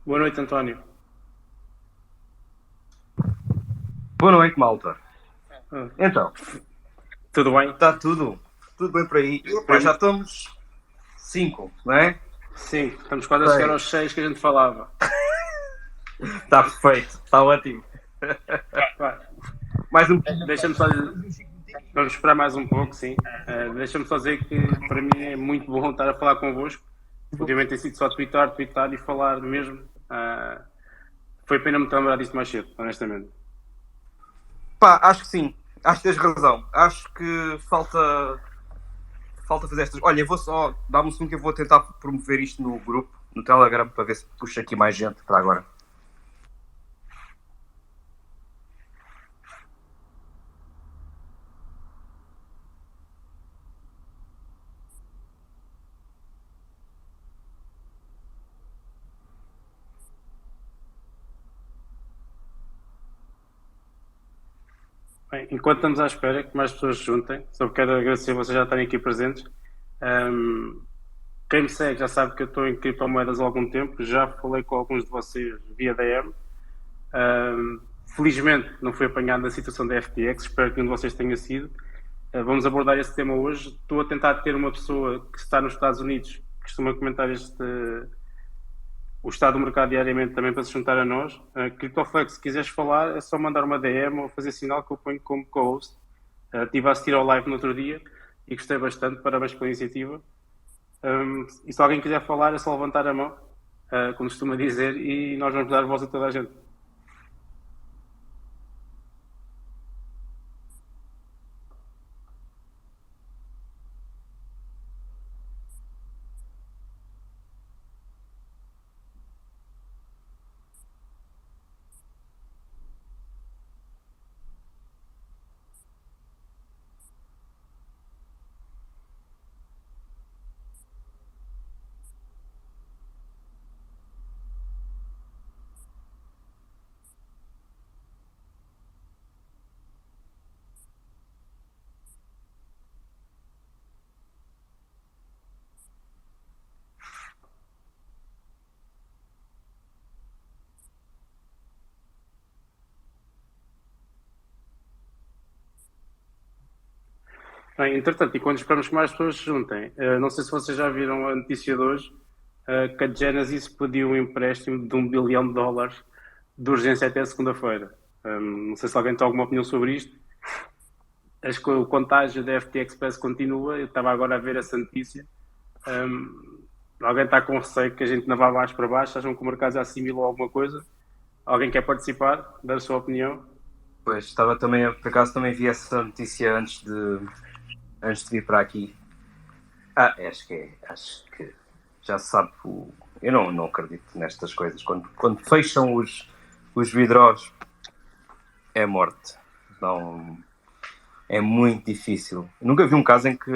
Boa noite, António. Boa noite, malta. Ah, Então, tudo bem? está tudo bem por aí. E, epá, já Prim- estamos 5, não é? Sim, estamos quase a chegar aos 6. 6 que a gente falava. Está perfeito, está ótimo. Vai, Mais um pouquinho. deixa-me só. Vamos esperar mais um pouco, sim. Deixa-me só dizer que para mim é muito bom estar a falar convosco. Ultimamente tem sido só twittar e falar mesmo. Foi pena me ter lembrado disto mais cedo, honestamente. Pá, acho que sim. Acho que tens razão. Acho que falta fazer estas. Olha, eu vou só dar-me um segundo que eu vou tentar promover isto no grupo, no Telegram, para ver se puxa aqui mais gente para agora. Bem, enquanto estamos à espera que mais pessoas se juntem, só quero agradecer vocês já estarem aqui presentes. Ahm, Quem me segue já sabe que eu estou em criptomoedas há algum tempo, já falei com alguns de vocês via DM. Um, Felizmente não fui apanhado na situação da FTX, espero que nenhum de vocês tenha sido. Vamos abordar esse tema hoje. Estou a tentar ter uma pessoa que está nos Estados Unidos, que costuma comentar o estado do mercado diariamente também para se juntar a nós. CryptoFlex, se quiseres falar, é só mandar uma DM ou fazer sinal que eu ponho como co-host. Estive a assistir ao live no outro dia e gostei bastante, parabéns pela iniciativa. E se alguém quiser falar, é só levantar a mão, como costuma dizer, e nós vamos dar voz a toda a gente. Bem, entretanto, e quando esperamos que mais pessoas se juntem, não sei se vocês já viram a notícia de hoje, que a Genesis pediu um empréstimo de US$ 1 bilhão de urgência até segunda-feira. Não sei se alguém tem alguma opinião sobre isto. Acho que o contágio da FT Express continua. Eu estava agora a ver essa notícia. Alguém está com receio que a gente não vá mais para baixo? Acham que o mercado já assimilou alguma coisa? Alguém quer participar? Dar a sua opinião? Pois, estava também, por acaso também vi essa notícia antes de vir para aqui. Acho que já se sabe. Eu não acredito nestas coisas. Quando fecham os vidros, é morte. Não, é muito difícil. Nunca vi um caso em que,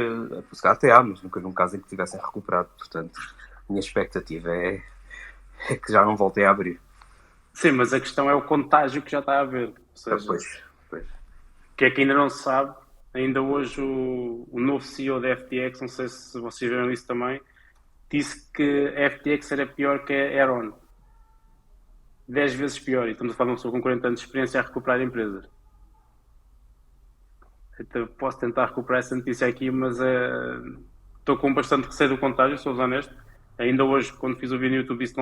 se calhar até há, mas nunca vi um caso em que tivessem recuperado. Portanto, a minha expectativa é que já não voltem a abrir. Sim, mas a questão é o contágio que já está a haver. Ou seja, Pois, pois. que é que ainda não se sabe. Ainda hoje o novo CEO da FTX, não sei se vocês viram isso também, disse que a FTX era pior que a Aeron. 10 vezes pior. E estamos a falar de uma pessoa com 40 anos de experiência a recuperar empresas. Então, posso tentar recuperar essa notícia aqui, mas estou com bastante receio do contágio, sou honesto. Ainda hoje, quando fiz o vídeo no YouTube, disse que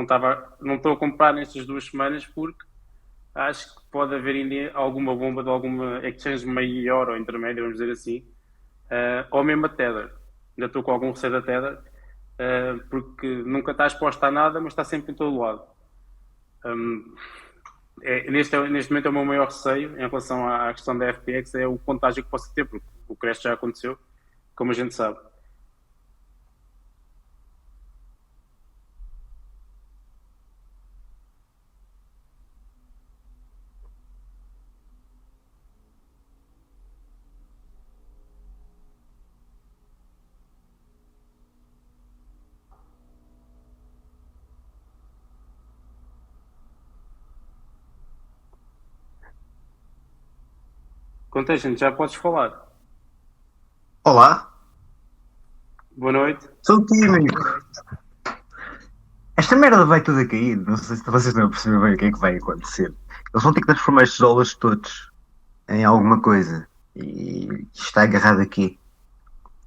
não estou a comprar nestas 2 semanas porque acho que pode haver ainda alguma bomba de alguma exchange maior ou intermédia, vamos dizer assim, ou mesmo a Tether. Ainda estou com algum receio da Tether, porque nunca está exposta a nada, mas está sempre em todo lado. Neste momento é o meu maior receio em relação à questão da FTX, é o contágio que possa ter, porque o crash já aconteceu, como a gente sabe. Quanto a gente, já podes falar. Olá, Boa noite. sou tímido. esta merda vai tudo a cair. Não sei se vocês estão a perceber bem o que é que vai acontecer. Eles vão ter que transformar estes dólares todos em alguma coisa. E isto está agarrado aqui.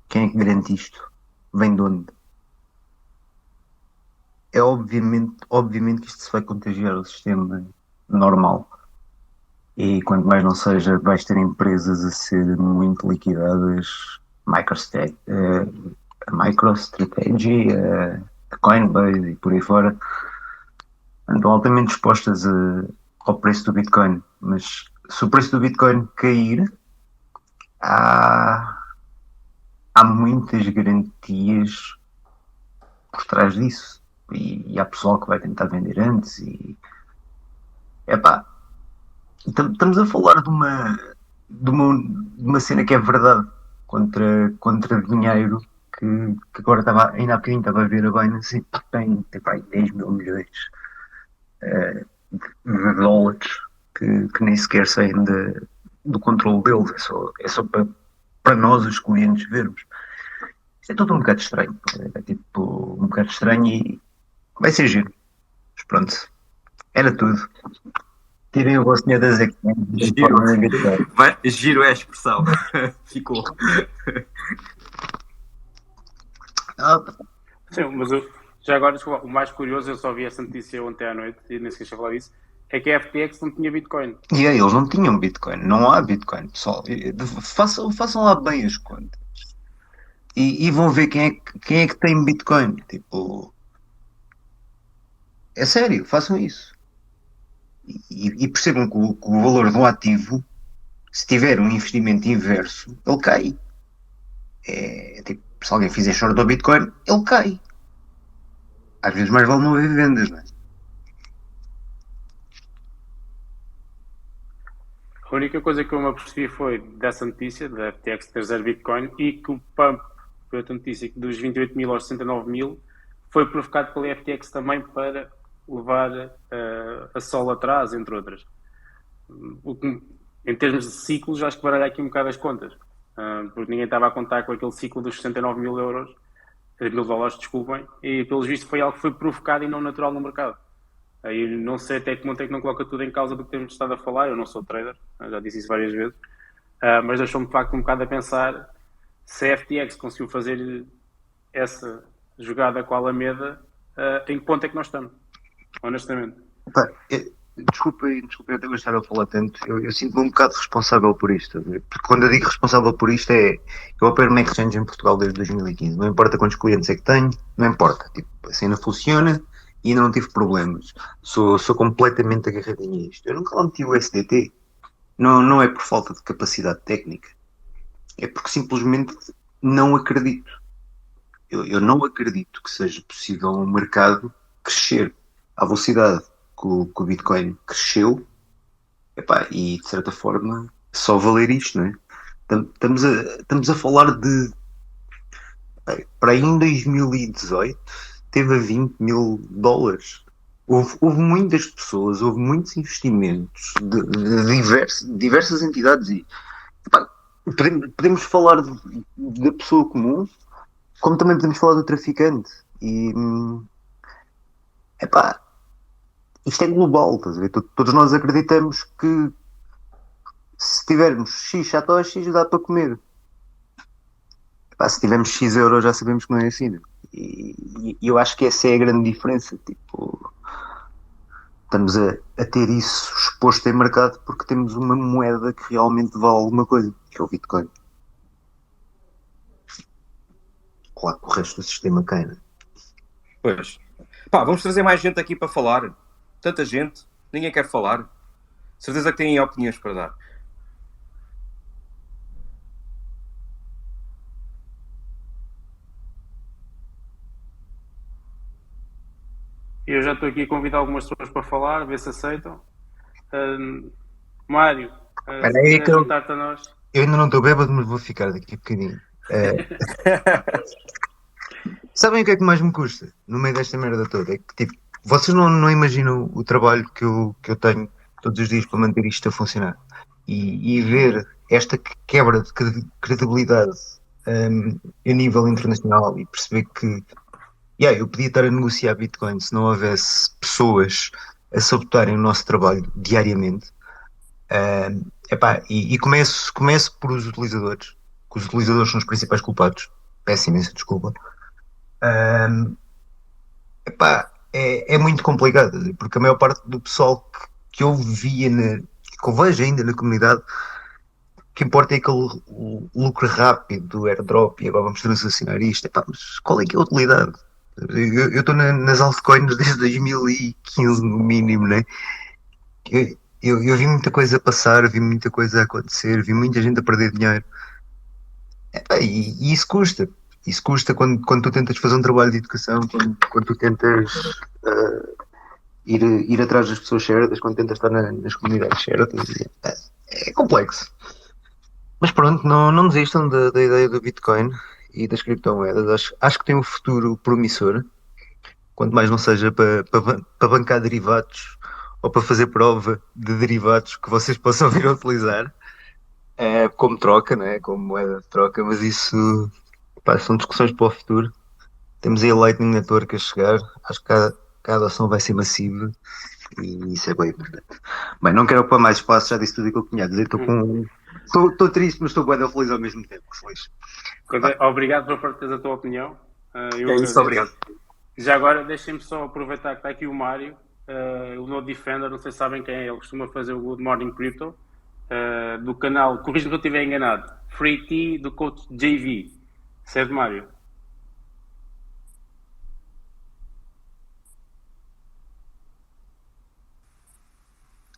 Quem é que garante isto? Vem de onde? É obviamente que isto se vai contagiar o sistema normal. E quanto mais não seja, vais ter empresas a ser muito liquidadas. A MicroStrategy, a Coinbase e por aí fora. Andam altamente expostas ao preço do Bitcoin. Mas se o preço do Bitcoin cair, há muitas garantias por trás disso. E há pessoal que vai tentar vender antes. E epá, estamos a falar de uma cena que é verdade contra dinheiro que agora estava, ainda há bocadinho estava a ver a Binance e tem pá, 10 mil milhões de dólares que nem sequer saem do controle deles, é só para nós os clientes vermos. Isto é tudo um bocado estranho, é tipo um bocado estranho e vai ser giro. Mas pronto, era tudo. Tirem o vosso dinheiro das exchanges de forma negativa. Giro é a expressão. Ficou. Sim, mas já agora, desculpa, o mais curioso, eu só vi essa notícia ontem à noite e nem sequer cheguei a falar disso, é que a FTX não tinha Bitcoin. E aí, eles não tinham Bitcoin, não há Bitcoin, pessoal. Façam lá bem as contas. E vão ver quem é que tem Bitcoin. Tipo, é sério, façam isso. E percebam que o valor de um ativo, se tiver um investimento inverso, ele cai. É, tipo, se alguém fizer short do Bitcoin, ele cai. Às vezes mais vale não haver vendas, não é? A única coisa que eu me apercebi foi dessa notícia, da FTX ter 0 Bitcoin, e que o pump, foi outra notícia, que dos 28 mil aos 69 mil, foi provocado pela FTX também para levar a Sol atrás, entre outras. Em termos de ciclos, acho que baralha aqui um bocado as contas, porque ninguém estava a contar com aquele ciclo dos 69 mil euros, mil dólares, desculpem, e pelos vistos foi algo que foi provocado e não natural no mercado. Aí não sei até que ponto é que não coloca tudo em causa do que temos estado a falar. Eu não sou trader, já disse isso várias vezes, mas deixou-me de facto um bocado a pensar se a FTX conseguiu fazer essa jogada com a Alameda, em que ponto é que nós estamos, honestamente. Pá, desculpem eu ter gostado de falar tanto. Eu sinto-me um bocado responsável por isto. Porque quando eu digo responsável por isto eu opero uma exchange em Portugal desde 2015. Não importa quantos clientes é que tenho, não importa. Tipo, a cena funciona e ainda não tive problemas. Sou completamente agarradinho a isto. Eu nunca lá meti o SDT. Não é por falta de capacidade técnica. É porque simplesmente não acredito. Eu não acredito que seja possível um mercado crescer à velocidade que o Bitcoin cresceu. Epá, e de certa forma só valer isto, não é? Estamos a falar de para aí em 2018 teve a 20 mil dólares. Houve muitas pessoas, houve muitos investimentos de diversas entidades e epá, podemos falar da pessoa comum, como também podemos falar do traficante. E epá, isto é global, estás a ver? Todos nós acreditamos que se tivermos X satoshis dá para comer. Epá, se tivermos X euros já sabemos que não é assim, né? E eu acho que essa é a grande diferença. Tipo, estamos a ter isso exposto em mercado porque temos uma moeda que realmente vale alguma coisa, que é o Bitcoin. Claro que o resto do sistema cai, né? Pois. Pá, vamos trazer mais gente aqui para falar. Tanta gente, ninguém quer falar. Certeza que têm opiniões para dar. Eu já estou aqui a convidar algumas pessoas para falar, a ver se aceitam. Mário, se Aí quiser juntar-te a nós. Eu ainda não estou bêbado, mas vou ficar daqui a bocadinho. Sabem o que é que mais me custa no meio desta merda toda? É que tipo, vocês não imaginam o trabalho que eu tenho todos os dias para manter isto a funcionar. E ver esta quebra de credibilidade a nível internacional e perceber que Eu podia estar a negociar Bitcoin se não houvesse pessoas a sabotarem o nosso trabalho diariamente. E começo por os utilizadores, que os utilizadores são os principais culpados. Peço imensa desculpa. É muito complicado, porque a maior parte do pessoal que eu via, que eu vejo ainda na comunidade, o que importa é aquele lucro rápido do airdrop e agora vamos transacionar isto. Mas qual é que é a utilidade? Eu estou nas altcoins desde 2015 no mínimo, né? Eu vi muita coisa passar, vi muita coisa acontecer, vi muita gente a perder dinheiro. E isso custa. Isso custa quando tu tentas fazer um trabalho de educação, quando tu tentas ir atrás das pessoas certas, quando tentas estar nas comunidades certas. É complexo. Mas pronto, não desistam da ideia do Bitcoin e das criptomoedas. Acho que tem um futuro promissor. Quanto mais não seja para bancar derivados ou para fazer prova de derivados que vocês possam vir a utilizar como troca, né? Como moeda de troca, mas isso são discussões para o futuro. Temos aí a Lightning Network a chegar, acho que cada ação vai ser massiva e isso é bem importante. Bem, não quero ocupar mais espaço, já disse tudo o que eu tinha a dizer, estou triste, mas estou bem feliz ao mesmo tempo, que feliz. Obrigado por partilhar a tua opinião. Obrigado. Já agora, deixem-me só aproveitar que está aqui o Mário, o No Defender, não sei se sabem quem é, ele costuma fazer o Good Morning Crypto, do canal, corrijo-me se eu estiver enganado, Free T do coach JV. Certo, Mário?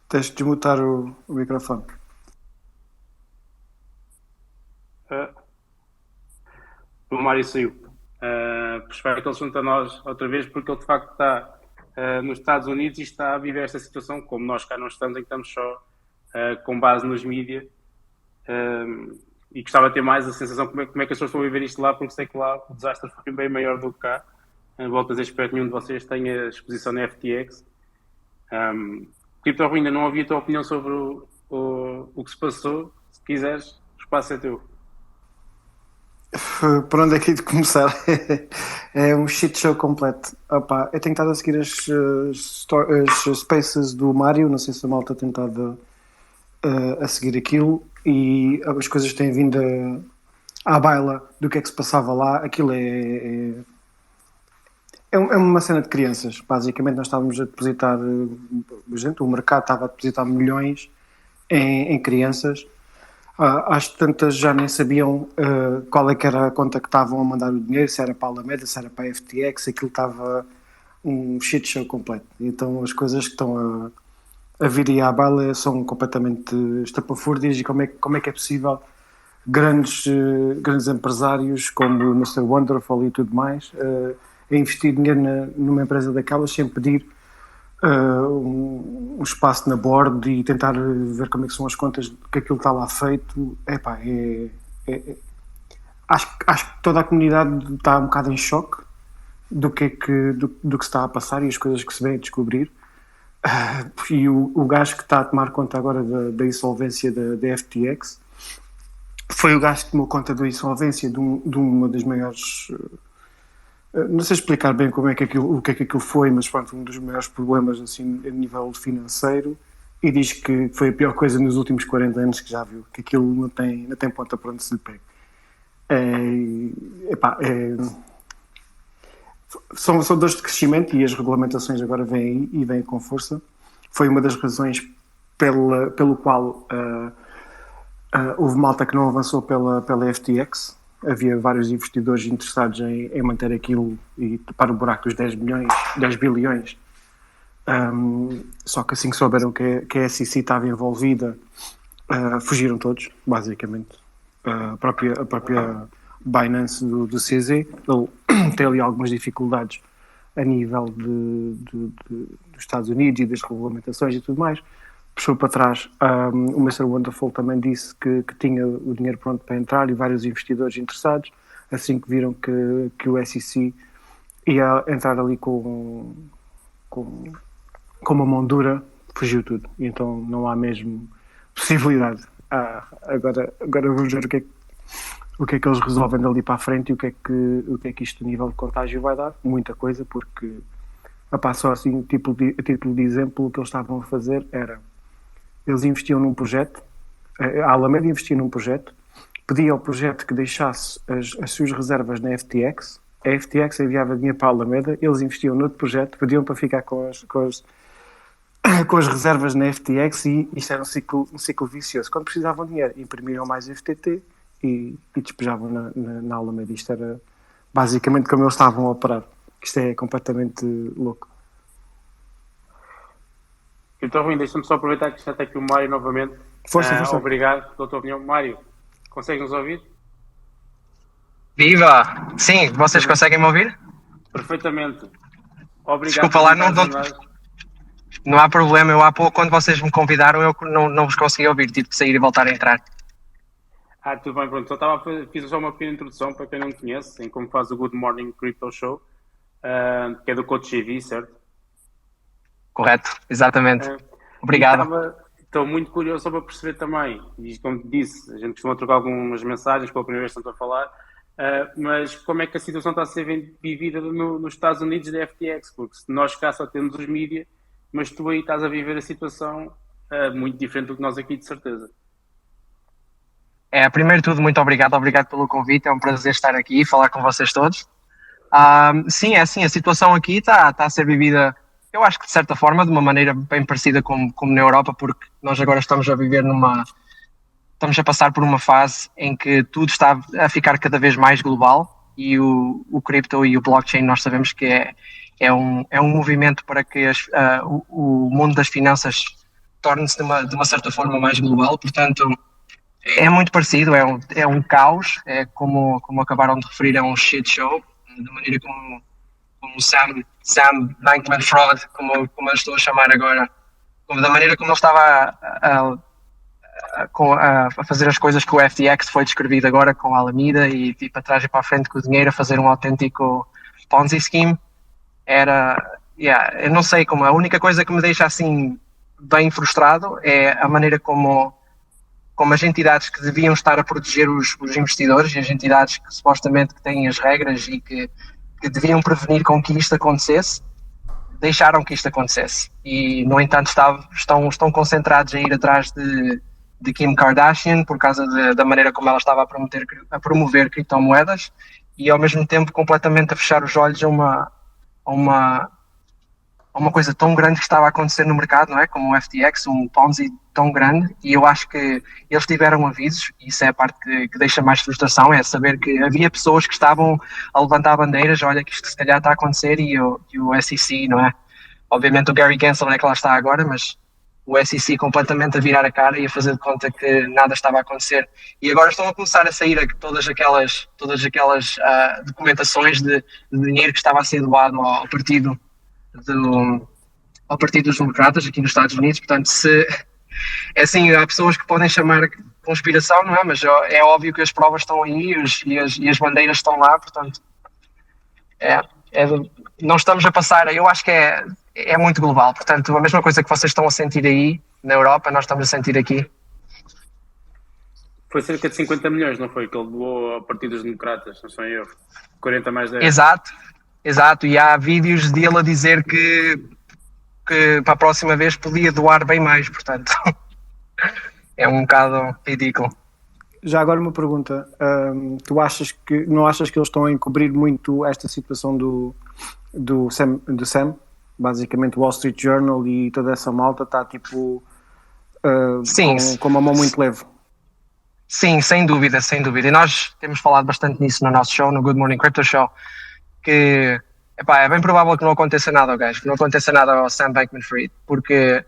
Tens de desmutar o microfone. O Mário saiu. Espero que ele se junte a nós outra vez, porque ele de facto está nos Estados Unidos e está a viver esta situação, como nós cá não estamos, em que estamos só com base nos mídias. E gostava de ter mais a sensação como é que as pessoas estão a viver isto lá, porque sei que lá o desastre foi bem maior do que cá. Volto a dizer, espero que nenhum de vocês tenha exposição na FTX. Cripto Rui, ainda não ouvi a tua opinião sobre o que se passou. Se quiseres, o espaço é teu. Por onde é que é de começar? É um shit show completo. Opa, eu tenho estado a seguir as spaces do Mário, não sei se a malta tem estado a seguir aquilo, e as coisas têm vindo à baila do que é que se passava lá. Aquilo é uma cena de crianças. Basicamente nós estávamos a depositar, o mercado estava a depositar milhões em crianças. Às tantas já nem sabiam qual é que era a conta que estavam a mandar o dinheiro, se era para a Alameda, se era para a FTX, aquilo estava um shit show completo. Então as coisas que estão a vir aí à baila são completamente estapafúrdias. E como é que é possível grandes empresários como o Mr. Wonderful e tudo mais a investir dinheiro numa empresa daquelas sem pedir um espaço na board e tentar ver como é que são as contas que aquilo está lá feito. Acho que toda a comunidade está um bocado em choque do que se está a passar e as coisas que se vem a descobrir. E o gajo que está a tomar conta agora da insolvência da FTX foi o gajo que tomou conta da insolvência de uma das maiores... Não sei explicar bem o que é que aquilo foi, mas pronto, um dos maiores problemas assim, a nível financeiro, e diz que foi a pior coisa nos últimos 40 anos que já viu, que aquilo não tem ponta para onde se lhe pega. São dores de crescimento e as regulamentações agora vêm aí e vêm com força. Foi uma das razões pelo qual houve malta que não avançou pela FTX. Havia vários investidores interessados em manter aquilo e tapar o buraco dos 10 bilhões. Só que assim que souberam que a SEC estava envolvida, fugiram todos, basicamente. A própria Binance do CZ, ele tem ali algumas dificuldades a nível dos Estados Unidos e das regulamentações e tudo mais. Puxou para trás. O Mr. Wonderful também disse que tinha o dinheiro pronto para entrar e vários investidores interessados. Assim que viram que o SEC ia entrar ali com uma mão dura, fugiu tudo. E então não há mesmo possibilidade. Agora vamos ver o que é que eles resolvem dali para a frente e o que é que isto a nível de contágio vai dar. Muita coisa, porque só assim, a título de exemplo, o que eles estavam a fazer era, eles investiam num projeto, a Alameda investia num projeto, pedia ao projeto que deixasse as suas reservas na FTX, a FTX enviava dinheiro para a Alameda, eles investiam noutro projeto, pediam para ficar com as reservas na FTX, e isto era um ciclo vicioso. Quando precisavam de dinheiro, imprimiam mais FTT e despejavam na Alameda. Isto era basicamente como eles estavam a operar. Isto é completamente louco. Então, Rui, deixa-me só aproveitar que já está aqui o Mário novamente. Força. Obrigado pela tua opinião. Mário, consegues nos ouvir? Viva! Sim, vocês conseguem me ouvir? Perfeitamente. Obrigado. Desculpa lá, não há problema. Eu há pouco, quando vocês me convidaram, eu não vos consegui ouvir. Tive que sair e voltar a entrar. Tudo bem, pronto. Fiz só uma pequena introdução para quem não conhece, em como faz o Good Morning Crypto Show, que é do Coach GV, certo? Correto, exatamente. Obrigado. Estou muito curioso para perceber também, e como disse, a gente costuma trocar algumas mensagens, pela primeira vez que estamos a falar, mas como é que a situação está a ser vivida nos Estados Unidos da FTX? Porque se nós cá só temos os mídias, mas tu aí estás a viver a situação muito diferente do que nós aqui, de certeza. Primeiro de tudo, muito obrigado pelo convite, é um prazer estar aqui e falar com vocês todos. Sim, é assim, a situação aqui está a ser vivida, eu acho que de certa forma, de uma maneira bem parecida como na Europa, porque nós agora estamos a passar por uma fase em que tudo está a ficar cada vez mais global, e o cripto e o blockchain nós sabemos que é um movimento para que o mundo das finanças torne-se de uma certa forma mais global. Portanto, é muito parecido, é um caos, é como acabaram de referir, é um shit show, da maneira como Sam Bankman-Fried, como eu estou a chamar agora, da maneira como ele estava a fazer as coisas que o FTX foi descrevido agora com a Alameda, e para trás e para a frente com o dinheiro, a fazer um autêntico Ponzi scheme. Eu não sei como, a única coisa que me deixa assim bem frustrado é a maneira como as entidades que deviam estar a proteger os investidores, e as entidades que supostamente têm as regras e que deviam prevenir com que isto acontecesse, deixaram que isto acontecesse. E, no entanto, estão concentrados a ir atrás de Kim Kardashian por causa da maneira como ela estava a promover criptomoedas, e ao mesmo tempo completamente a fechar os olhos a uma coisa tão grande que estava a acontecer no mercado, não é? Como o FTX, um Ponzi tão grande. E eu acho que eles tiveram avisos, e isso é a parte que deixa mais frustração, é saber que havia pessoas que estavam a levantar bandeiras, olha que isto se calhar está a acontecer, e o SEC, não é? Obviamente o Gary Gensler é que lá está agora, mas o SEC completamente a virar a cara e a fazer de conta que nada estava a acontecer. E agora estão a começar a sair todas aquelas documentações de dinheiro que estava a ser doado ao partido dos democratas aqui nos Estados Unidos. Portanto, é assim, há pessoas que podem chamar conspiração, não é? Mas é óbvio que as provas estão aí e as bandeiras estão lá. Portanto, não estamos a passar, eu acho que é muito global. Portanto, a mesma coisa que vocês estão a sentir aí na Europa, nós estamos a sentir aqui. Foi cerca de 50 milhões, não foi? Que ele doou ao Partido dos Democratas, não sou eu. 40 mais 10. Exato. E há vídeos dele a dizer que para a próxima vez podia doar bem mais. Portanto, é um bocado ridículo. Já agora uma pergunta. Tu não achas que eles estão a encobrir muito esta situação do Sam? Basicamente o Wall Street Journal e toda essa malta está tipo com uma mão muito leve. Sim, sem dúvida. E nós temos falado bastante nisso no nosso show, no Good Morning Crypto Show, que é bem provável que não aconteça nada ao gajo, que não aconteça nada ao Sam Bankman-Fried, porque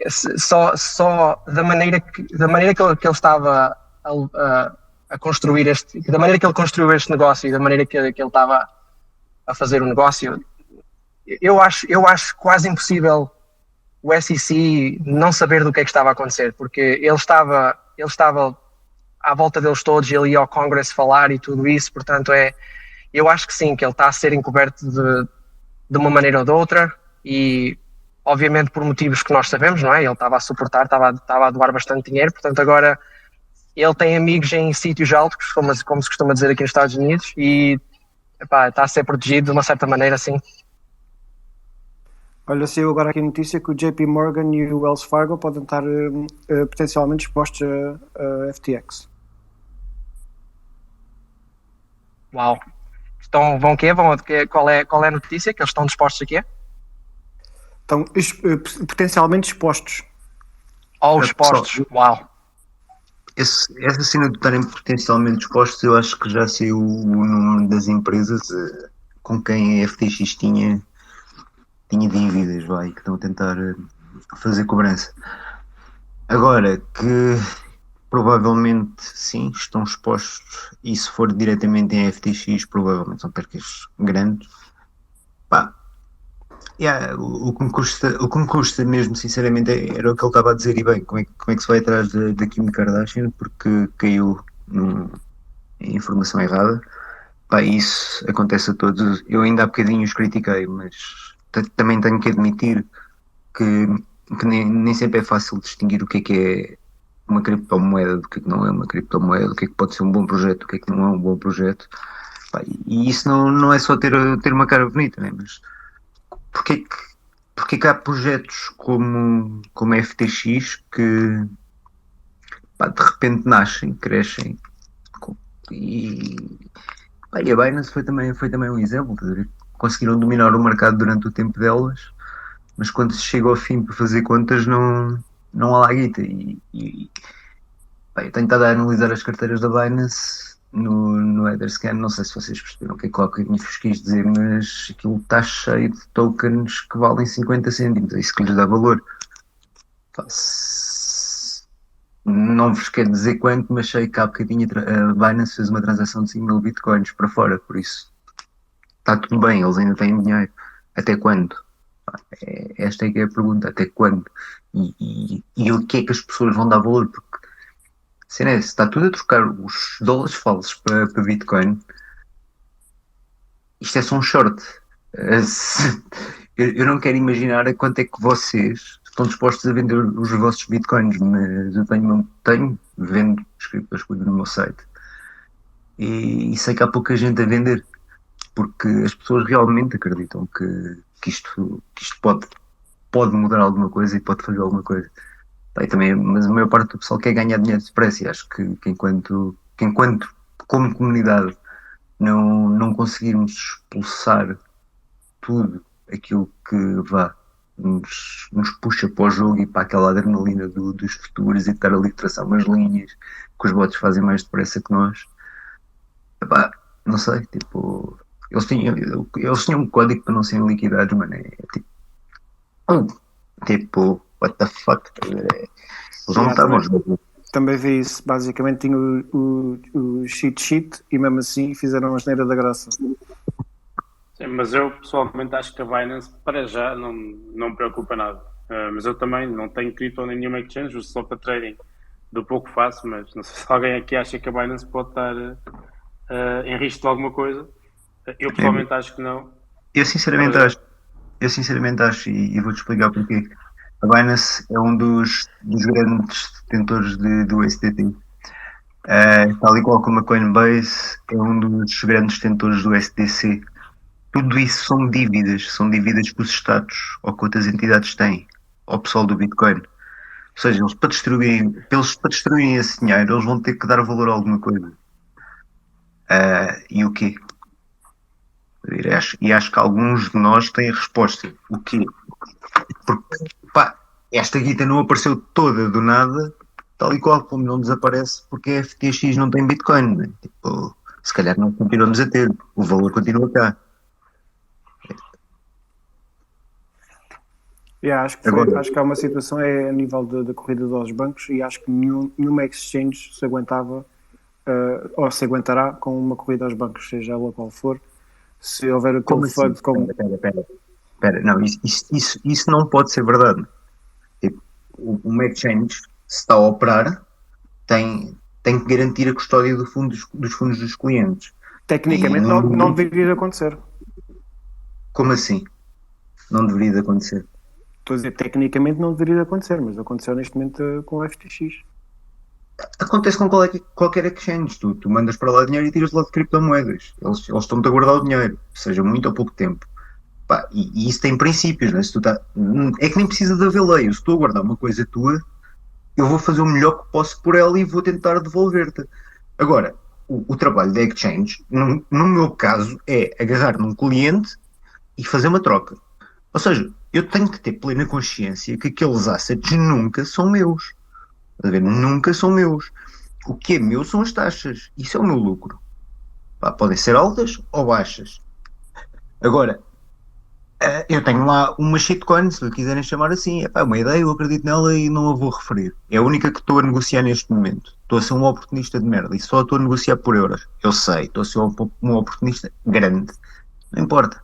só da maneira que ele estava a construir da maneira que ele construiu este negócio e da maneira que ele estava a fazer o negócio, eu acho quase impossível o SEC não saber do que é que estava a acontecer, porque ele estava à volta deles todos, ele ia ao Congress falar e tudo isso. Portanto, eu acho que sim, que ele está a ser encoberto de uma maneira ou de outra, e obviamente por motivos que nós sabemos, não é? Ele estava a suportar, estava a doar bastante dinheiro. Portanto, agora ele tem amigos em sítios altos, como se costuma dizer aqui nos Estados Unidos, e epá, está a ser protegido de uma certa maneira, assim. Olha, saiu agora aqui a notícia que o JP Morgan e o Wells Fargo podem estar potencialmente expostos a FTX. Uau. Então, vão o quê? Qual é a notícia? Que eles estão dispostos a quê? Estão potencialmente expostos. Ou expostos. Uau. Essa cena de estarem potencialmente expostos, eu acho que já saiu o número das empresas com quem a FTX tinha dívidas, vai, que estão a tentar fazer cobrança. Agora, que provavelmente sim, estão expostos, e se for diretamente em FTX, provavelmente são percas grandes. Pá, o que me custa mesmo, sinceramente, era o que ele estava a dizer, e bem, como é que se vai atrás da Kim Kardashian, porque caiu informação errada. Pá, isso acontece a todos. Eu ainda há bocadinho os critiquei, mas também tenho que admitir que nem sempre é fácil distinguir o que é uma criptomoeda do que não é uma criptomoeda, o que pode ser um bom projeto, o que não é um bom projeto. Pá, e isso não é só ter uma cara bonita, né? Mas porque que há projetos como a FTX que, pá, de repente nascem, crescem e a Binance foi também um exemplo. Conseguiram dominar o mercado durante o tempo delas, mas quando se chega ao fim para fazer contas não há lá guita. Pá, eu tenho estado a analisar as carteiras da Binance no Etherscan, não sei se vocês perceberam o que é que vos quis dizer, mas aquilo está cheio de tokens que valem 50 cêntimos, é isso que lhes dá valor. Pá, não vos quero dizer quanto, mas sei que há bocadinho a Binance fez uma transação de 5 mil bitcoins para fora, por isso está tudo bem, eles ainda têm dinheiro. Até quando? Esta é que é a pergunta, até quando? E o que é que as pessoas vão dar valor? Porque se está tudo a trocar os dólares falsos para Bitcoin, isto é só um short. Eu não quero imaginar a quanto é que vocês estão dispostos a vender os vossos Bitcoins, mas eu vendo as criptomoedas no meu site e sei que há pouca gente a vender, porque as pessoas realmente acreditam que isto pode mudar alguma coisa e pode fazer alguma coisa. Também, mas a maior parte do pessoal quer ganhar dinheiro depressa, e acho que enquanto como comunidade não conseguirmos expulsar tudo aquilo que nos puxa para o jogo e para aquela adrenalina dos futuros e de estar ali a traçar umas linhas que os bots fazem mais depressa que nós, epá, não sei, tipo, eles tinham um código para não serem liquidados, mano, tipo, what the fuck, eles não estavam. Também vi isso, basicamente tinha o cheat sheet e mesmo assim fizeram a asneira da graça. Sim, mas eu pessoalmente acho que a Binance para já não me preocupa nada. Mas eu também não tenho cripto nem nenhuma exchange, uso só para trading. Do pouco faço, mas não sei se alguém aqui acha que a Binance pode estar em risco de alguma coisa. Eu pessoalmente acho que não. Eu sinceramente acho, e vou-te explicar porquê. A Binance é um dos grandes detentores do USDT. Tal e qual como a Coinbase é um dos grandes detentores do USDC. Tudo isso são dívidas que os Estados ou que outras entidades têm ao pessoal do Bitcoin. Ou seja, eles para destruírem esse dinheiro, eles vão ter que dar valor a alguma coisa. E o quê? E acho que alguns de nós têm a resposta. O quê? Porque, pá, esta guita não apareceu toda do nada, tal e qual como não desaparece porque a FTX não tem Bitcoin. Né? Tipo, se calhar não continuamos a ter. O valor continua cá. Acho que há uma situação a nível da corrida dos bancos e acho que nenhuma exchange se aguentava ou se aguentará com uma corrida aos bancos, seja ela qual for. Se houver o Como assim? Espera, não, isso não pode ser verdade. Tipo, uma exchange, se está a operar, tem que garantir a custódia dos fundos dos clientes. Tecnicamente não deveria acontecer. Como assim? Não deveria acontecer? Estou a dizer, tecnicamente não deveria acontecer, mas aconteceu neste momento com o FTX. Acontece com qualquer exchange. Tu mandas para lá dinheiro e tiras lá de criptomoedas. Eles estão-te a guardar o dinheiro, seja muito ou pouco tempo. Pá, e isso tem princípios, né? Se tu tá, é que nem precisa de haver lei. Se estou a guardar uma coisa tua, eu vou fazer o melhor que posso por ela e vou tentar devolver-te. Agora, o trabalho da exchange, no meu caso, é agarrar num cliente e fazer uma troca. Ou seja, eu tenho que ter plena consciência que aqueles assets nunca são meus. Estás a ver? Nunca são meus. O que é meu são as taxas. Isso é o meu lucro. Pá, podem ser altas ou baixas. Agora, eu tenho lá uma shitcoin, se quiserem chamar assim. É pá, uma ideia, eu acredito nela e não a vou referir. É a única que estou a negociar neste momento. Estou a ser um oportunista de merda e só estou a negociar por euros. Eu sei, estou a ser um oportunista grande. Não importa.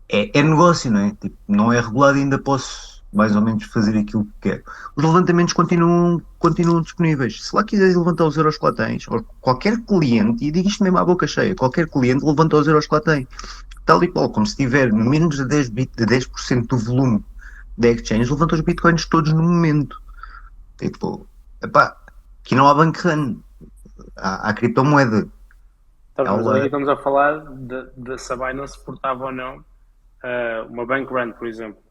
É negócio, não é? Tipo, não é regulado e ainda posso mais ou menos fazer aquilo que quero. Os levantamentos continuam disponíveis. Se lá quiseres levantar os euros que lá tens, ou qualquer cliente, e digo isto mesmo à boca cheia, qualquer cliente levanta os euros que lá tem. Tal e qual, como se tiver menos de 10% do volume da exchange, levanta os bitcoins todos no momento. Tipo, epá, aqui não há bank run, há criptomoeda. Então, mas aqui Ela, estamos a falar de se a Binance suportava ou não uma bank run, por exemplo.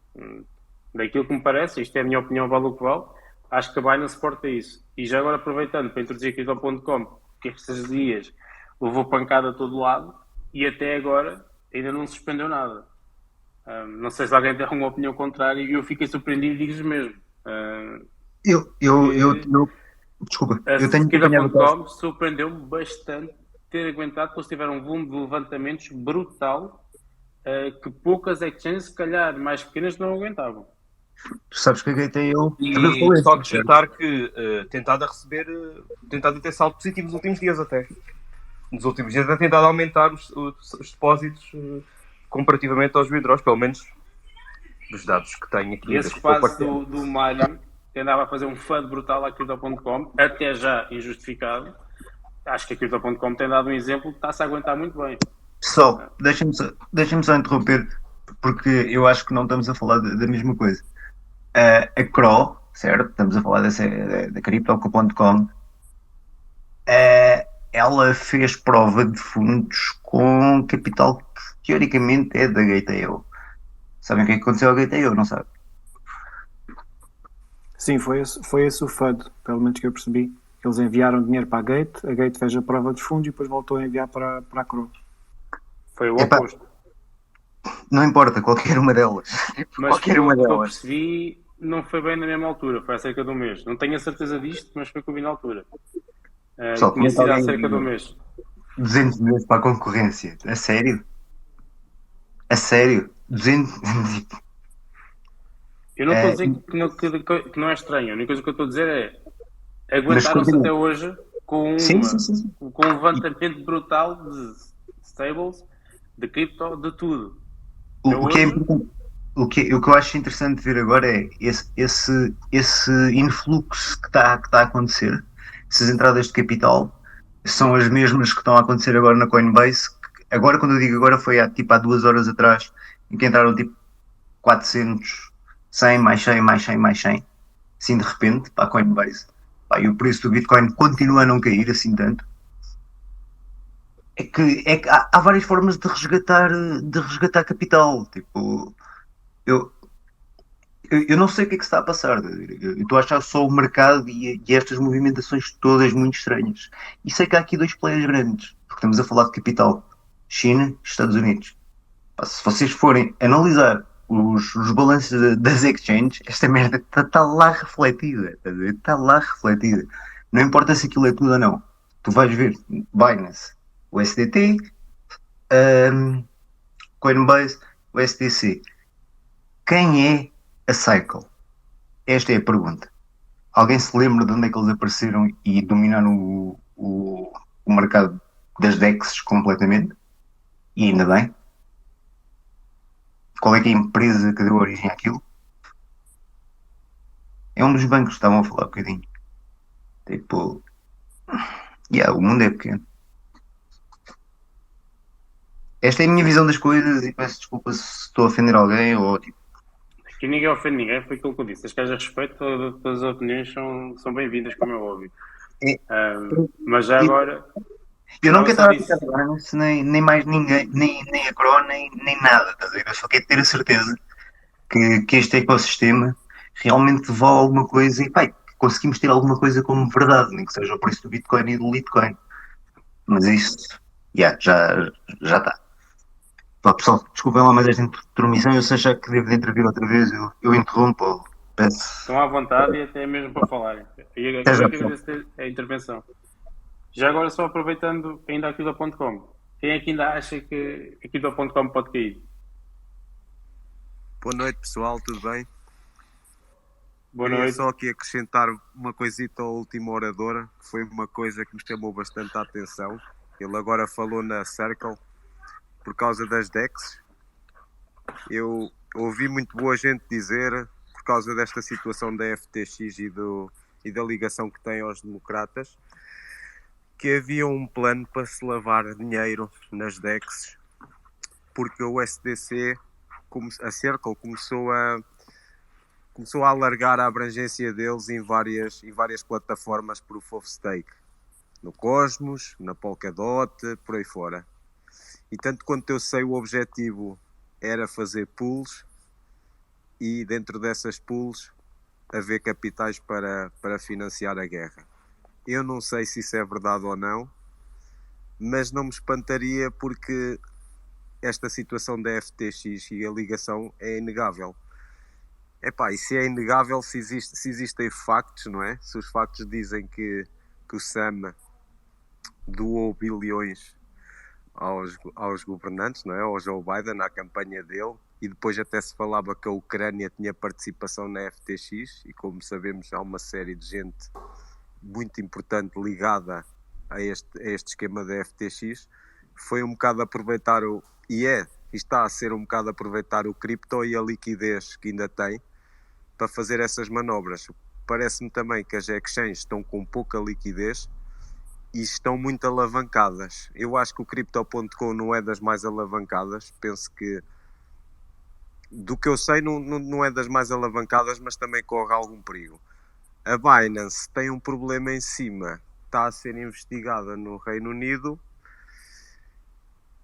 Daquilo que me parece, isto é a minha opinião, vale o que vale, acho que a Binance suporta isso. E já agora aproveitando para introduzir aqui Crypto.com, que estes dias levou pancada a todo lado e até agora ainda não suspendeu nada. Não sei se alguém tem alguma opinião contrária e eu fiquei surpreendido e digo-vos mesmo. eu, eu, eu, Que eu, desculpa, a eu tenho acompanhado o caso. Crypto.com surpreendeu-me bastante ter aguentado, porque eles tiveram um volume de levantamentos brutal que poucas exchanges, se calhar mais pequenas, não aguentavam. Tu sabes que a GateIO também E falei, só certo? acrescentar que tentado a receber, tentado a ter saldo positivo nos últimos dias até. Nos últimos dias tem tentado aumentar os depósitos comparativamente aos withdraws, pelo menos dos dados que tenho aqui. E esse espaço do Mário, que andava a fazer um FUD brutal à Crypto.com, até já injustificado, acho que a Crypto.com tem dado um exemplo que está-se a aguentar muito bem. Pessoal, deixem-me só interromper, porque eu acho que não estamos a falar da mesma coisa. A CRO, certo? Estamos a falar da Crypto.com. Ela fez prova de fundos com capital que teoricamente é da GateIO. Sabem o que é que aconteceu à GateIO, não sabe? Sim, foi esse o FUD, pelo menos que eu percebi. Eles enviaram dinheiro para a Gate fez a prova dos fundos e depois voltou a enviar para a Crow. Foi o Epá, oposto. não importa, qualquer uma delas. Mas Qualquer uma pelo que eu delas. percebi, não foi bem na mesma altura, foi há cerca de um mês. Não tenho a certeza disto, mas foi que eu vi na altura. Pessoal, Tinha comenta sido há alguém cerca de um mês. 200 milhões para a concorrência. A sério? A sério? 200. Eu não estou a dizer que não é estranho, a única coisa que eu estou a dizer é Mas aguentaram-se continua. até hoje Sim, sim, sim, sim. com um levantamento brutal de stables, de cripto, de tudo. Até O que é hoje, importante, o que eu acho interessante ver agora é esse influxo que está a acontecer. Essas entradas de capital são as mesmas que estão a acontecer agora na Coinbase. Agora, quando eu digo agora, foi há 2 horas atrás, em que entraram tipo 400, 100, mais 100, mais 100, mais 100, assim de repente, para a Coinbase. Pá, e o preço do Bitcoin continua a não cair assim tanto. É que há várias formas de resgatar capital. Tipo, eu, eu não sei o que é que se está a passar. Eu estou a achar só o mercado e estas movimentações todas muito estranhas. E sei que há aqui dois players grandes, porque estamos a falar de capital: China e Estados Unidos. Pá, se vocês forem analisar os balanços das exchanges, esta merda está lá refletida. Está lá refletida. Não importa se aquilo é tudo ou não. Tu vais ver Binance, o SDT, Coinbase, o SDC. Quem é a Cycle? Esta é a pergunta. Alguém se lembra de onde é que eles apareceram e dominaram o mercado das DEXs completamente? E ainda bem. Qual é que é a empresa que deu origem àquilo? É um dos bancos que estavam a falar um bocadinho. Tipo, o mundo é pequeno. Esta é a minha visão das coisas e peço desculpa se estou a ofender alguém ou tipo. aqui ninguém ofende ninguém, foi aquilo que eu disse. As questões a respeito, todas as opiniões são bem-vindas, como é óbvio. É, Mas já agora, eu não não quero só estar a disso. ficar de Binance, nem mais ninguém, nem a Cro, nem nada, estás a ver? Eu só quero ter a certeza que este ecossistema realmente vale alguma coisa e pá, que conseguimos ter alguma coisa como verdade, nem que seja o preço do Bitcoin e do Litecoin. Mas isso, já está. Pá, pessoal, desculpem lá mais esta intermissão, eu sei já que devo de intervir outra vez, eu interrompo, peço. Estão à vontade e até mesmo para falarem. E Até já, eu que pessoal. agradeço a intervenção. Já agora, só aproveitando ainda aqui do ponto .com. Quem é que ainda acha que aqui do ponto .com pode cair? Boa noite, pessoal, tudo bem? Boa Queria noite. só aqui acrescentar uma coisita ao último orador, que foi uma coisa que me chamou bastante a atenção. Ele agora falou na Circle por causa das DEX. Eu ouvi muito boa gente dizer, por causa desta situação da FTX e da ligação que tem aos democratas, que havia um plano para se lavar dinheiro nas DEX, porque o USDC, a Circle, começou a alargar a abrangência deles em várias plataformas Proof of Stake. No Cosmos, na Polkadot, por aí fora. E tanto quanto eu sei, o objetivo era fazer pools e dentro dessas pools haver capitais para financiar a guerra. Eu não sei se isso é verdade ou não, mas não me espantaria porque esta situação da FTX e a ligação é inegável. Epá, e se é inegável, se existem factos, não é? Se os factos dizem que o Sam doou bilhões aos governantes, não é? Ao Joe Biden, à campanha dele, e depois até se falava que a Ucrânia tinha participação na FTX, e como sabemos há uma série de gente muito importante ligada a este esquema da FTX, foi um bocado aproveitar está a ser um bocado aproveitar o cripto e a liquidez que ainda tem para fazer essas manobras. Parece-me também que as exchanges estão com pouca liquidez e estão muito alavancadas. Eu acho que o Crypto.com não é das mais alavancadas. Penso que, do que eu sei, não é das mais alavancadas, mas também corre algum perigo. A Binance tem um problema em cima. Está a ser investigada no Reino Unido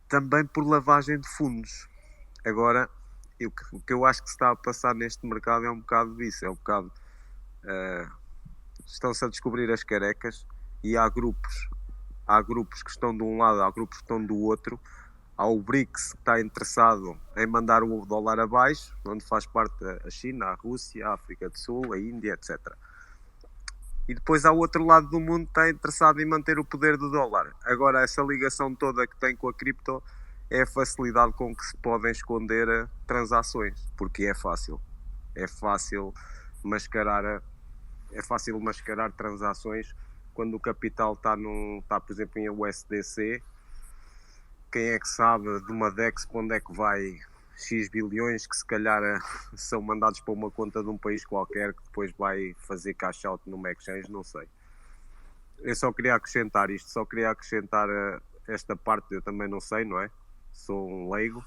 também por lavagem de fundos. Agora, o que eu acho que se está a passar neste mercado é um bocado disso. É um bocado... estão-se a descobrir as carecas e há grupos que estão de um lado, há grupos que estão do outro. Há o BRICS que está interessado em mandar o dólar abaixo, onde faz parte a China, a Rússia, a África do Sul, a Índia, etc. E depois há o outro lado do mundo que está interessado em manter o poder do dólar. Agora, essa ligação toda que tem com a cripto é a facilidade com que se podem esconder transações, porque é fácil. É fácil mascarar transações quando o capital está, por exemplo, em USDC. Quem é que sabe de uma DEX para onde é que vai X bilhões que se calhar são mandados para uma conta de um país qualquer que depois vai fazer cash out numa exchange, não sei. Eu só queria acrescentar isto, esta parte, eu também não sei, não é? Sou um leigo,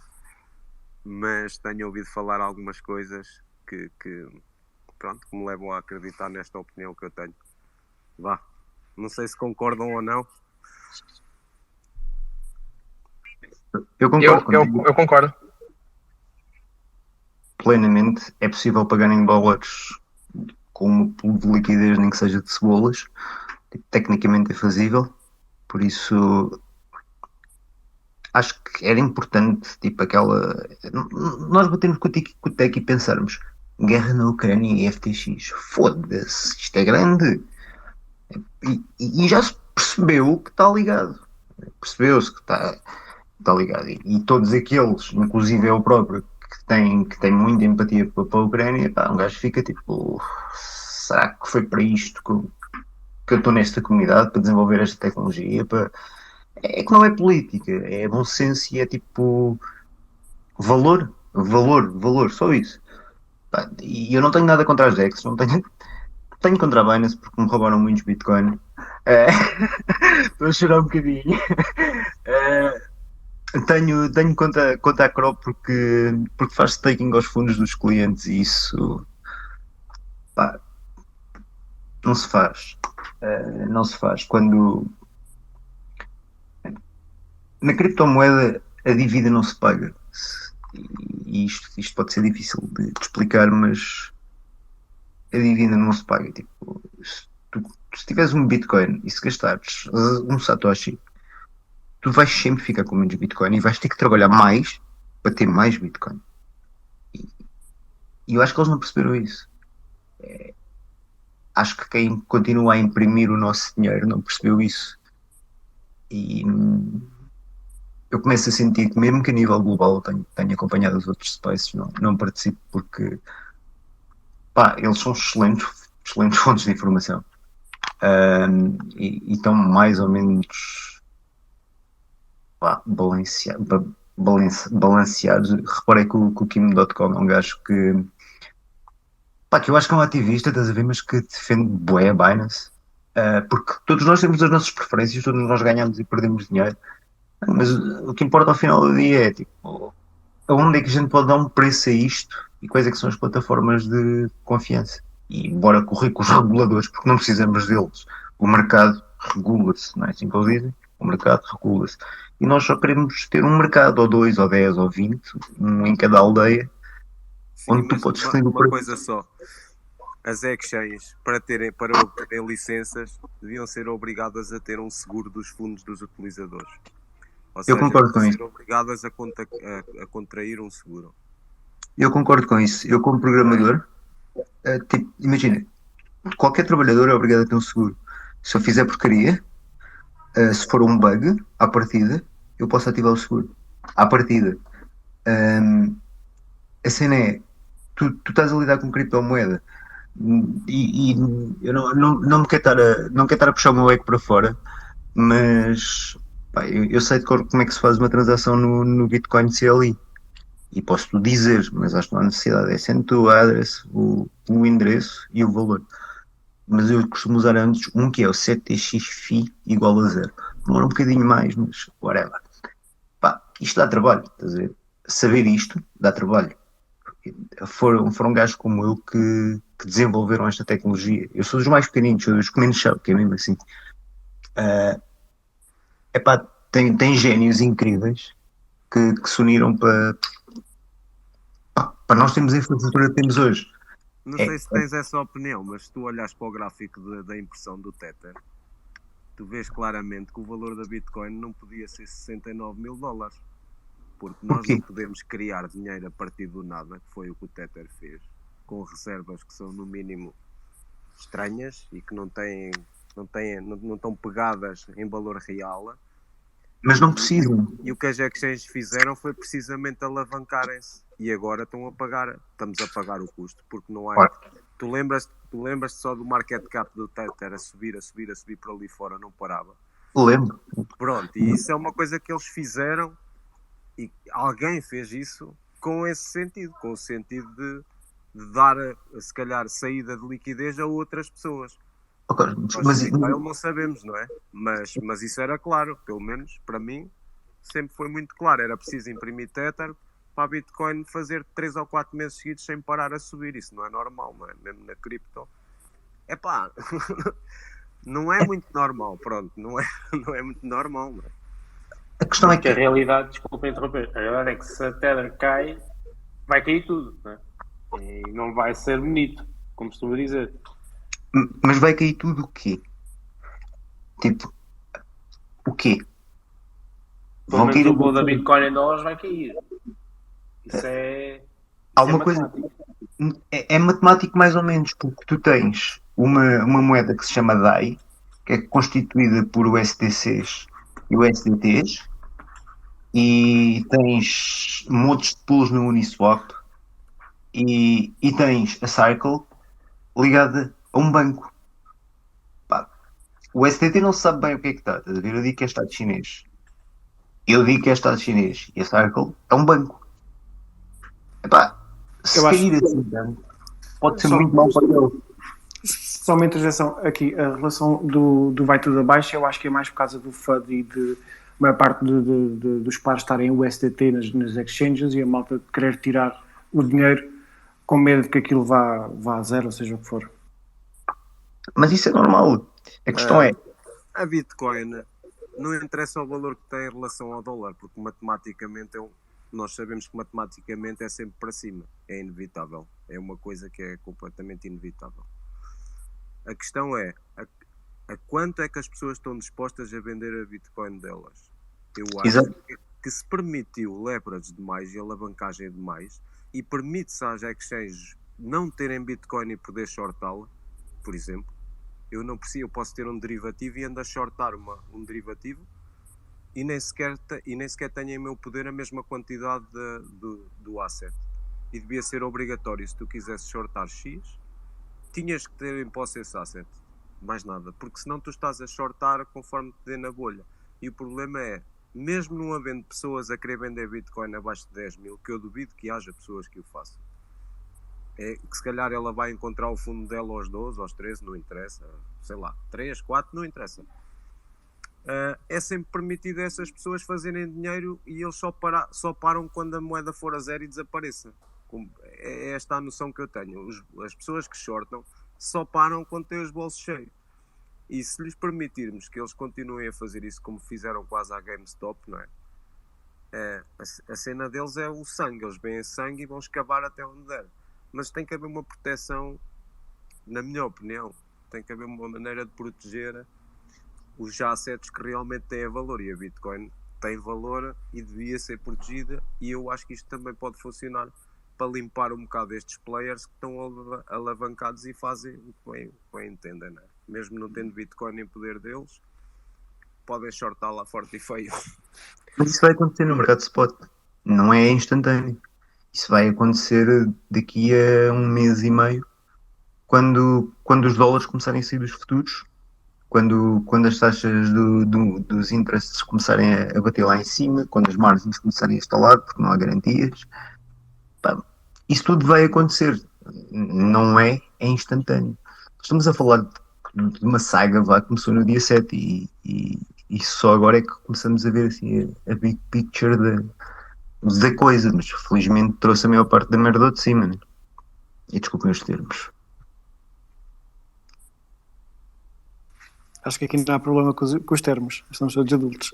mas tenho ouvido falar algumas coisas que me levam a acreditar nesta opinião que eu tenho. Vá, não sei se concordam ou não. Eu concordo contigo Eu concordo. plenamente. É possível pagar em dólares com um pool de liquidez, nem que seja de cebolas. Tecnicamente é fazível. Por isso, acho que era importante, tipo aquela... Nós batemos com o Tech e pensarmos guerra na Ucrânia e FTX. Foda-se, isto é grande. E já se percebeu que está ligado. Percebeu-se que está ligado. E todos aqueles, inclusive eu próprio, que tem muita empatia para a Ucrânia, pá, um gajo fica tipo, será que foi para isto que eu estou nesta comunidade, para desenvolver esta tecnologia? É que não é política, é bom senso e é tipo valor, só isso. Pá, e eu não tenho nada contra as DEX, tenho contra a Binance porque me roubaram muitos Bitcoin. Estou a chorar um bocadinho. Tenho conta a Crop porque faz staking aos fundos dos clientes e isso, pá, não se faz. não se faz. Quando na criptomoeda a dívida não se paga. E isto pode ser difícil de explicar, mas a dívida não se paga. Tipo, se tiveres um Bitcoin e se gastares um Satoshi, tu vais sempre ficar com menos Bitcoin e vais ter que trabalhar mais para ter mais Bitcoin. E eu acho que eles não perceberam isso. Acho que quem continua a imprimir o nosso dinheiro não percebeu isso. E eu começo a sentir que, mesmo que a nível global tenho acompanhado os outros spaces, não participo porque pá, eles são excelentes fontes de informação. E estão mais ou menos pá, balanceados. Reparei que o Kim.com é um gajo que eu acho que é um ativista, estás a ver, mas que defende bué a Binance. Porque todos nós temos as nossas preferências, todos nós ganhamos e perdemos dinheiro. Mas o que importa ao final do dia é tipo, aonde é que a gente pode dar um preço a isto e quais é que são as plataformas de confiança. E bora correr com os reguladores, porque não precisamos deles. O mercado regula-se, não é assim que eles dizem? O mercado regula-se. E nós só queremos ter um mercado, ou 2, ou 10, ou 20, um em cada aldeia, Sim, onde tu mas podes defender o uma preço. coisa só. As exchanges, para obterem licenças, deviam ser obrigadas a ter um seguro dos fundos dos utilizadores. Ou Eu seja, concordo com deviam isso. ser obrigadas a contrair um seguro. Eu concordo com isso. Eu, como programador, tipo, imagina, qualquer trabalhador é obrigado a ter um seguro. Se eu fizer porcaria, se for um bug, à partida, eu posso ativar o seguro. À partida. A cena é, tu estás a lidar com criptomoeda e eu não me quero estar a puxar o meu ego para fora, mas pá, eu sei de cor como é que se faz uma transação no Bitcoin CLI e posso-te dizer, mas acho que não há necessidade, é sempre o address, o endereço e o valor. Mas eu costumo usar antes um que é o 7TXFI igual a 0. Demora um bocadinho mais, mas whatever. Pá, isto dá trabalho, estás a ver? Saber isto dá trabalho. Foram gajos como eu que desenvolveram esta tecnologia. Eu sou dos mais pequeninos, sou dos que menos sabem, que é mesmo assim. Epá, tem génios incríveis que se uniram para nós termos a infraestrutura que temos hoje. Não sei se tens essa opinião, mas se tu olhas para o gráfico da impressão do Tether, tu vês claramente que o valor da Bitcoin não podia ser 69 mil dólares. Porque nós não podemos criar dinheiro a partir do nada, que foi o que o Tether fez, com reservas que são no mínimo estranhas e que não estão pegadas em valor real. Mas não precisam. E o que as exchanges fizeram foi precisamente alavancarem-se. E agora estamos a pagar o custo, porque não há. Claro. Tu lembras só do market cap do Tether a subir para ali fora, não parava. Lembro. Pronto, e isso é uma coisa que eles fizeram. E alguém fez isso com esse sentido, com o sentido de dar, se calhar, saída de liquidez a outras pessoas. Okay, Nós não sabemos, não é? Mas isso era claro, pelo menos para mim, sempre foi muito claro. Era preciso imprimir Tether para a Bitcoin fazer 3 ou 4 meses seguidos sem parar a subir. Isso não é normal, não é? Mesmo na cripto. Epá, não é muito normal, pronto, não é muito normal, não é? A questão é que a realidade, desculpa interromper, a realidade é que se a Tether cai, vai cair tudo, não é? E não vai ser bonito, como costumo dizer. Mas vai cair tudo o quê? Tipo, o quê? Pelo menos o valor da Bitcoin em dólares vai cair. Isso é. Há uma coisa. É matemático mais ou menos, porque tu tens uma moeda que se chama DAI, que é constituída por USDCs e USDTs, e tens montes de pools no Uniswap, e tens a Circle ligada a um banco. Pá, o USDT não sabe bem o que é que está, estás a ver? Eu digo que é Estado chinês. Eu digo que é Estado chinês, e a Circle é um banco. Epá, se cair assim, pode ser muito mal para ele. Só uma intervenção aqui, a relação do vai tudo abaixo, eu acho que é mais por causa do FUD e de a maior parte dos pares estarem USDT nas exchanges e a malta querer tirar o dinheiro com medo de que aquilo vá a zero, ou seja o que for. Mas isso é normal. A questão é, A Bitcoin não interessa o valor que tem em relação ao dólar, porque matematicamente nós sabemos que matematicamente é sempre para cima, é inevitável, é uma coisa que é completamente inevitável. A questão é a quanto é que as pessoas estão dispostas a vender a Bitcoin delas. Eu acho Exato. que se permitiu leverage demais e alavancagem demais e permite-se às exchanges não terem Bitcoin e poder shortá-la, por exemplo, eu posso ter um derivativo e ando a shortar um derivativo e nem sequer tenho em meu poder a mesma quantidade do asset. E devia ser obrigatório, se tu quisesse shortar X, tinhas que ter em posse esse asset. Mais nada, porque senão tu estás a shortar conforme te dê na bolha. E o problema é, mesmo não havendo pessoas a querer vender Bitcoin abaixo de 10 mil, que eu duvido que haja pessoas que o façam, é que se calhar ela vai encontrar o fundo dela aos 12, aos 13, não interessa, sei lá, 3, 4, não interessa. É sempre permitido a essas pessoas fazerem dinheiro e eles só param quando a moeda for a zero e desapareça. É esta a noção que eu tenho. As pessoas que shortam só param quando têm os bolsos cheios. E se lhes permitirmos que eles continuem a fazer isso como fizeram quase à GameStop, não é? A cena deles é o sangue. Eles veem sangue e vão escavar até onde der. Mas tem que haver uma proteção, na minha opinião, tem que haver uma maneira de proteger os assets que realmente têm valor, e a Bitcoin tem valor e devia ser protegida, e eu acho que isto também pode funcionar para limpar um bocado estes players que estão alavancados e fazem o que bem entendem, não é? Mesmo não tendo Bitcoin em poder deles, podem shortar lá forte e feio. mas isso vai acontecer no mercado spot, não é instantâneo. Isso vai acontecer daqui a um mês e meio, quando os dólares começarem a sair dos futuros, quando as taxas dos interests começarem a bater lá em cima, quando as margens começarem a instalar, porque não há garantias. Pá, isso tudo vai acontecer, não é instantâneo. Estamos a falar de uma saga que começou no dia 7 e só agora é que começamos a ver assim a big picture da coisa, mas felizmente trouxe a maior parte da merda de cima, né? E desculpem os termos. Acho que aqui não há problema com os termos. Estamos todos adultos.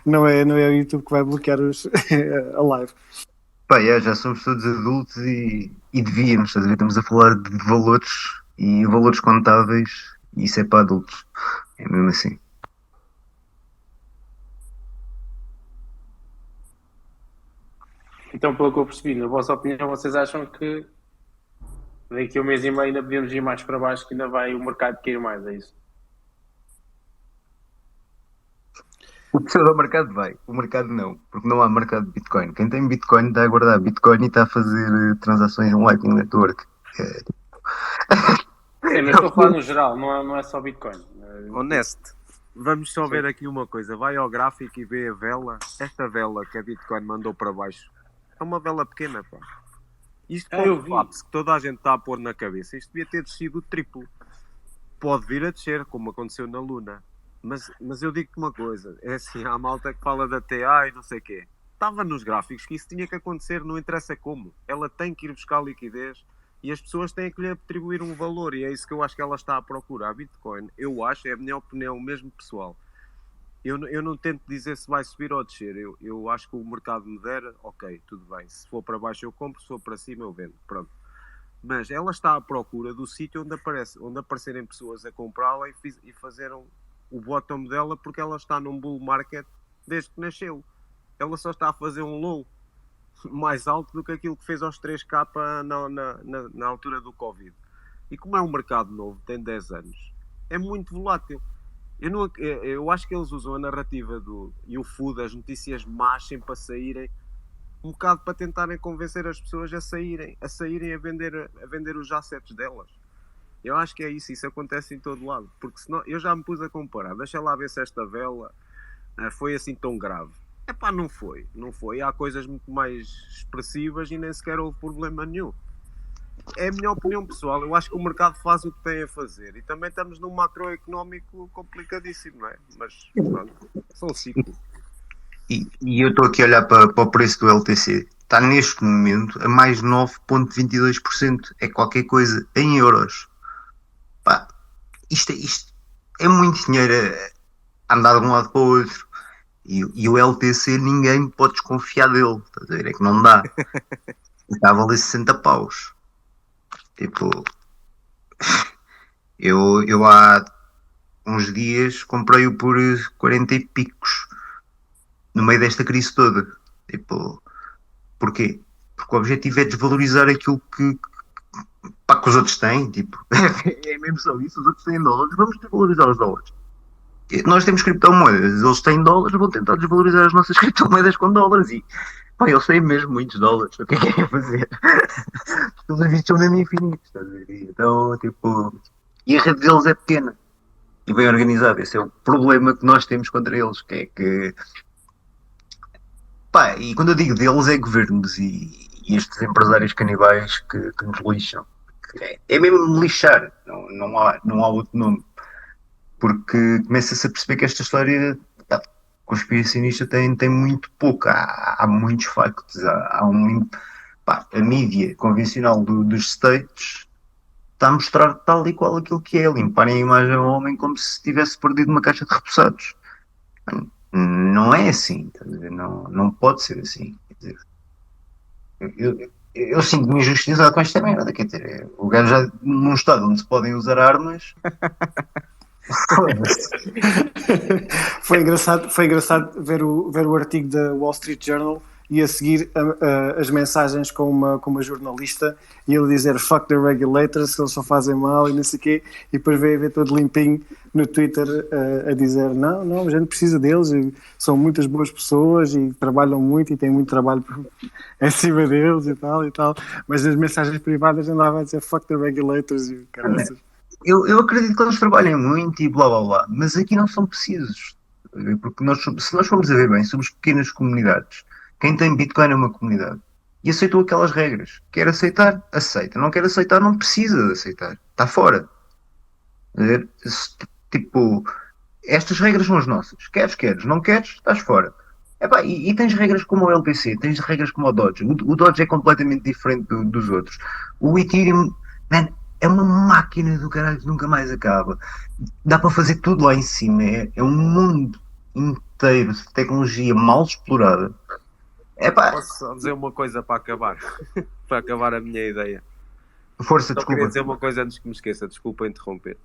Não é o YouTube que vai bloquear a live. Pá, já somos todos adultos e devíamos, estás a ver? Estamos a falar de valores e valores contáveis e isso é para adultos. É mesmo assim. Então, pelo que eu percebi, na vossa opinião, vocês acham que daqui a um mês e meio ainda podemos ir mais para baixo, que ainda vai o mercado cair mais, é isso? O pseudo-mercado vai, o mercado não, porque não há mercado de Bitcoin. Quem tem Bitcoin está a guardar Bitcoin e está a fazer transações no Lightning Network. Sim, mas estou a falar no geral, não é só Bitcoin. Honesto, vamos só ver aqui uma coisa. Vai ao gráfico e vê a vela. Esta vela que a Bitcoin mandou para baixo é uma vela pequena, pá. Isto para o collapse que toda a gente está a pôr na cabeça, isto devia ter descido o triplo. Pode vir a descer, como aconteceu na Luna. Mas eu digo-te uma coisa, é assim, há malta que fala da TA e não sei o quê. Estava nos gráficos que isso tinha que acontecer, não interessa como. Ela tem que ir buscar liquidez e as pessoas têm que lhe atribuir um valor, e é isso que eu acho que ela está a procurar. A Bitcoin, eu acho, é a minha opinião mesmo pessoal. Eu não tento dizer se vai subir ou descer. Eu acho que o mercado me der, ok, tudo bem. Se for para baixo eu compro, se for para cima eu vendo. Pronto. Mas ela está à procura do sítio onde aparecerem pessoas a comprá-la e fazeram o bottom dela, porque ela está num bull market desde que nasceu. Ela só está a fazer um low mais alto do que aquilo que fez aos 3K na altura do Covid. E como é um mercado novo, tem 10 anos, é muito volátil. Eu acho que eles usam a narrativa e o food, as notícias más sempre a saírem, um bocado para tentarem convencer as pessoas a saírem a vender os assets delas. Eu acho que é isso acontece em todo lado, porque senão eu já me pus a comparar, deixa lá ver se esta vela foi assim tão grave. Epá, não foi, há coisas muito mais expressivas e nem sequer houve problema nenhum. É a minha opinião pessoal, eu acho que o mercado faz o que tem a fazer e também estamos num macroeconómico complicadíssimo, não é? Mas pronto, são ciclos. E eu estou aqui a olhar para o preço do LTC. Está neste momento a mais 9,22%. É qualquer coisa em euros. Pá, isto é muito dinheiro a andar de um lado para o outro. E o LTC ninguém pode desconfiar dele. Estás a ver? É que não dá. Estava ali 60 paus. Tipo, eu há uns dias comprei-o por 40 e picos. No meio desta crise toda. Tipo, porquê? Porque o objetivo é desvalorizar aquilo pá, que os outros têm. Tipo, é mesmo só isso. Os outros têm dólares. Vamos desvalorizar os dólares. Nós temos criptomoedas, eles têm dólares, vão tentar desvalorizar as nossas criptomoedas com dólares e pá, eles têm mesmo muitos dólares, o que é que querem fazer? Os vistos são mesmo infinitos, estás a ver? Então, tipo, e a rede deles é pequena e bem organizada, esse é o problema que nós temos contra eles, que é que, pá, e quando eu digo deles é governos e estes empresários canibais que nos lixam, é mesmo lixar, não há outro nome. Porque começa-se a perceber que esta história tá, conspiracionista tem muito pouco, há muitos factos, há um, pá, a mídia convencional dos States está a mostrar tal e qual aquilo que é, limparem a imagem ao homem como se tivesse perdido uma caixa de repousados. Não é assim, não pode ser assim. Quer dizer, eu sinto-me injustiçado com esta merda, quer dizer, o gajo já num estado onde se podem usar armas. Foi engraçado ver o artigo da Wall Street Journal e a seguir as mensagens com uma jornalista e ele dizer fuck the regulators, que eles só fazem mal e não sei o quê, e depois ver todo limpinho no Twitter a dizer não, a gente precisa deles, são muitas boas pessoas e trabalham muito e têm muito trabalho em cima deles e tal, mas nas mensagens privadas andava a dizer fuck the regulators e caraças. Eu acredito que eles trabalhem muito e blá blá blá, mas aqui não são precisos. Porque se nós formos a ver bem, somos pequenas comunidades. Quem tem Bitcoin é uma comunidade. E aceitou aquelas regras. Quer aceitar? Aceita. Não quer aceitar? Não precisa de aceitar. Está fora. Tipo, estas regras são as nossas. Queres. Não queres? Estás fora. Epá, e tens regras como o LPC, tens regras como o Dodge. O Dodge é completamente diferente dos outros. O Ethereum, man, é uma máquina do caralho que nunca mais acaba. Dá para fazer tudo lá em cima. É um mundo inteiro de tecnologia mal explorada. Epá, Posso só dizer uma coisa para acabar? Para acabar a minha ideia. força, Só desculpa. queria dizer uma coisa antes que me esqueça, desculpa interromper.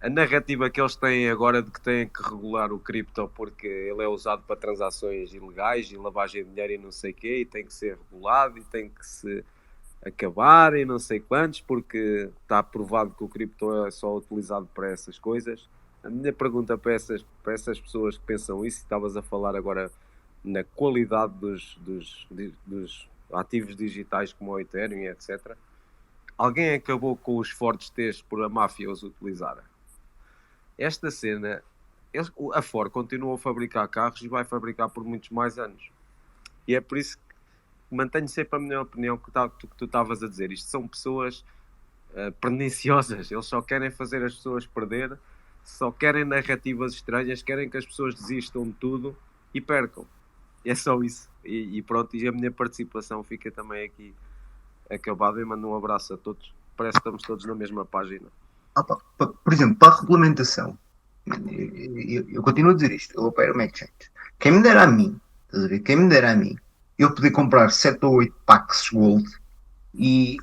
A narrativa que eles têm agora de que têm que regular o cripto porque ele é usado para transações ilegais e lavagem de dinheiro e não sei o quê, e tem que ser regulado e tem que se acabar e não sei quantos, porque está provado que o cripto é só utilizado para essas coisas. A minha pergunta para essas pessoas que pensam isso, estavas a falar agora na qualidade dos ativos digitais como o Ethereum e etc. Alguém acabou com os fortes T's por a máfia os utilizar? Esta cena, a Ford continua a fabricar carros e vai fabricar por muitos mais anos. E é por isso que mantenho sempre a minha opinião que tu estavas a dizer. Isto são pessoas perniciosas. Eles só querem fazer as pessoas perder, só querem narrativas estranhas, querem que as pessoas desistam de tudo e percam. É só isso. E pronto, e a minha participação fica também aqui acabada. E mando um abraço a todos. Parece que estamos todos na mesma página. Por exemplo, para a regulamentação, eu continuo a dizer isto, eu opero uma exchange. Quem me dera a mim, estás a ver? Quem me dera a mim, eu poder comprar 7 ou 8 packs gold e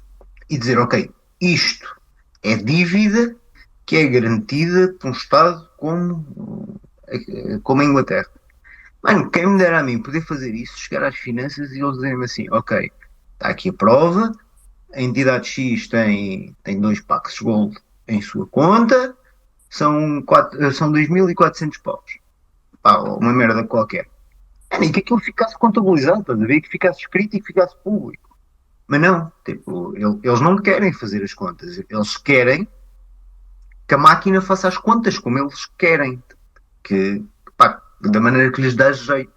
dizer, ok, isto é dívida que é garantida por um Estado como a Inglaterra. Mano, quem me dera a mim poder fazer isso, chegar às finanças e eles dizerem-me assim, ok, está aqui a prova, a entidade X tem 2 packs gold em sua conta, são 2.400 paus. Pá, uma merda qualquer. E que aquilo ficasse contabilizado, estás a ver? Que ficasse escrito e que ficasse público. Mas não, tipo, eles não querem fazer as contas. Eles querem que a máquina faça as contas como eles querem. Pá, da maneira que lhes dá jeito.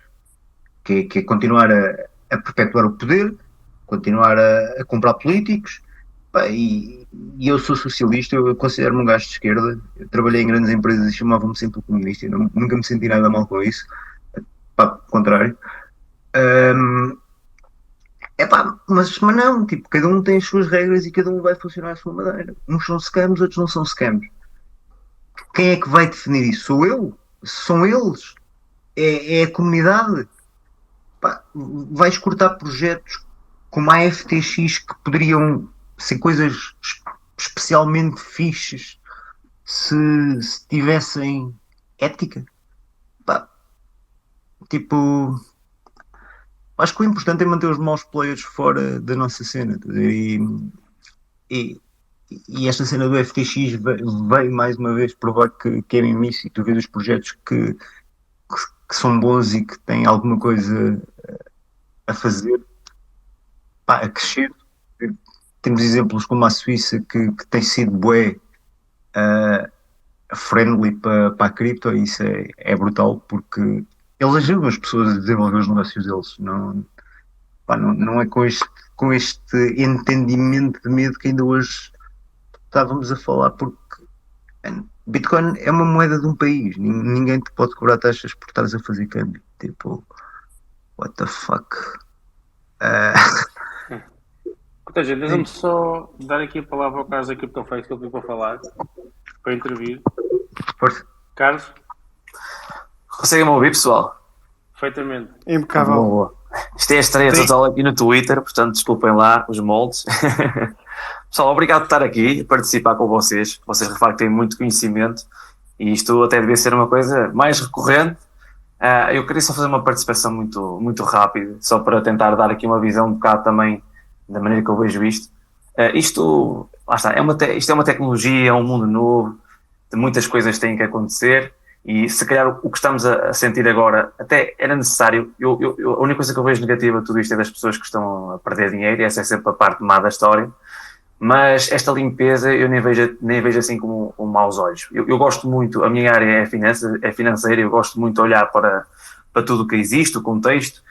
Que é continuar a perpetuar o poder, continuar a comprar políticos. Pá, e eu sou socialista, eu considero-me um gajo de esquerda. Eu trabalhei em grandes empresas e chamavam-me sempre comunista. Nunca me senti nada mal com isso. Pá, pelo contrário. Mas não, tipo, cada um tem as suas regras e cada um vai funcionar à sua maneira. Uns são scams, outros não são scams. quem é que vai definir isso? Sou eu? São eles? É a comunidade? Pá, vais cortar projetos como a FTX que poderiam ser coisas especialmente fixes se tivessem ética. Pá, tipo, acho que o importante é manter os maus players fora da nossa cena. Tá a ver? E, e esta cena do FTX veio mais uma vez provar que é mesmo isso. E tu vês os projetos que são bons e que têm alguma coisa a fazer, pá, a crescer. Temos exemplos como a Suíça que tem sido bué friendly para a cripto, e isso é brutal porque eles ajudam as pessoas a desenvolver os negócios deles. Não, pá, não é com este entendimento de medo que ainda hoje estávamos a falar, porque Bitcoin é uma moeda de um país, ninguém te pode cobrar taxas por estares a fazer câmbio. Tipo, what the fuck? Então, gente, deixa-me só dar aqui a palavra ao Carlos da CryptoFace que ele pediu para falar, para intervir. Força. Carlos, Conseguem-me ouvir, pessoal? perfeitamente. Impecável. Boa. Isto é a estreia total aqui no Twitter, portanto desculpem lá os moldes. Pessoal, obrigado por estar aqui, participar com vocês. Vocês de facto têm muito conhecimento e isto até devia ser uma coisa mais recorrente. Eu queria só fazer uma participação muito rápida, só para tentar dar aqui uma visão um bocado também da maneira que eu vejo isto. Isto, lá está, isto é uma tecnologia, é um mundo novo, muitas coisas têm que acontecer. E se calhar o que estamos a sentir agora até era necessário. A única coisa que eu vejo negativa de tudo isto é das pessoas que estão a perder dinheiro, e essa é sempre a parte má da história. Mas esta limpeza eu nem vejo assim com maus olhos. Eu gosto muito, a minha área é financeira, eu gosto muito de olhar para tudo o que existe, o contexto,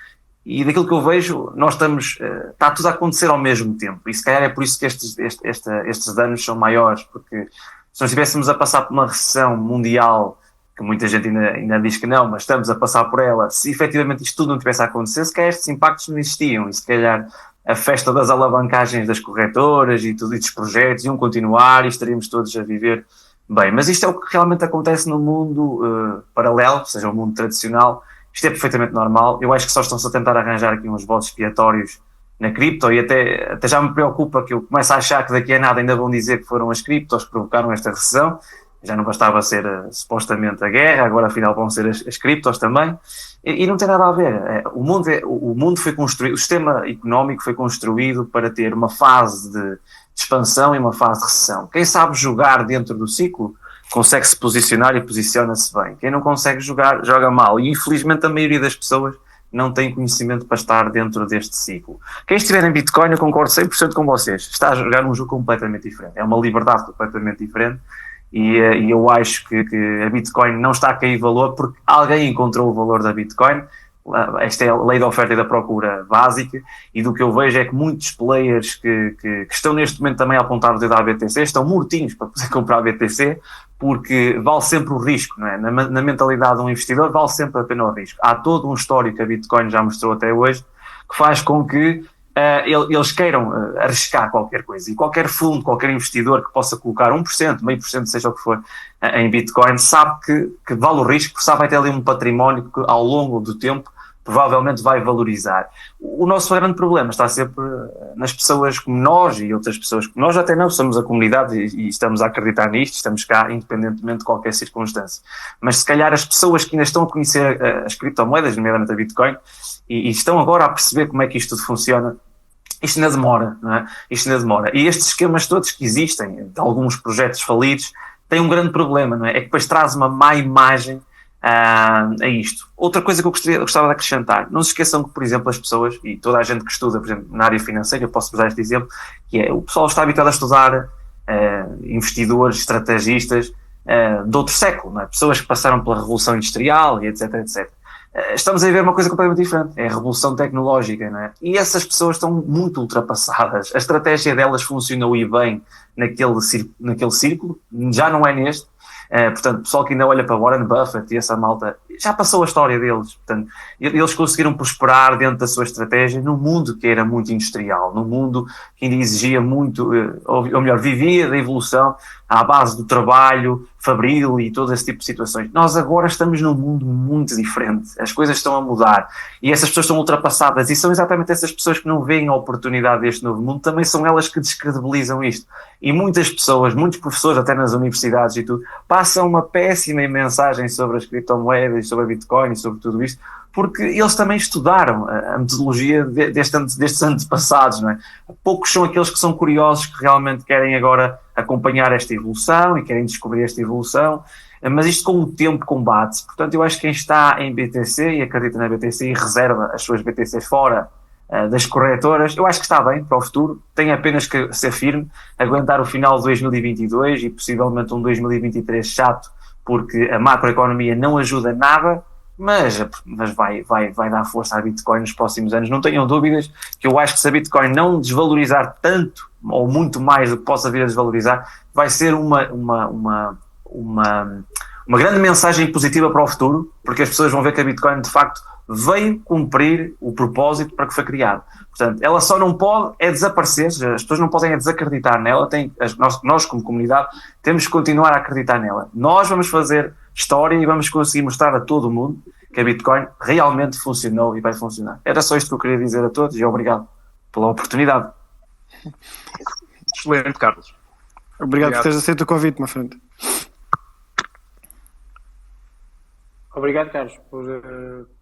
e daquilo que eu vejo, nós está tudo a acontecer ao mesmo tempo. E se calhar é por isso que estes danos são maiores, porque se nós estivéssemos a passar por uma recessão mundial, que muita gente ainda diz que não, mas estamos a passar por ela, se efetivamente isto tudo não tivesse a acontecer, se calhar estes impactos não existiam, e se calhar a festa das alavancagens das corretoras e tudo, e dos projetos iam continuar e estaríamos todos a viver bem. Mas isto é o que realmente acontece no mundo paralelo, ou seja, o mundo tradicional. Isto é perfeitamente normal. Eu acho que só estão-se a tentar arranjar aqui uns bodes expiatórios na cripto, e até já me preocupa que eu começo a achar que daqui a nada ainda vão dizer que foram as criptos que provocaram esta recessão. Já não bastava ser supostamente a guerra, agora afinal vão ser as criptos também, e não tem nada a ver. O mundo foi construído, o sistema económico foi construído para ter uma fase de expansão e uma fase de recessão. Quem sabe jogar dentro do ciclo consegue se posicionar e posiciona-se bem. Quem não consegue jogar, joga mal, e infelizmente a maioria das pessoas não tem conhecimento para estar dentro deste ciclo. Quem estiver em Bitcoin, eu concordo 100% com vocês, está a jogar um jogo completamente diferente, é uma liberdade completamente diferente. E eu acho que a Bitcoin não está a cair valor porque alguém encontrou o valor da Bitcoin. Esta é a lei da oferta e da procura básica, e do que eu vejo é que muitos players que estão neste momento também a apontar o dedo à BTC estão mortinhos para poder comprar a BTC, porque vale sempre o risco, não é? Na mentalidade de um investidor vale sempre a pena o risco. Há todo um histórico que a Bitcoin já mostrou até hoje que faz com que eles queiram arriscar qualquer coisa, e qualquer fundo, qualquer investidor que possa colocar 1%, meio por cento, seja o que for, em Bitcoin, sabe que vale o risco, porque sabe que vai ter ali um património que ao longo do tempo provavelmente vai valorizar. O nosso grande problema está sempre nas pessoas como nós e outras pessoas como nós, até não somos a comunidade e estamos a acreditar nisto, estamos cá independentemente de qualquer circunstância. Mas se calhar as pessoas que ainda estão a conhecer as criptomoedas, nomeadamente a Bitcoin, e estão agora a perceber como é que isto tudo funciona, isto ainda demora, não é? Isto ainda demora. E estes esquemas todos que existem, de alguns projetos falidos, têm um grande problema, não é? É que depois traz uma má imagem a isto. Outra coisa que eu gostava de acrescentar, não se esqueçam que, por exemplo, as pessoas, e toda a gente que estuda, por exemplo, na área financeira, eu posso usar este exemplo, que é, o pessoal está habituado a estudar investidores, estrategistas de outro século, não é? Pessoas que passaram pela Revolução Industrial e etc, etc. Estamos a ver uma coisa completamente diferente, é a revolução tecnológica, não é? E essas pessoas estão muito ultrapassadas, a estratégia delas funcionou e bem naquele círculo, já não é neste. Portanto, o pessoal que ainda olha para Warren Buffett e essa malta, já passou a história deles. Portanto, eles conseguiram prosperar dentro da sua estratégia num mundo que era muito industrial, num mundo que ainda exigia muito, ou melhor, vivia da evolução à base do trabalho fabril e todo esse tipo de situações. Nós agora estamos num mundo muito diferente, as coisas estão a mudar e essas pessoas estão ultrapassadas e são exatamente essas pessoas que não veem a oportunidade deste novo mundo, também são elas que descredibilizam isto. E muitas pessoas, muitos professores até nas universidades e tudo, passam uma péssima mensagem sobre as criptomoedas, sobre a Bitcoin e sobre tudo isto, porque eles também estudaram a metodologia destes antepassados, não é? Poucos são aqueles que são curiosos, que realmente querem agora acompanhar esta evolução e querem descobrir esta evolução, mas isto com o tempo combate-se. Portanto, eu acho que quem está em BTC e acredita na BTC e reserva as suas BTCs fora das corretoras, eu acho que está bem para o futuro, tem apenas que ser firme, aguentar o final de 2022 e possivelmente um 2023 chato, porque a macroeconomia não ajuda nada, mas vai dar força à Bitcoin nos próximos anos. Não tenham dúvidas que eu acho que se a Bitcoin não desvalorizar tanto ou muito mais do que possa vir a desvalorizar, vai ser uma grande mensagem positiva para o futuro, porque as pessoas vão ver que a Bitcoin de facto veio cumprir o propósito para que foi criado. Portanto, ela só não pode desaparecer, as pessoas não podem desacreditar nela, nós como comunidade temos que continuar a acreditar nela. Nós vamos fazer história e vamos conseguir mostrar a todo o mundo que a Bitcoin realmente funcionou e vai funcionar. Era só isto que eu queria dizer a todos e obrigado pela oportunidade. Excelente, Carlos. Obrigado por teres aceito o convite, meu friend. Obrigado, Carlos, por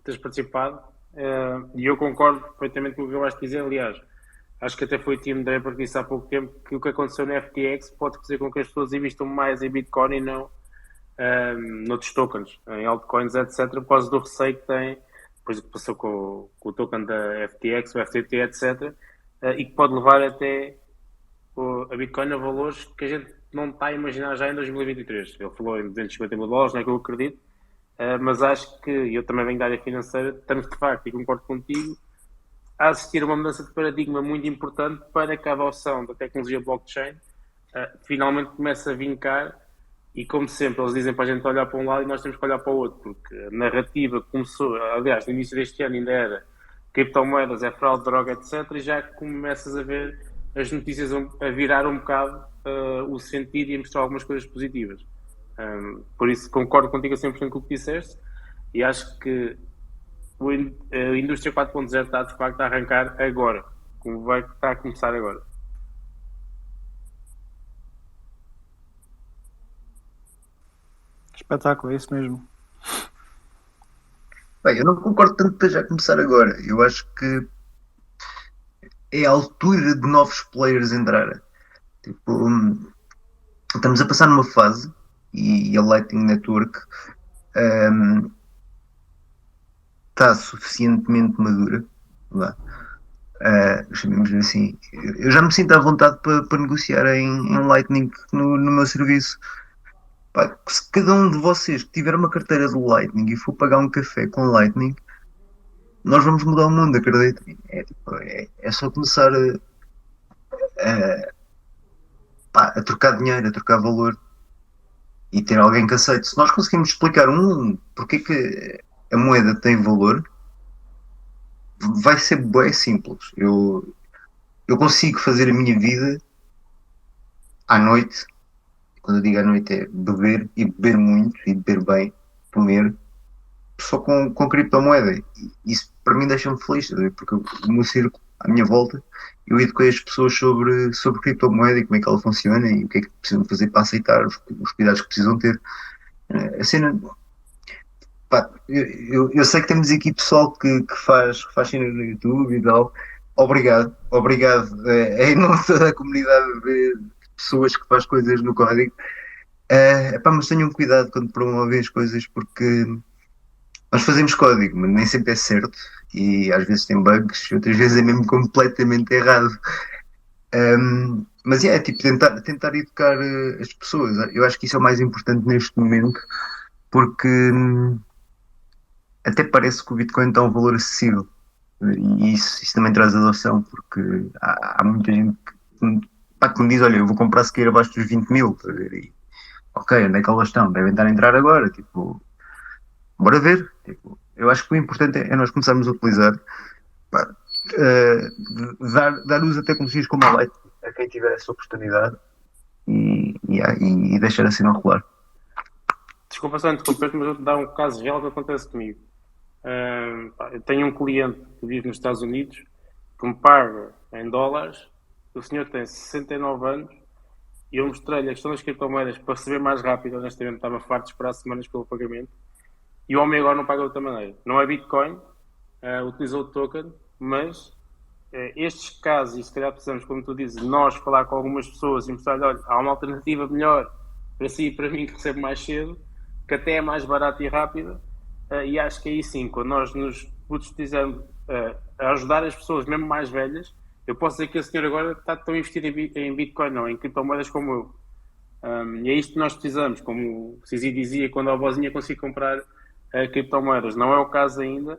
teres participado. E eu concordo perfeitamente com o que eu acho de dizer. Aliás, acho que até foi o time da Apple que disse há pouco tempo que o que aconteceu no FTX pode fazer com que as pessoas investam mais em Bitcoin e não noutros tokens, em altcoins, etc., por causa do receio que tem, depois do que passou com o token da FTX, o FTT, etc., e que pode levar até a Bitcoin a valores que a gente não está a imaginar já em 2023. Ele falou em 250 mil dólares, não é que eu acredito, mas acho que, eu também venho da área financeira, estamos de facto, e concordo contigo, a assistir a uma mudança de paradigma muito importante para que a adoção da tecnologia blockchain finalmente comece a vincar. E como sempre, eles dizem para a gente olhar para um lado e nós temos que olhar para o outro, porque a narrativa começou, aliás, no início deste ano ainda era criptomoedas, é fraude, droga, etc. E já começas a ver as notícias a virar um bocado o sentido e a mostrar algumas coisas positivas. Por isso concordo contigo a 100% com o que disseste e acho que a indústria 4.0 está de facto a arrancar agora, como vai estar a começar agora. Espetáculo, é isso mesmo. Bem, eu não concordo tanto para já começar agora. Eu acho que é a altura de novos players entrarem. Tipo, estamos a passar numa fase e a Lightning Network está suficientemente madura. Chamemos assim. Eu já me sinto à vontade para negociar em Lightning no meu serviço. Pá, se cada um de vocês que tiver uma carteira de Lightning e for pagar um café com Lightning, nós vamos mudar o mundo, acreditem. É só começar a trocar dinheiro, a trocar valor e ter alguém que aceite. Se nós conseguimos explicar porque que a moeda tem valor, vai ser bem simples. Eu consigo fazer a minha vida à noite. Quando eu digo à noite é beber e beber muito e beber bem, comer, só com criptomoeda. E isso para mim deixa-me feliz, porque o meu círculo, à minha volta, eu eduquei as pessoas sobre criptomoeda e como é que ela funciona e o que é que precisam fazer para aceitar, os cuidados que precisam ter. A cena. Pá, eu sei que temos aqui pessoal que faz cena no YouTube e tal. Obrigado. Em nome da comunidade de pessoas que faz coisas no código. Mas tenham cuidado quando promovem as coisas porque nós fazemos código, mas nem sempre é certo e às vezes tem bugs, outras vezes é mesmo completamente errado. Mas é tipo tentar educar as pessoas. Eu acho que isso é o mais importante neste momento porque até parece que o Bitcoin está a um valor acessível e isso também traz adoção porque há muita gente que me diz, olha, eu vou comprar se cair abaixo dos 20 mil, e, ok, onde é que elas estão? Devem estar a entrar agora, tipo, bora ver. Tipo, eu acho que o importante é nós começarmos a utilizar, pá, dar uso a tecnologias como a Light a quem tiver essa oportunidade e deixar assim não rolar. Desculpa só interromper, mas eu vou dar um caso real que acontece comigo. Eu tenho um cliente que vive nos Estados Unidos que me paga em dólares. O senhor tem 69 anos e eu mostrei-lhe a questão das criptomoedas para receber mais rápido. Honestamente, estava farto de esperar semanas pelo pagamento. E o homem agora não paga de outra maneira. Não é Bitcoin, utilizou o token, mas estes casos, e se calhar precisamos, como tu dizes, nós falar com algumas pessoas e mostrar-lhe, olha, há uma alternativa melhor para si e para mim que recebe mais cedo, que até é mais barata e rápida, e acho que aí sim, quando nós nos utilizarmos a ajudar as pessoas, mesmo mais velhas, eu posso dizer que esse senhor agora está tão investido em Bitcoin, não, em criptomoedas como eu. E é isto que nós precisamos, como o Cizi dizia, quando a avózinha consegue comprar criptomoedas. Não é o caso ainda,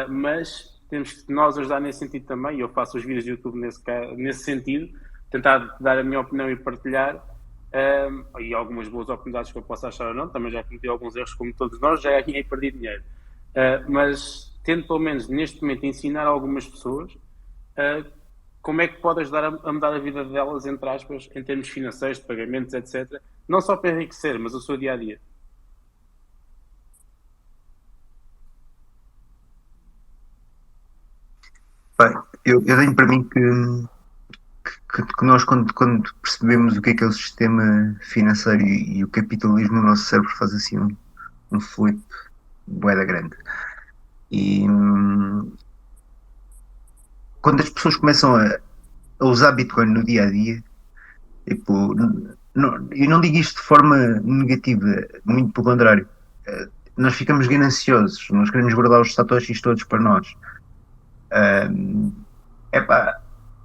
mas temos que nós ajudar nesse sentido também, e eu faço os vídeos do YouTube nesse sentido, tentar dar a minha opinião e partilhar, e algumas boas oportunidades que eu possa achar ou não, também já cometi alguns erros como todos nós, já ganhei e perdi dinheiro. Mas tento pelo menos neste momento ensinar a algumas pessoas como é que pode ajudar a mudar a vida delas, entre aspas, em termos financeiros, de pagamentos, etc. Não só para enriquecer, mas o seu dia-a-dia. Bem, eu tenho para mim que nós, quando percebemos o que é o sistema financeiro e o capitalismo, o nosso cérebro faz assim um flip bué grande. E quando as pessoas começam a usar Bitcoin no dia a dia, tipo, eu não digo isto de forma negativa, muito pelo contrário. Nós ficamos gananciosos, nós queremos guardar os satoshis todos para nós. Epá,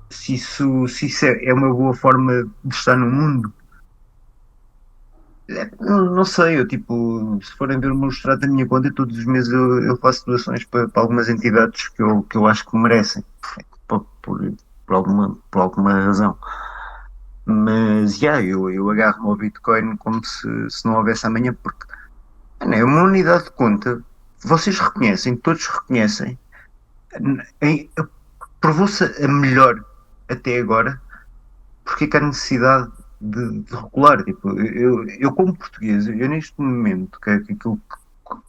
se isso é uma boa forma de estar no mundo, não sei, eu tipo, se forem ver o meu extrato da minha conta, todos os meses eu faço doações para algumas entidades que eu acho que merecem, por alguma razão. Mas eu agarro-me ao Bitcoin como se não houvesse amanhã, porque é uma unidade de conta, vocês reconhecem, todos reconhecem, provou-se a melhor até agora, porque é que há necessidade de regular? Tipo, eu como português, eu neste momento, que aquilo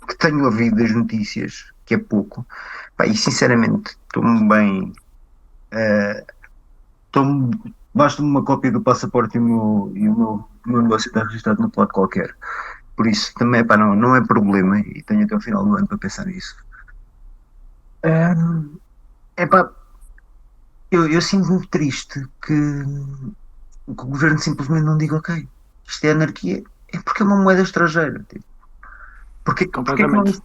que tenho ouvido das notícias, que é pouco, pá, e sinceramente estou-me bem. Basta-me uma cópia do passaporte o meu negócio está registrado no plano qualquer. Por isso também pá, não é problema e tenho até o final do ano para pensar nisso. É pá, eu sinto-me triste que o governo simplesmente não diga ok, isto é anarquia, é porque é uma moeda estrangeira. Tipo. Completamente.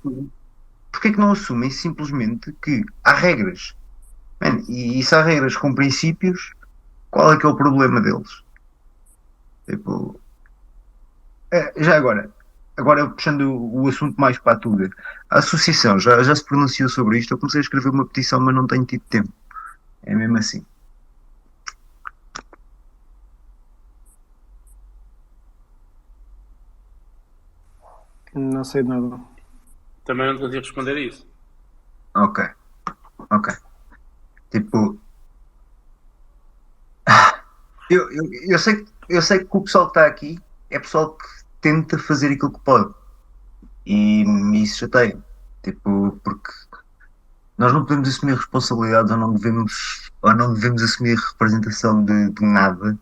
Porquê que não assumem simplesmente que há regras? Man, e se há regras com princípios, qual é que é o problema deles? Tipo, já agora puxando o assunto mais para a Tuga, a associação já se pronunciou sobre isto. Eu comecei a escrever uma petição, mas não tenho tido tempo. É mesmo assim. Não sei de nada. Também não te consigo responder a isso. Ok. Tipo, eu sei que o pessoal que está aqui é pessoal que tenta fazer aquilo que pode. E isso já tem. Tipo, porque nós não podemos assumir responsabilidades ou não devemos assumir representação de nada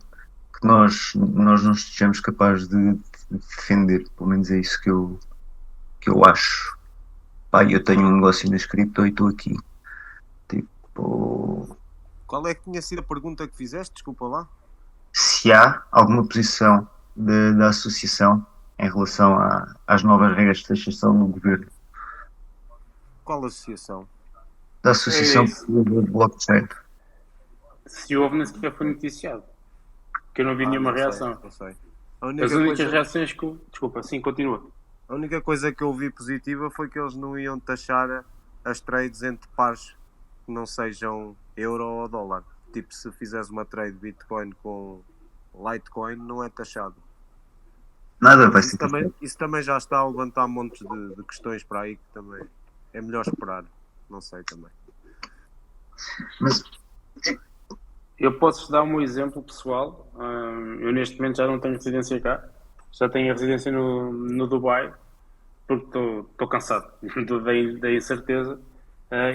que nós não estejamos capazes de defender. Pelo menos é isso que eu acho. Pá, eu tenho um negócio na cripto e estou aqui. Tipo, Qual é que tinha sido a pergunta que fizeste? Desculpa lá. se há alguma posição da associação em relação às novas regras de taxação do governo, Qual associação? da Associação É isso. de Blockchain. Se houve, nem sequer foi noticiado. Que eu não vi nenhuma não sei, reação. não sei. As únicas reações que eu... Desculpa, sim, continua. A única coisa que eu vi positiva foi que eles não iam taxar as trades entre pares que não sejam euro ou dólar. Tipo, se fizeres uma trade Bitcoin com Litecoin, não é taxado. Nada vai ser Isso também já está a levantar montes de questões para aí que também é melhor esperar. Não sei também. Mas Eu posso dar um exemplo pessoal. Eu neste momento já não tenho residência cá, já tenho a residência no Dubai, porque estou cansado da incerteza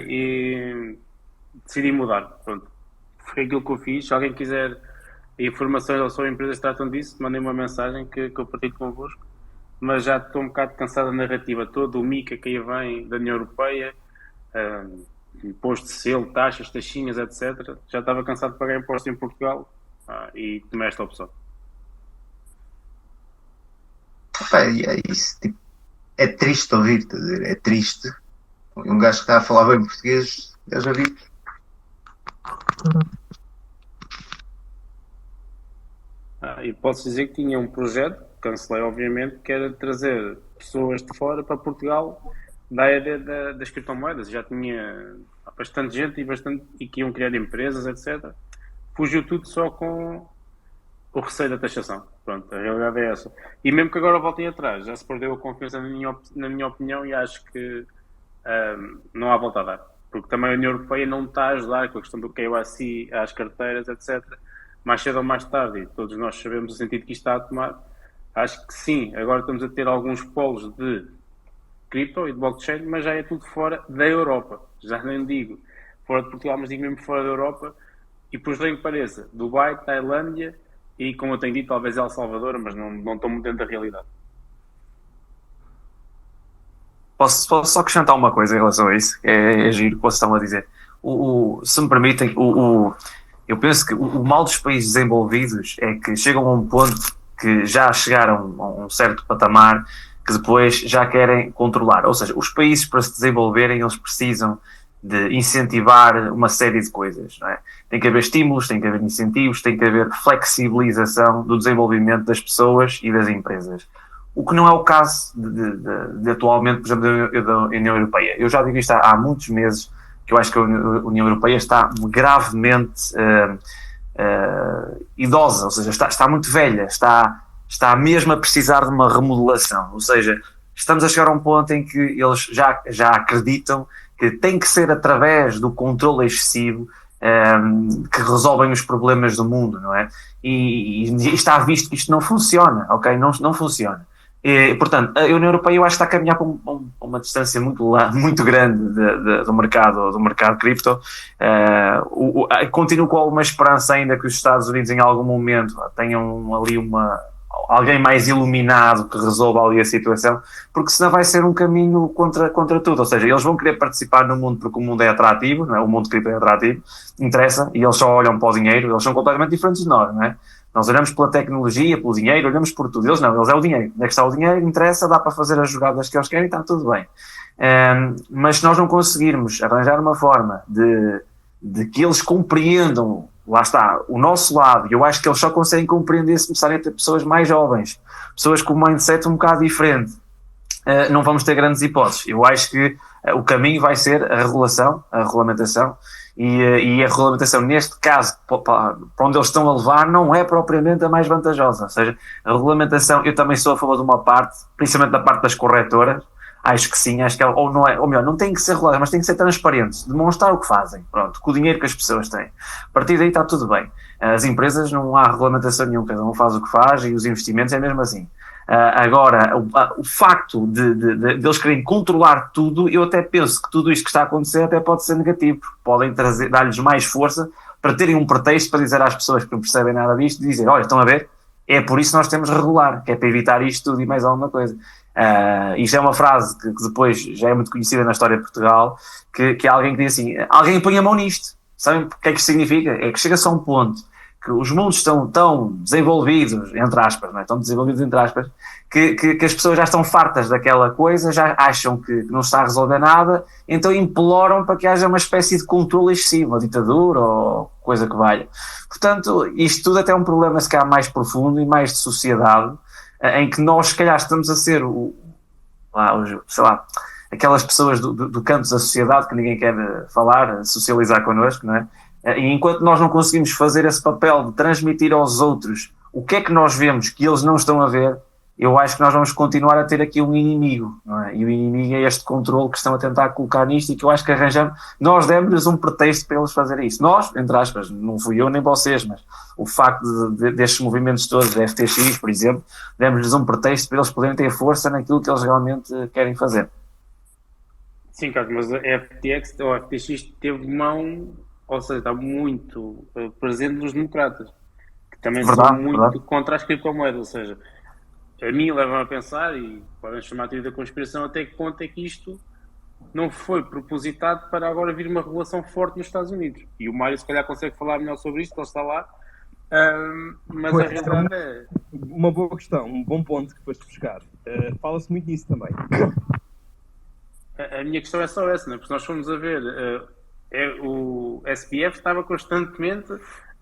e decidi mudar. Pronto. Foi aquilo que eu fiz. Se alguém quiser informações ou sobre empresas que tratam disso, mandem uma mensagem que eu partilho convosco. Mas já estou um bocado cansado da narrativa toda, o MICA que aí vem da União Europeia, imposto de selo, taxas, taxinhas, etc. Já estava cansado de pagar impostos em Portugal e tomei esta opção. pá, é isso, tipo, é triste ouvir, estás a dizer? É triste. Um gajo que está a falar bem português, eu já vi. E posso dizer que tinha um projeto, cancelei obviamente, que era trazer pessoas de fora para Portugal da área das criptomoedas. Já tinha bastante gente e que iam criar empresas, etc. Fugiu tudo só com o receio da taxação. Pronto, a realidade é essa. E mesmo que agora voltem atrás, já se perdeu a confiança na minha opinião e acho que não há volta a dar. Porque também a União Europeia não está a ajudar com a questão do KYC às carteiras, etc. Mais cedo ou mais tarde, e todos nós sabemos o sentido que isto está a tomar, acho que sim, agora estamos a ter alguns polos de cripto e de blockchain, mas já é tudo fora da Europa. Já nem digo fora de Portugal, mas digo mesmo fora da Europa. E por estranho que pareça, Dubai, Tailândia e, como eu tenho dito, talvez El Salvador, mas não estou muito dentro da realidade. Posso só acrescentar uma coisa em relação a isso, é giro o que vocês estão a dizer. Se me permitem, eu penso que o mal dos países desenvolvidos é que chegam a um ponto que já chegaram a um certo patamar que depois já querem controlar. Ou seja, os países para se desenvolverem, eles precisam de incentivar uma série de coisas, não é? Tem que haver estímulos, tem que haver incentivos, tem que haver flexibilização do desenvolvimento das pessoas e das empresas. O que não é o caso de atualmente, por exemplo, da União Europeia. Eu já digo isto há muitos meses, que eu acho que a União Europeia está gravemente idosa, ou seja, está muito velha, está mesmo a precisar de uma remodelação. Ou seja, estamos a chegar a um ponto em que eles já acreditam que tem que ser através do controle excessivo que resolvem os problemas do mundo, não é? E está visto que isto não funciona, ok? Não funciona. Portanto, a União Europeia eu acho que está a caminhar para uma distância muito grande do mercado cripto. Continuo com alguma esperança ainda que os Estados Unidos em algum momento tenham ali alguém mais iluminado que resolva ali a situação, porque senão vai ser um caminho contra tudo. Ou seja, eles vão querer participar no mundo porque o mundo é atrativo, não é? O mundo cripto é atrativo, interessa, e eles só olham para o dinheiro. Eles são completamente diferentes de nós, não é? Nós olhamos pela tecnologia, pelo dinheiro, olhamos por tudo. Eles não, eles é o dinheiro. Onde é que está o dinheiro? Interessa, dá para fazer as jogadas que eles querem e está tudo bem. Mas se nós não conseguirmos arranjar uma forma de que eles compreendam, lá está, o nosso lado, e eu acho que eles só conseguem compreender se começarem a ter pessoas mais jovens, pessoas com um mindset um bocado diferente, não vamos ter grandes hipóteses. Eu acho que o caminho vai ser a regulação, a regulamentação, e a regulamentação, neste caso, para onde eles estão a levar, não é propriamente a mais vantajosa. Ou seja, a regulamentação, eu também sou a favor de uma parte, principalmente da parte das corretoras. Acho que sim, acho que ou não é, ou melhor, não tem que ser reguladas, mas tem que ser transparentes, demonstrar o que fazem, pronto, com o dinheiro que as pessoas têm. A partir daí está tudo bem. As empresas não há regulamentação nenhuma, cada um faz o que faz e os investimentos é mesmo assim. Agora, o facto de eles querem controlar tudo, eu até penso que tudo isto que está a acontecer até pode ser negativo, porque podem dar-lhes mais força para terem um pretexto para dizer às pessoas que não percebem nada disto, dizer, olha, estão a ver, é por isso que nós temos de regular, que é para evitar isto tudo e mais alguma coisa. Isto é uma frase que depois já é muito conhecida na história de Portugal, que há alguém que diz assim, alguém põe a mão nisto. Sabem o que é que isto significa? É que chega-se a um ponto que os mundos estão tão desenvolvidos, entre aspas, não é? Tão desenvolvidos, entre aspas, que as pessoas já estão fartas daquela coisa, já acham que não está a resolver nada, então imploram para que haja uma espécie de controle excessivo, uma ditadura ou coisa que valha. Portanto, isto tudo até é um problema se calhar mais profundo e mais de sociedade, em que nós, se calhar, estamos a ser, sei lá, aquelas pessoas do campo da sociedade que ninguém quer falar, socializar connosco, não é? E enquanto nós não conseguimos fazer esse papel de transmitir aos outros o que é que nós vemos que eles não estão a ver, eu acho que nós vamos continuar a ter aqui um inimigo, não é? E o inimigo é este controle que estão a tentar colocar nisto e que eu acho que nós demos-lhes um pretexto para eles fazerem isso. Nós, entre aspas, não fui eu nem vocês, mas o facto destes movimentos todos, da FTX, por exemplo, demos-lhes um pretexto para eles poderem ter força naquilo que eles realmente querem fazer. Sim, Carlos, mas a FTX ou a FTX teve mão, ou seja, está muito presente nos democratas, que também são Verdade, muito verdade. contra as criptomoedas. Ou seja, a mim leva-me a pensar, e podem chamar a teoria da conspiração, até que ponto é que isto não foi propositado para agora vir uma regulação forte nos Estados Unidos. E o Mário, se calhar, consegue falar melhor sobre isto, ele está lá. Mas a Pois, realidade é. uma boa questão, um bom ponto que foste buscar. Fala-se muito nisso também. A minha questão é só essa, né? Porque se nós formos a ver, o SPF estava constantemente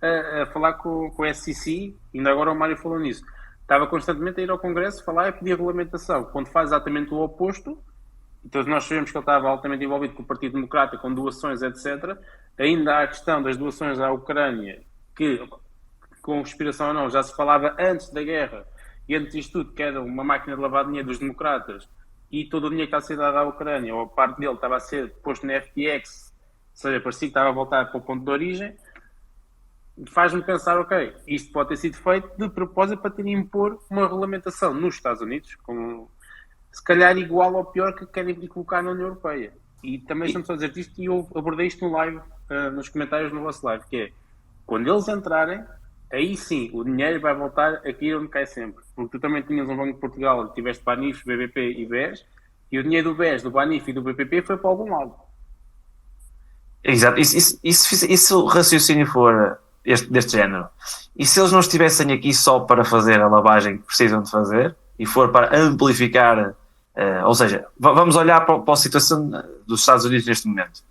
a falar com o SEC, ainda agora o Mário falou nisso, estava constantemente a ir ao Congresso falar e pedir regulamentação, quando faz exatamente o oposto. Então nós sabemos que ele estava altamente envolvido com o Partido Democrata, com doações, etc. Ainda há a questão das doações à Ucrânia, que, com conspiração ou não, já se falava antes da guerra, e antes disto tudo, que era uma máquina de lavar dinheiro dos democratas, e todo o dinheiro que está a ser dado à Ucrânia, ou a parte dele, estava a ser posto na FTX, ou seja, parecia que estava a voltar para o ponto de origem, faz-me pensar, ok, isto pode ter sido feito de propósito para ter impor uma regulamentação nos Estados Unidos, como, se calhar igual ou pior que querem colocar na União Europeia. E também estamos a dizer isto, e eu abordei isto no live, nos comentários no vosso live, que é, quando eles entrarem, aí sim, o dinheiro vai voltar aqui onde cai sempre. Porque tu também tinhas um Banco de Portugal, tiveste Banif, BBP e BES, e o dinheiro do BES, do Banif e do BPP foi para algum lado. Exato, e se o raciocínio for deste género, e se eles não estivessem aqui só para fazer a lavagem que precisam de fazer, e for para amplificar, ou seja, vamos olhar para a situação dos Estados Unidos neste momento,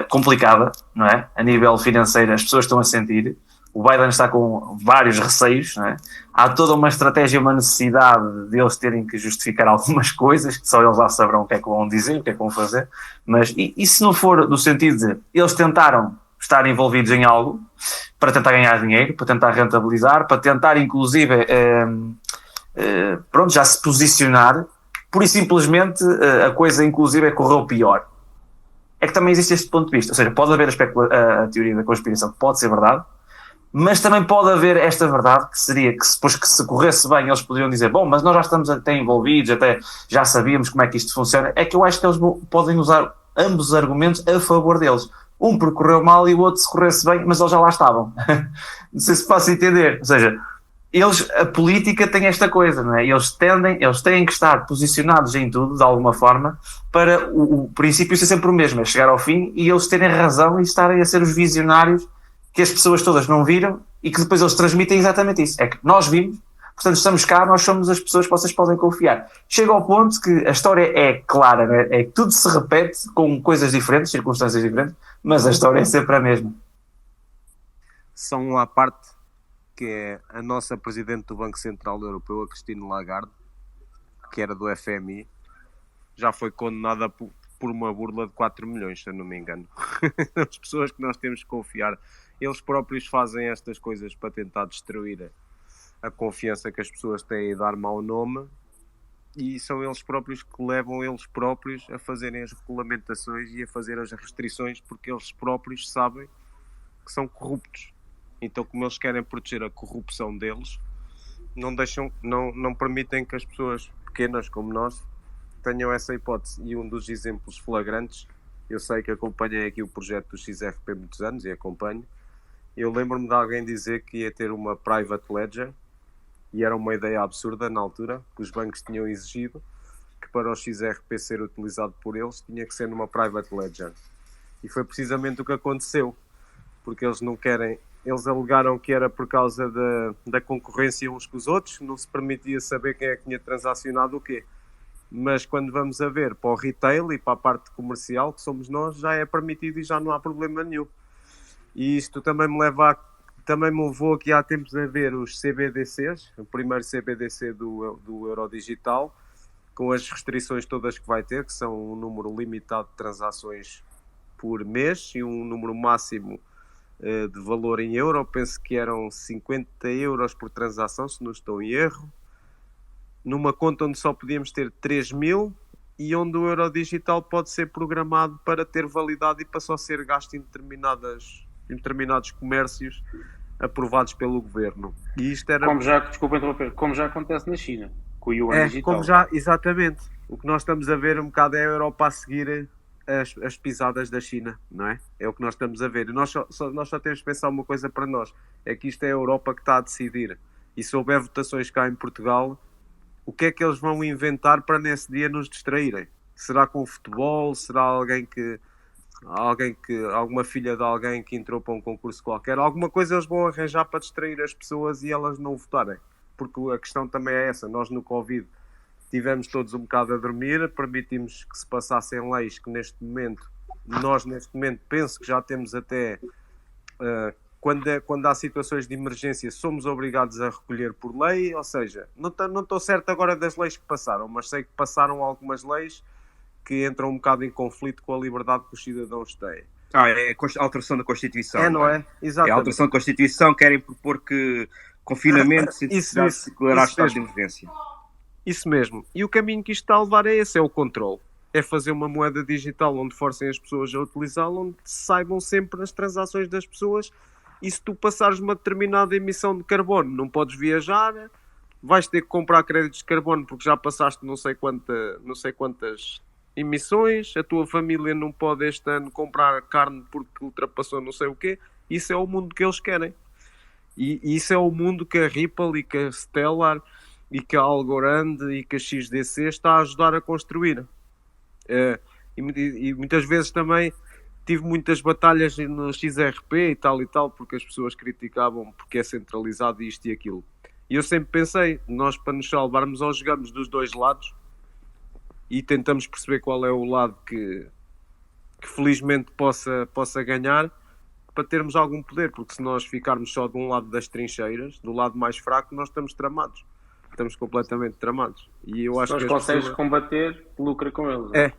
complicada, não é? A nível financeiro as pessoas estão a sentir, o Biden está com vários receios, não é? Há toda uma estratégia, uma necessidade de eles terem que justificar algumas coisas, que só eles lá saberão o que é que vão dizer, o que é que vão fazer, mas e se não for no sentido de eles tentaram estar envolvidos em algo para tentar ganhar dinheiro, para tentar rentabilizar, para tentar inclusive pronto, já se posicionar, pura e simplesmente a coisa inclusive correu pior. É que também existe este ponto de vista, ou seja, pode haver a teoria da conspiração que pode ser verdade, mas também pode haver esta verdade que seria que depois que se corresse bem eles poderiam dizer, bom, mas nós já estamos até envolvidos, até já sabíamos como é que isto funciona. É que eu acho que eles podem usar ambos os argumentos a favor deles. Um porque correu mal e o outro se corresse bem, mas eles já lá estavam. Não sei se posso entender. Ou seja, a política tem esta coisa, não é? Eles têm que estar posicionados em tudo, de alguma forma, para o princípio ser sempre o mesmo, é chegar ao fim e eles terem razão e estarem a ser os visionários que as pessoas todas não viram e que depois eles transmitem exatamente isso. É que nós vimos, portanto estamos cá, nós somos as pessoas que vocês podem confiar. Chega ao ponto que a história é clara, né? É que tudo se repete com coisas diferentes, circunstâncias diferentes, mas a história é sempre a mesma. Só uma parte, que é a nossa Presidente do Banco Central Europeu, a Christine Lagarde, que era do FMI, já foi condenada por uma burla de 4 milhões, se eu não me engano. As pessoas que nós temos que confiar, eles próprios fazem estas coisas para tentar destruir a confiança que as pessoas têm e dar mau nome, e são eles próprios que levam eles próprios a fazerem as regulamentações e a fazer as restrições, porque eles próprios sabem que são corruptos. Então, como eles querem proteger a corrupção deles, não permitem que as pessoas pequenas como nós tenham essa hipótese. E um dos exemplos flagrantes, eu sei que acompanhei aqui o projeto do XRP muitos anos e acompanho, eu lembro-me de alguém dizer que ia ter uma private ledger, e era uma ideia absurda na altura, que os bancos tinham exigido que para o XRP ser utilizado por eles tinha que ser numa private ledger. E foi precisamente o que aconteceu, porque eles não querem, eles alegaram que era por causa da concorrência uns com os outros, não se permitia saber quem é que tinha transacionado o quê. Mas quando vamos a ver para o retail e para a parte comercial, que somos nós, já é permitido e já não há problema nenhum. E isto também me levou aqui há tempos a ver os CBDCs, o primeiro CBDC do Euro Digital, com as restrições todas que vai ter, que são um número limitado de transações por mês e um número máximo de valor em euro, penso que eram 50 euros por transação, se não estou em erro. numa conta onde só podíamos ter 3.000 e onde o euro digital pode ser programado para ter validade e para só ser gasto em determinados comércios aprovados pelo governo. E isto era... Desculpa interromper, como já acontece na China, com o Yuan digital. Exatamente. O que nós estamos a ver um bocado é a Europa a seguir as pisadas da China, não é? É o que nós estamos a ver. E nós só temos de pensar uma coisa para nós, é que isto é a Europa que está a decidir. E se houver votações cá em Portugal, o que é que eles vão inventar para nesse dia nos distraírem? Será com o futebol? Será alguma filha de alguém que entrou para um concurso qualquer? Alguma coisa eles vão arranjar para distrair as pessoas e elas não votarem. Porque a questão também é essa. Nós no Covid tivemos todos um bocado a dormir, permitimos que se passassem leis que neste momento penso que já temos até... Quando há situações de emergência, somos obrigados a recolher por lei, ou seja, não estou certo agora das leis que passaram, mas sei que passaram algumas leis que entram um bocado em conflito com a liberdade que os cidadãos têm. É a alteração da Constituição. Não é? Exatamente. É a alteração da Constituição, querem propor que confinamento se declarar estado de emergência. Isso mesmo. E o caminho que isto está a levar é esse, é o controle. É fazer uma moeda digital onde forcem as pessoas a utilizá-la, onde saibam sempre as transações das pessoas. E se tu passares uma determinada emissão de carbono, não podes viajar, vais ter que comprar créditos de carbono porque já passaste não sei quantas emissões, a tua família não pode este ano comprar carne porque ultrapassou não sei o quê. Isso é o mundo que eles querem. E isso é o mundo que a Ripple e que a Stellar e que a Algorand e que a XDC está a ajudar a construir. E muitas vezes também tive muitas batalhas no XRP e tal, porque as pessoas criticavam porque é centralizado isto e aquilo. E eu sempre pensei, nós para nos salvarmos ou jogamos dos dois lados e tentamos perceber qual é o lado que felizmente possa ganhar para termos algum poder, porque se nós ficarmos só de um lado das trincheiras, do lado mais fraco, nós estamos tramados. Estamos completamente tramados. E eu acho que consegues combater, lucra com eles.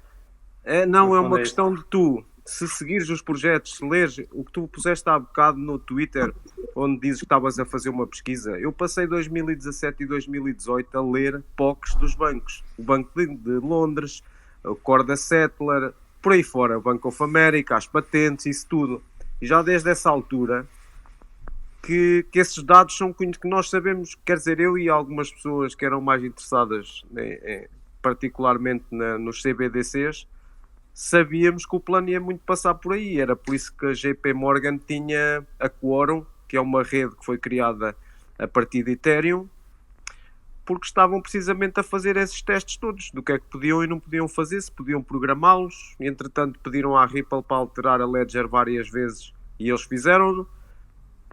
É uma questão de tu, se seguires os projetos, se leres o que tu puseste há bocado no Twitter, onde dizes que estavas a fazer uma pesquisa. Eu passei 2017 e 2018 a ler POCs dos bancos. O Banco de Londres, o Corda Settler, por aí fora, o Bank of America, as patentes, isso tudo. E já desde essa altura que esses dados são que nós sabemos, quer dizer, eu e algumas pessoas que eram mais interessadas, particularmente nos CBDCs, sabíamos que o plano ia muito passar por aí. Era por isso que a JP Morgan tinha a Quorum, que é uma rede que foi criada a partir de Ethereum, porque estavam precisamente a fazer esses testes todos, do que é que podiam e não podiam fazer, se podiam programá-los. Entretanto, pediram à Ripple para alterar a Ledger várias vezes e eles fizeram-no.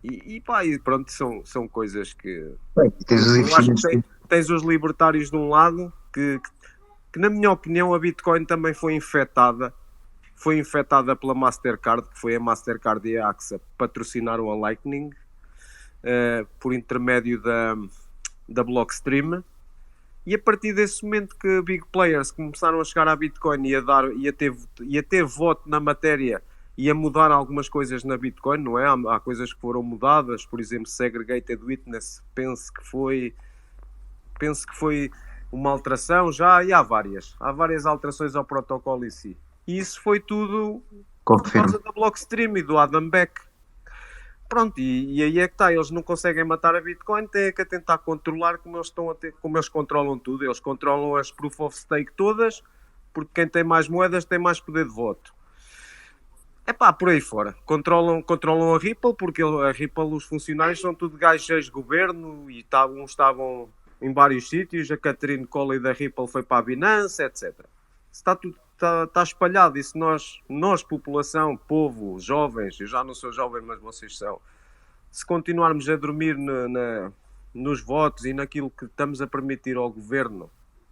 E pronto, são coisas que... Tens os libertários de um lado, que na minha opinião a Bitcoin também foi infectada pela Mastercard, que foi a Mastercard e a AXA patrocinaram a Lightning por intermédio da Blockstream, e a partir desse momento que big players começaram a chegar à Bitcoin e a ter voto na matéria e a mudar algumas coisas na Bitcoin, não é? Há coisas que foram mudadas, por exemplo, Segregated Witness, penso que foi uma alteração já, e há várias alterações ao protocolo em si. E isso foi tudo por causa da Blockstream e do Adam Beck. Pronto, e aí é que está, eles não conseguem matar a Bitcoin, têm que tentar controlar como eles controlam tudo. Eles controlam as Proof of Stake todas, porque quem tem mais moedas tem mais poder de voto. Por aí fora. Controlam a Ripple, porque a Ripple, os funcionários são tudo gajos ex-governo e uns estavam em vários sítios. A Catherine Coley da Ripple foi para a Binance, etc. Está espalhado. E se nós, população, povo, jovens, eu já não sou jovem, mas vocês são, se continuarmos a dormir nos votos e naquilo que estamos a permitir ao governo,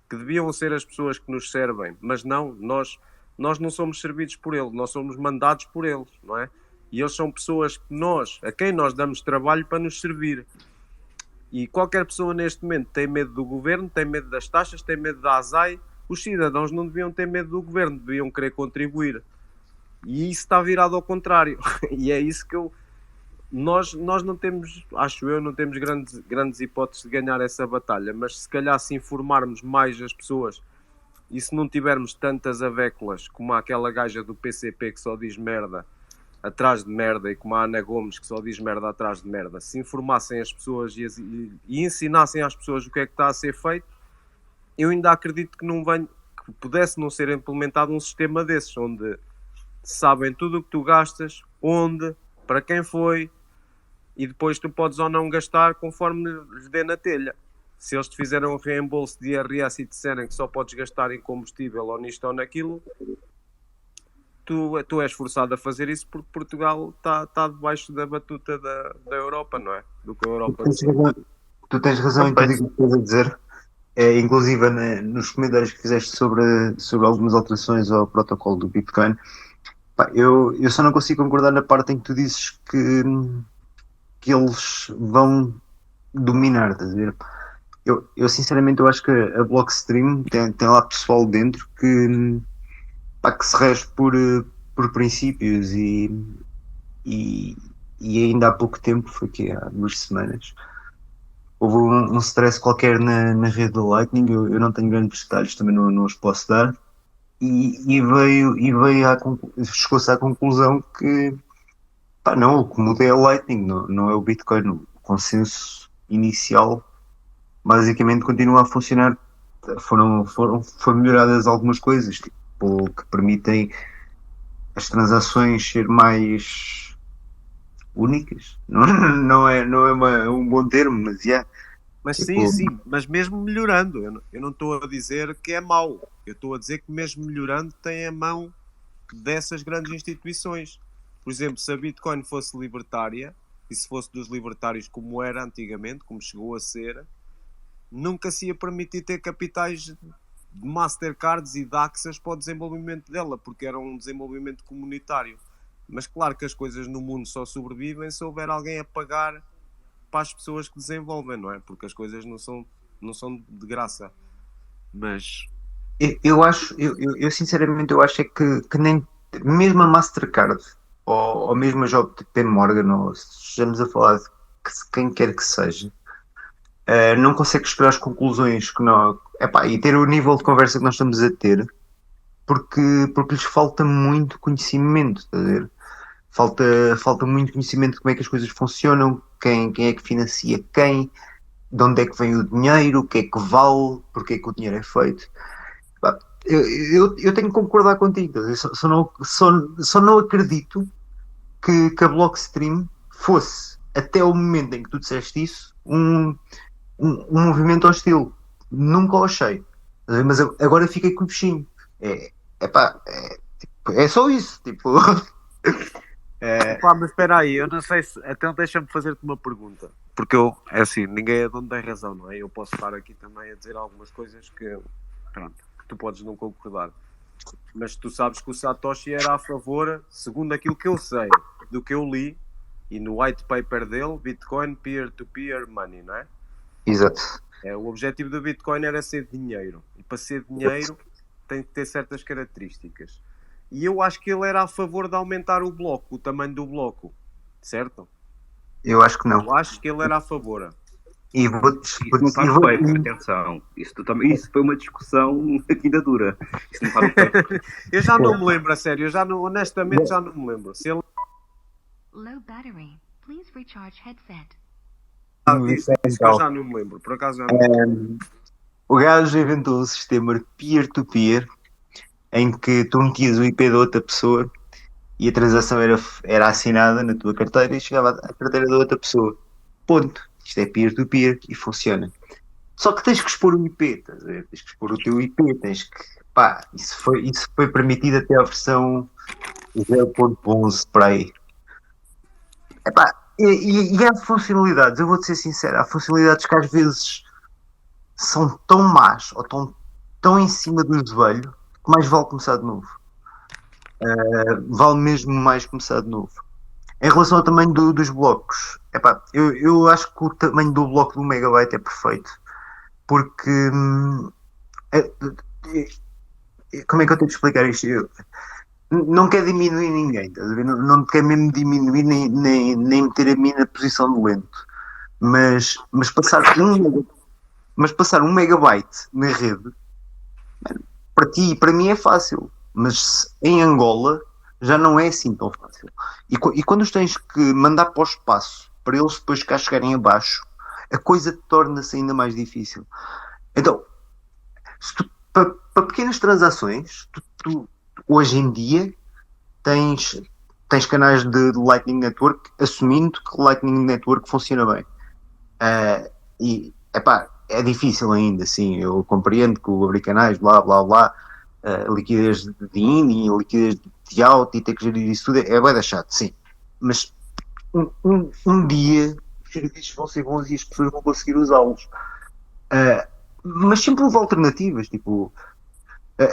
que deviam ser as pessoas que nos servem, mas não, nós não somos servidos por eles, nós somos mandados por eles, não é? E eles são pessoas a quem nós damos trabalho para nos servir. E qualquer pessoa neste momento tem medo do governo, tem medo das taxas, tem medo da ASAI. Os cidadãos não deviam ter medo do governo, deviam querer contribuir. E isso está virado ao contrário. E é isso que nós não temos, acho eu, não temos grandes hipóteses de ganhar essa batalha, mas se calhar se informarmos mais as pessoas e se não tivermos tantas avéculas como aquela gaja do PCP que só diz merda atrás de merda e como a Ana Gomes que só diz merda atrás de merda, se informassem as pessoas e ensinassem às pessoas o que é que está a ser feito, eu ainda acredito que pudesse não ser implementado um sistema desses, onde sabem tudo o que tu gastas, onde, para quem foi, e depois tu podes ou não gastar conforme lhes dê na telha. Se eles te fizerem um reembolso de IRS e te disserem que só podes gastar em combustível ou nisto ou naquilo, tu és forçado a fazer isso porque Portugal está debaixo da batuta da Europa, não é? Do que a Europa decide. Tu tens razão em tudo o que estás a dizer. Inclusive nos comentários que fizeste sobre algumas alterações ao protocolo do Bitcoin, pá, eu só não consigo concordar na parte em que tu dizes que eles vão dominar, estás a ver? Eu sinceramente eu acho que a Blockstream tem lá pessoal dentro que se rege por princípios e ainda há pouco tempo, foi que há 2 semanas, houve um stress qualquer na rede do Lightning, eu não tenho grandes detalhes, também não os posso dar, e chegou-se à conclusão que pá, não, o que muda é o Lightning, não é o Bitcoin. O consenso inicial basicamente continua a funcionar. Foram melhoradas algumas coisas, tipo, que permitem as transações ser mais únicas. Não é um bom termo, mas Mas tipo, sim, mas mesmo melhorando, eu não estou a dizer que é mau, eu estou a dizer que mesmo melhorando tem a mão dessas grandes instituições. Por exemplo, se a Bitcoin fosse libertária, e se fosse dos libertários como era antigamente, como chegou a ser, nunca se ia permitir ter capitais de Mastercards e Daxas para o desenvolvimento dela, porque era um desenvolvimento comunitário. Mas claro que as coisas no mundo só sobrevivem se houver alguém a pagar para as pessoas que desenvolvem, não é? Porque as coisas não são de graça. Mas eu sinceramente eu acho é que nem mesmo a Mastercard ou mesmo a JP Morgan, ou se estejamos a falar de quem quer que seja, não consegue esperar as conclusões que não, e ter o nível de conversa que nós estamos a ter, porque lhes falta muito conhecimento, estás a ver? Falta muito conhecimento de como é que as coisas funcionam, quem é que financia quem, de onde é que vem o dinheiro, o que é que vale, porque é que o dinheiro é feito. Pá, eu tenho que concordar contigo, eu só não acredito que a Blockstream fosse, até o momento em que tu disseste isso, um movimento hostil. Nunca o achei. Mas agora fiquei com o bichinho. É só isso. Tipo, Pá, mas espera aí, eu não sei se. Então deixa-me fazer-te uma pergunta. Porque é assim, ninguém é dono da razão, não é? Eu posso estar aqui também a dizer algumas coisas que tu podes não concordar. Mas tu sabes que o Satoshi era a favor, segundo aquilo que eu sei, do que eu li, e no white paper dele, Bitcoin Peer-to-Peer Money, não é? exato. O objetivo do Bitcoin era ser dinheiro. E para ser dinheiro tem que ter certas características. E eu acho que ele era a favor de aumentar o tamanho do bloco. Certo? Eu acho que não. Eu acho que ele era a favor. E Isso não está feito, atenção. Isso foi uma discussão que ainda dura. Isso não está feito. Eu já não me lembro, a sério. Honestamente, já não me lembro. Se ele... Low battery. Please recharge headset. Isso que eu já não me lembro. Por acaso já não me lembro. O gajo inventou um sistema peer-to-peer em que tu metias o IP da outra pessoa e a transação era assinada na tua carteira e chegava à carteira da outra pessoa. Ponto. Isto é peer-to-peer e funciona. Só que tens que expor o IP, estás a ver? Tens que expor o teu IP, isso foi permitido até a versão 0.11 para aí. E há funcionalidades, eu vou-te ser sincero, há funcionalidades que às vezes são tão más ou tão em cima do joelho que mais vale começar de novo. Vale mesmo mais começar de novo. Em relação ao tamanho dos blocos, eu acho que o tamanho do bloco do megabyte é perfeito, porque como é que eu tenho de explicar isto? não quer diminuir ninguém, estás a ver? Não quer mesmo diminuir nem meter a mim na posição de lento. Mas passar 1 megabyte na rede, mano, para ti e para mim é fácil. Mas em Angola já não é assim tão fácil. E quando os tens que mandar para o espaço para eles depois cá chegarem abaixo, a coisa torna-se ainda mais difícil. Então, para pequenas transações, tu hoje em dia tens canais de Lightning Network, assumindo que Lightning Network funciona bem. E epá, é difícil ainda, sim. Eu compreendo que abrir canais, blá blá blá, liquidez de in e liquidez de out e ter que gerir isso tudo é bem chato, sim. Mas um dia os serviços vão ser bons e as pessoas vão conseguir usá-los. Mas sempre houve alternativas, tipo,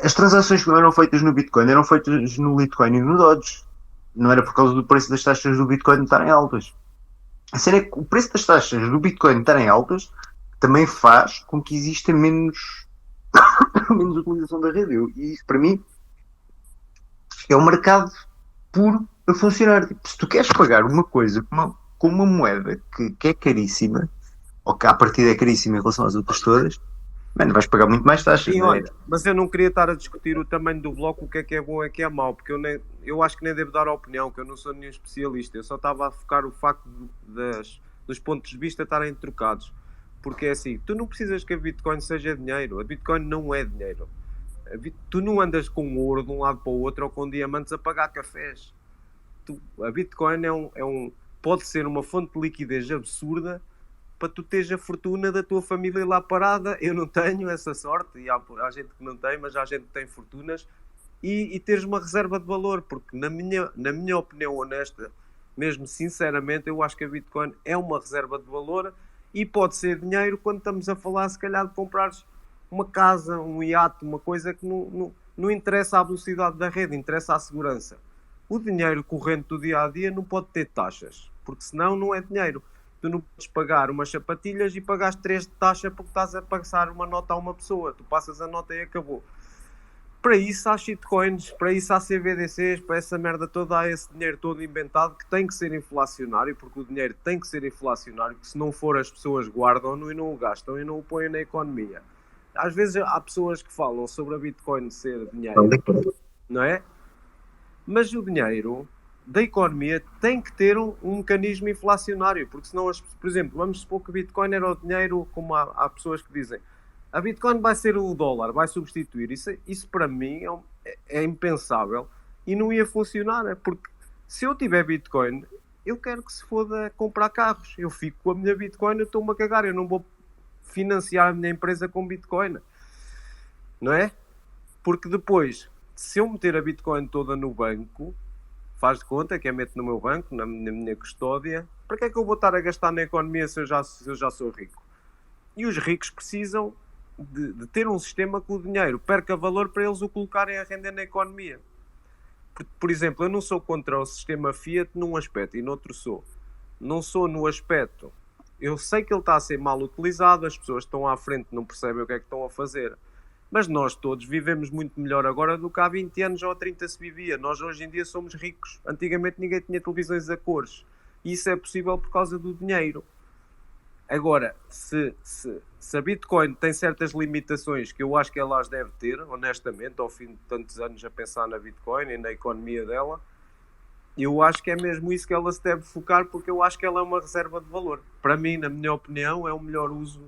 as transações que eram feitas no Bitcoin eram feitas no Litecoin e no Dodge. Não era por causa do preço das taxas do Bitcoin estarem altas. A cena é que o preço das taxas do Bitcoin estarem altas também faz com que exista menos utilização da rede. E isso para mim é um mercado puro a funcionar. Tipo, se tu queres pagar uma coisa com uma moeda que é caríssima, ou que à partida é caríssima em relação às outras todas, mano, vais pagar muito mais taxas. Sim, olha, mas eu não queria estar a discutir o tamanho do bloco, o que é bom e o que é mau, porque eu acho que nem devo dar a opinião, que eu não sou nenhum especialista. Eu só estava a focar o facto dos pontos de vista estarem trocados. Porque é assim, tu não precisas que a Bitcoin seja dinheiro. A Bitcoin não é dinheiro. Tu não andas com ouro de um lado para o outro ou com diamantes a pagar cafés. A Bitcoin pode ser uma fonte de liquidez absurda para tu teres a fortuna da tua família lá parada. Eu não tenho essa sorte, e há gente que não tem, mas há gente que tem fortunas, e teres uma reserva de valor, porque na minha opinião honesta, mesmo sinceramente, eu acho que a Bitcoin é uma reserva de valor e pode ser dinheiro quando estamos a falar, se calhar, de comprares uma casa, um iate, uma coisa que não interessa a velocidade da rede, interessa a segurança. O dinheiro corrente do dia-a-dia não pode ter taxas, porque senão não é dinheiro. Tu não podes pagar umas sapatilhas e pagaste 3 de taxa porque estás a passar uma nota a uma pessoa. Tu passas a nota e acabou. Para isso há shitcoins, para isso há CBDCs, para essa merda toda, há esse dinheiro todo inventado que tem que ser inflacionário, porque o dinheiro tem que ser inflacionário, que se não for as pessoas guardam-no e não o gastam e não o põem na economia. Às vezes há pessoas que falam sobre a Bitcoin ser dinheiro, não é? Mas o dinheiro da economia tem que ter um mecanismo inflacionário, porque senão, por exemplo, vamos supor que o Bitcoin era o dinheiro, como há pessoas que dizem, a Bitcoin vai ser o dólar, vai substituir. Isso para mim é impensável e não ia funcionar, porque se eu tiver Bitcoin, eu quero que se foda comprar carros. Eu fico com a minha Bitcoin, eu estou-me a cagar, eu não vou financiar a minha empresa com Bitcoin, não é? Porque depois, se eu meter a Bitcoin toda no banco, faz de conta que eu meto no meu banco, na minha custódia, para que é que eu vou estar a gastar na economia se eu já sou rico? E os ricos precisam de ter um sistema que o dinheiro perca valor para eles o colocarem a render na economia. Por exemplo, eu não sou contra o sistema Fiat num aspecto e noutro sou. Não sou no aspecto, eu sei que ele está a ser mal utilizado, as pessoas que estão à frente não percebem o que é que estão a fazer. Mas nós todos vivemos muito melhor agora do que há 20 anos ou há 30 se vivia. Nós hoje em dia somos ricos. Antigamente ninguém tinha televisões a cores. E isso é possível por causa do dinheiro. Agora, se a Bitcoin tem certas limitações que eu acho que ela as deve ter, honestamente, ao fim de tantos anos a pensar na Bitcoin e na economia dela, eu acho que é mesmo isso que ela se deve focar, porque eu acho que ela é uma reserva de valor. Para mim, na minha opinião, é o melhor uso.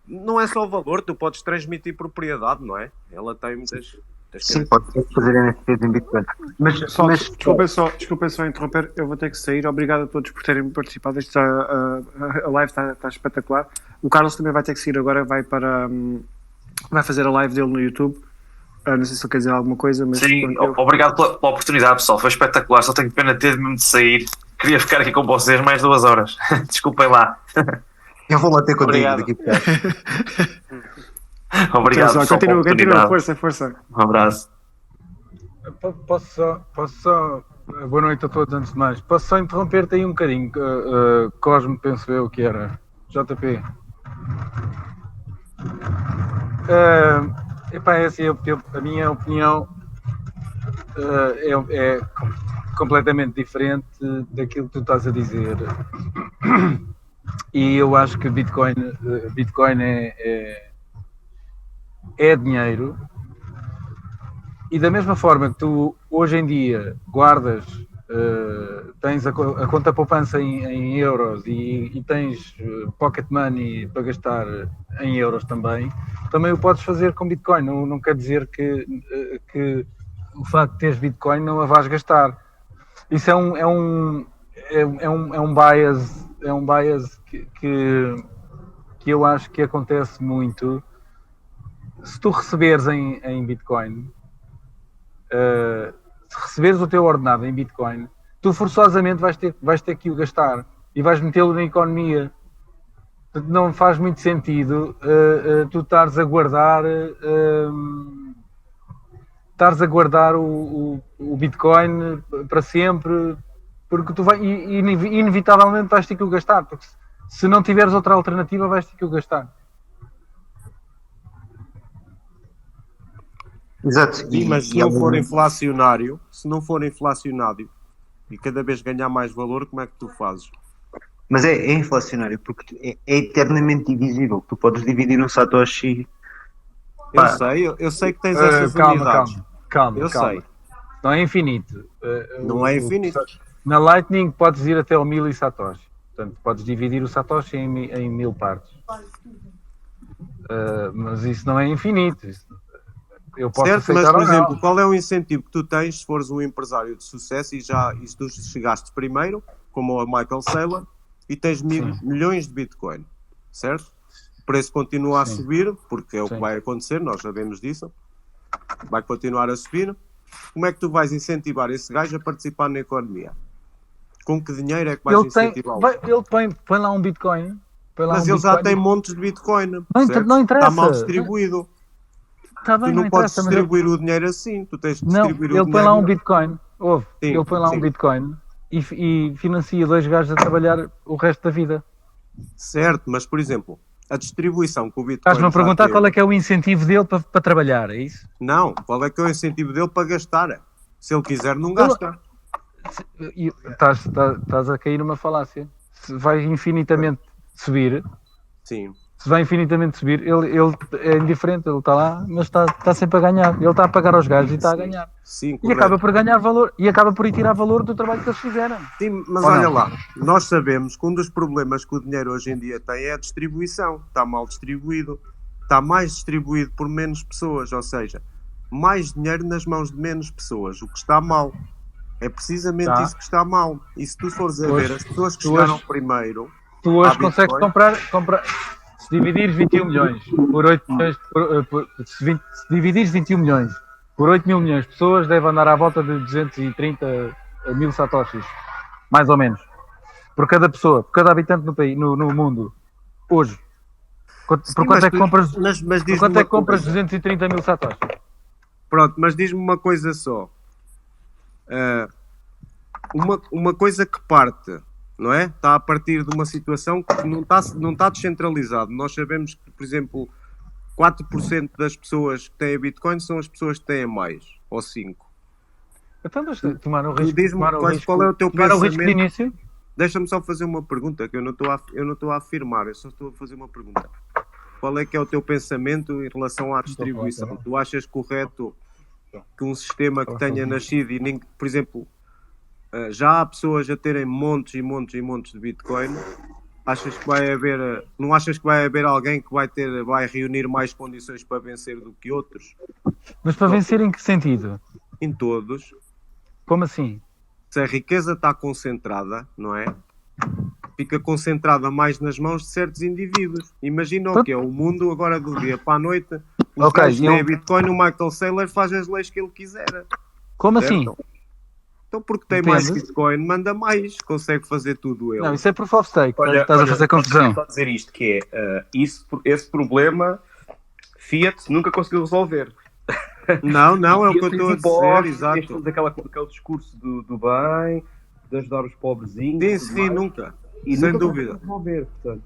Não é só valor, tu podes transmitir propriedade, não é? Ela tem muitas sim, pode fazer NFTs em Bitcoin. Mas desculpem só interromper, eu vou ter que sair. Obrigado a todos por terem participado. A live está espetacular. O Carlos também vai ter que sair agora, vai fazer a live dele no YouTube. Não sei se ele quer dizer alguma coisa, mas... Sim, obrigado pela oportunidade, pessoal. Foi espetacular, só tenho pena de ter mesmo de sair. Queria ficar aqui com vocês mais 2 horas. Desculpem lá. Eu vou lá ter contigo daqui a pouco. Obrigado, pessoal. Continua, força. Um abraço. Posso só... Boa noite a todos, antes de mais. Posso só interromper-te aí um bocadinho? Cosmo, penso eu que era. JP. É assim, a minha opinião é completamente diferente daquilo que tu estás a dizer. E eu acho que Bitcoin é dinheiro. E da mesma forma que tu hoje em dia guardas, tens a conta poupança em euros e tens pocket money para gastar em euros também o podes fazer com Bitcoin. Não quer dizer que o facto de teres Bitcoin não a vais gastar. Isso é um bias que eu acho que acontece muito. Se tu receberes em Bitcoin, se receberes o teu ordenado em Bitcoin, tu forçosamente vais ter que o gastar e vais metê-lo na economia. Portanto, não faz muito sentido tu estares a guardar o Bitcoin para sempre, porque tu inevitavelmente vais ter que o gastar, porque se não tiveres outra alternativa vais ter que o gastar. Exato. Sim, mas se não for inflacionário, e cada vez ganhar mais valor, como é que tu fazes? Mas é inflacionário, porque é eternamente divisível. Tu podes dividir um Satoshi. Eu sei que tens essas unidades. Calma. Sei. Não é infinito. Não é infinito. Na Lightning podes ir até o 1000 Satoshi. Portanto, podes dividir o Satoshi em 1000 partes. Mas isso não é infinito. Eu posso certo, mas aceitar por ou não. exemplo, qual é o incentivo que tu tens se fores um empresário de sucesso e tu chegaste primeiro, como o Michael Saylor, e tens milhões de Bitcoin, certo? O preço continua a subir, porque é o que vai acontecer, nós sabemos disso, vai continuar a subir. Como é que tu vais incentivar esse gajo a participar na economia? Com que dinheiro é que vais incentivá-lo? Ele põe lá um Bitcoin. Mas ele já tem montes de Bitcoin, não interessa. Está mal distribuído. Tá bem, tu não podes distribuir o dinheiro assim, tu tens de distribuir o dinheiro. Ele põe lá um Bitcoin, ele põe lá um Bitcoin e financia 2 gajos a trabalhar o resto da vida. Certo, mas por exemplo, a distribuição que o Bitcoin. Estás-me a perguntar qual é que é o incentivo dele para trabalhar, é isso? Não, qual é que é o incentivo dele para gastar? Se ele quiser, não gasta. Estás a cair numa falácia. Se vai infinitamente subir. Sim. Se vai infinitamente subir, ele é indiferente, ele está lá, mas está sempre a ganhar. Ele está a pagar aos gajos e está a ganhar. Sim, e acaba por ganhar valor, e acaba por ir tirar valor do trabalho que eles fizeram. Sim, mas olha lá, nós sabemos que um dos problemas que o dinheiro hoje em dia tem é a distribuição. Está mal distribuído. Está mais distribuído por menos pessoas, ou seja, mais dinheiro nas mãos de menos pessoas, o que está mal. É precisamente isso que está mal. E se tu fores a ver, as pessoas que chegaram primeiro... Tu hoje consegues comprar... Se dividires 21 milhões por 8 milhões, se dividires 21 milhões por 8 mil milhões de pessoas, deve andar à volta de 230 mil satoshis, mais ou menos, por cada pessoa, por cada habitante no mundo, hoje. Por quanto é que compras 230 mil satoshis? Pronto, mas diz-me uma coisa só. Uma coisa que parte... não é? Está a partir de uma situação que não está descentralizado. Nós sabemos que, por exemplo, 4% das pessoas que têm Bitcoin são as pessoas que têm mais, ou 5%. Então, tomar o risco. Diz-me qual é o teu pensamento. O risco de início? Deixa-me só fazer uma pergunta, que eu não estou a afirmar, eu só estou a fazer uma pergunta. Qual é que é o teu pensamento em relação à distribuição? Tu achas correto que um sistema que tenha nascido e nem, por exemplo... já há pessoas a terem montes e montes e montes de Bitcoin. Não achas que vai haver alguém que vai reunir mais condições para vencer do que outros? Mas para vencer em que sentido? Em todos. Como assim? Se a riqueza está concentrada, não é? Fica concentrada mais nas mãos de certos indivíduos. Imagina o que é o mundo agora do dia para a noite. Os gajos têm Bitcoin, o Michael Saylor faz as leis que ele quiser. Como assim? Então, porque tem mais Bitcoin, manda mais, consegue fazer tudo ele. Não, isso é proof of stake. Estás a fazer confusão. Estou a dizer isto, que é esse problema Fiat nunca conseguiu resolver. Não, é o que eu estou a dizer, exato. Aquele discurso do bem, de ajudar os pobrezinhos. Sim, nunca. E sem nunca dúvida. Resolver, portanto.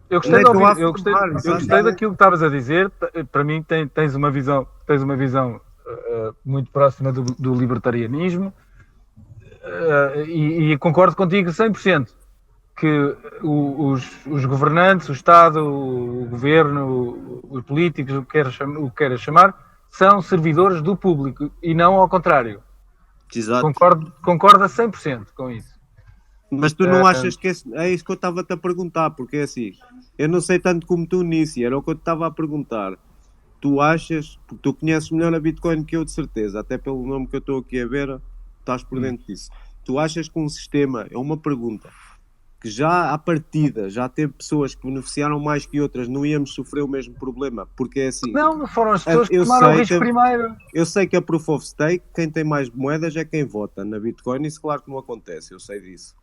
Eu gostei de ouvir, eu gostei daquilo que estavas a dizer. Para mim tens uma visão muito próxima do libertarianismo, e concordo contigo 100%, que os governantes, o Estado, o governo, os políticos, o que queiras chamar, são servidores do público e não ao contrário. Exato. Concordo a 100% com isso. Mas tu não achas que é isso que eu estava-te a perguntar, porque é assim, eu não sei tanto como tu nisso, e era o que eu te estava a perguntar. Tu achas, porque tu conheces melhor a Bitcoin que eu, de certeza, até pelo nome que eu estou aqui a ver, estás por dentro disso. Tu achas que um sistema, é uma pergunta, que já à partida já teve pessoas que beneficiaram mais que outras, não íamos sofrer o mesmo problema? Porque é assim... Não foram as pessoas que tomaram o risco primeiro. Eu sei que a Proof of Stake, quem tem mais moedas é quem vota. Na Bitcoin isso claro que não acontece, eu sei disso.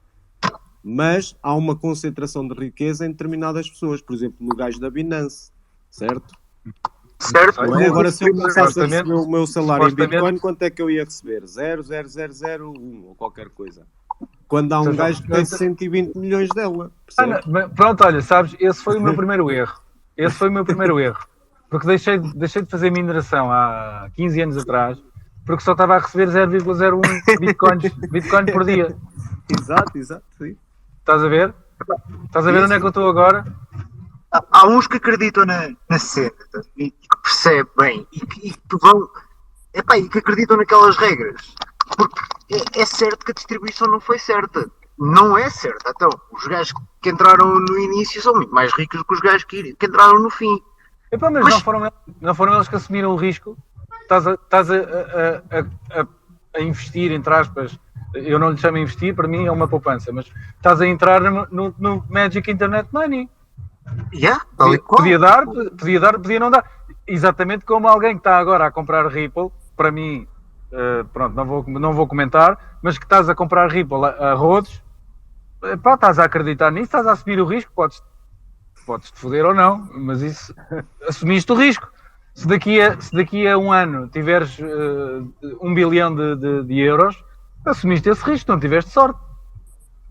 Mas há uma concentração de riqueza em determinadas pessoas, por exemplo, no gajo da Binance, certo? Certo. Agora, se eu começasse a receber o meu salário em Bitcoin, quanto é que eu ia receber? 0,0001 ou qualquer coisa. Quando há um gajo que tem 120 milhões dela. Pronto, olha, sabes, esse foi o meu primeiro erro. Porque deixei de fazer mineração há 15 anos atrás, porque só estava a receber 0,01 Bitcoin por dia. Exato, sim. Estás a ver? Estás a ver onde é que eu estou agora? Há uns que acreditam na cena e que percebem bem e que vão e que acreditam naquelas regras, porque é certo que a distribuição não foi certa, não é certa. Então os gajos que entraram no início são muito mais ricos do que os gajos que entraram no fim. Mas não foram eles que assumiram o risco. Estás a investir, entre aspas, eu não lhe chamo a investir, para mim é uma poupança, mas estás a entrar no Magic Internet Money. Podia dar, podia não dar. Exatamente como alguém que está agora a comprar Ripple, para mim, pronto, não vou comentar, mas que estás a comprar Ripple a rodos, estás a acreditar nisso, estás a assumir o risco, podes-te foder ou não, mas isso, assumiste o risco. Se daqui a um ano tiveres 1 bilhão de euros, assumiste esse risco, não tiveste sorte.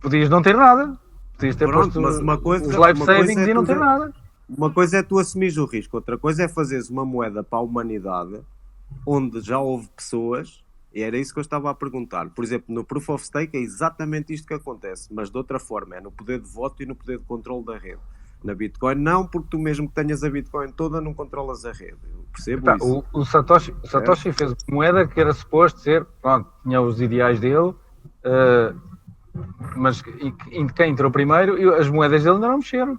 Podias não ter nada. Podias ter posto mas os life savings e não ter nada. Uma coisa é tu assumires o risco, outra coisa é fazeres uma moeda para a humanidade onde já houve pessoas, e era isso que eu estava a perguntar. Por exemplo, no Proof of Stake é exatamente isto que acontece, mas de outra forma, é no poder de voto e no poder de controle da rede. Na Bitcoin não, porque tu mesmo que tenhas a Bitcoin toda não controlas a rede. Eu percebo isso. O Satoshi fez uma moeda que era suposto ser, pronto, tinha os ideais dele, mas quem entrou primeiro, as moedas dele ainda não mexeram.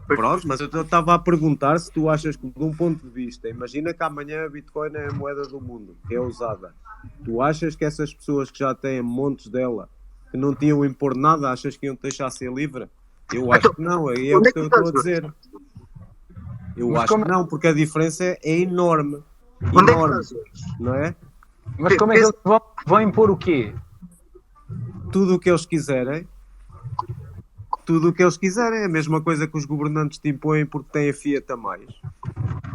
Pronto, mas eu estava a perguntar se tu achas que, de um ponto de vista, imagina que amanhã a Bitcoin é a moeda do mundo, que é usada. Tu achas que essas pessoas que já têm montes dela, que não tinham impor nada, achas que iam deixar ser livre? Eu acho que não, aí é o que eu estou a dizer. Eu acho que não, porque a diferença é enorme. Enorme, não é? Mas como é que eles vão impor o quê? Tudo o que eles quiserem. Tudo o que eles quiserem. É a mesma coisa que os governantes te impõem porque têm a Fiat a mais.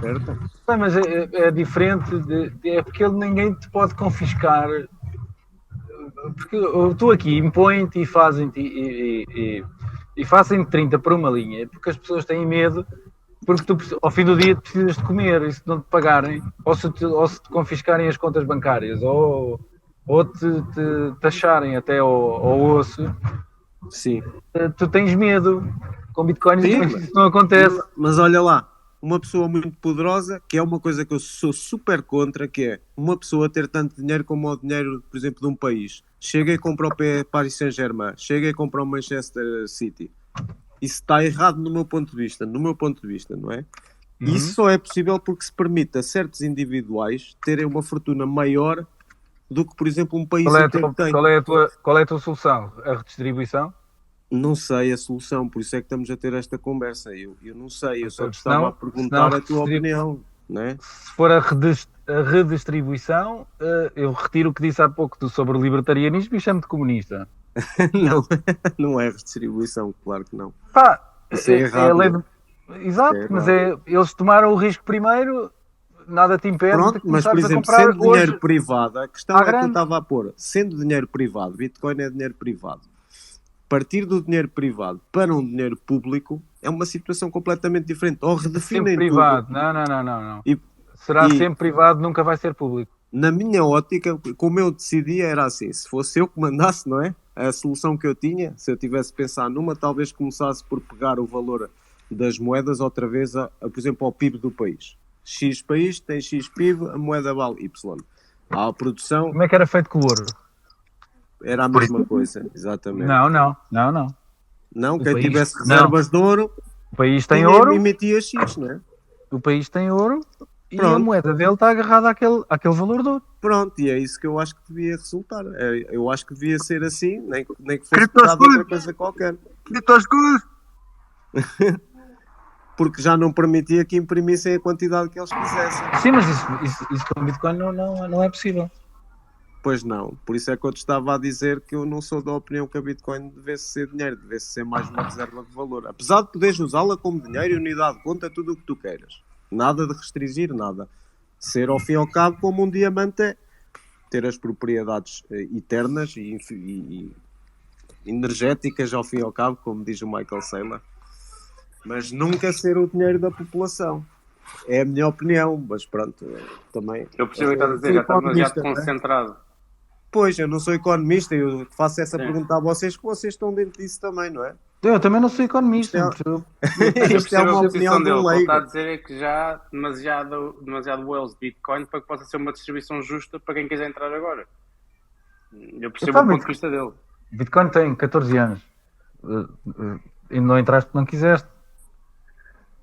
Certo? Mas é diferente. É porque ninguém te pode confiscar. Porque tu aqui impõem-te e fazem-te e fazem 30 por uma linha, porque as pessoas têm medo, porque tu ao fim do dia precisas de comer, e se não te pagarem, ou se te confiscarem as contas bancárias, ou te taxarem até ao osso, sim, tu tens medo. Com Bitcoin isso não acontece. Mas olha lá, uma pessoa muito poderosa, que é uma coisa que eu sou super contra, que é uma pessoa ter tanto dinheiro como o dinheiro, por exemplo, de um país. Chega e compra o Paris Saint-Germain, chega e compra o Manchester City. Isso está errado no meu ponto de vista, não é? Isso só é possível porque se permite a certos individuais terem uma fortuna maior do que, por exemplo, um país inteiro tem. Qual é a tua solução? A redistribuição? Não sei a solução, por isso é que estamos a ter esta conversa. Eu não sei, eu só estava a perguntar a tua opinião. Não é? Se for a redistribuição, eu retiro o que disse há pouco sobre o libertarianismo e chamo de comunista. Não é redistribuição, claro que não. Isso é errado. Exato, mas eles tomaram o risco primeiro, nada te impede. Pronto, mas por exemplo, sendo dinheiro privado, a questão é que eu estava a pôr, sendo dinheiro privado, Bitcoin é dinheiro privado. Partir do dinheiro privado para um dinheiro público é uma situação completamente diferente. Ou redefinem privado. Não. será E- sempre privado, nunca vai ser público. Na minha ótica, como eu decidia, era assim: se fosse eu que mandasse, não é? A solução que eu tinha, se eu tivesse pensado numa, talvez começasse por pegar o valor das moedas outra vez, por exemplo, ao PIB do país. X país tem X PIB, a moeda vale Y. Há a produção, Como é que era feito com o ouro? era a mesma coisa, exatamente. Não. Não, O quem país- tivesse reservas de ouro, O país tem tinha- ouro, emitia X, não é? o país tem ouro e a Pronto. moeda dele está agarrada àquele valor de ouro. Pronto, e é isso que eu acho que devia resultar. Eu acho que devia ser assim, nem que fosse Criptos pegado good. outra coisa qualquer. Criptos good. Porque já não permitia que imprimissem a quantidade que eles quisessem. Sim, mas isso com o Bitcoin não é possível. Pois não, por isso é que eu te estava a dizer que eu não sou da opinião que a Bitcoin devesse ser dinheiro, devesse ser mais uma reserva de valor. Apesar de poderes usá-la como dinheiro, unidade de conta, tudo o que tu queiras. Nada de restringir, nada. Ser ao fim e ao cabo como um diamante é. Ter as propriedades eternas e energéticas ao fim e ao cabo, como diz o Michael Saylor. Mas nunca ser o dinheiro da população. É a minha opinião, mas pronto, também... Eu percebo o que estás a dizer, já está demasiado concentrado. Pois, eu não sou economista, eu faço essa pergunta a vocês, que vocês estão dentro disso também, não é? Eu também não sou economista. Eu Isto é percebo uma a opinião posição dele. do O que ele leigo. está a dizer é que já há demasiado wells de Bitcoin para que possa ser uma distribuição justa para quem quiser entrar agora. Eu percebo o ponto de vista dele. Bitcoin tem 14 anos. E não entraste porque não quiseste.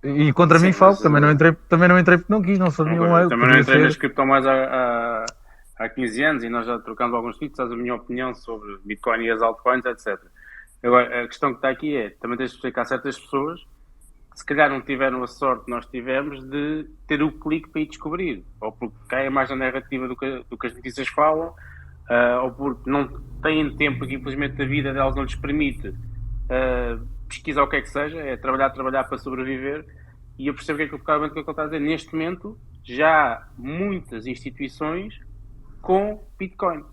E contra mim falo, também não entrei porque não quis, não sou nenhum eu. Também não entrei nas criptomoedas há 15 anos e nós já trocamos alguns tweets, sabes a minha opinião sobre Bitcoin e as altcoins, etc. Agora, a questão que está aqui é, também tens de explicar a certas pessoas que se calhar não tiveram a sorte que nós tivemos de ter o clique para ir descobrir, ou porque caem mais na narrativa do que as notícias falam, ou porque não têm tempo que infelizmente a vida delas não lhes permite pesquisar o que é que seja, é trabalhar para sobreviver. E eu percebo que é o que ele está a dizer. Neste momento já há muitas instituições com Bitcoin.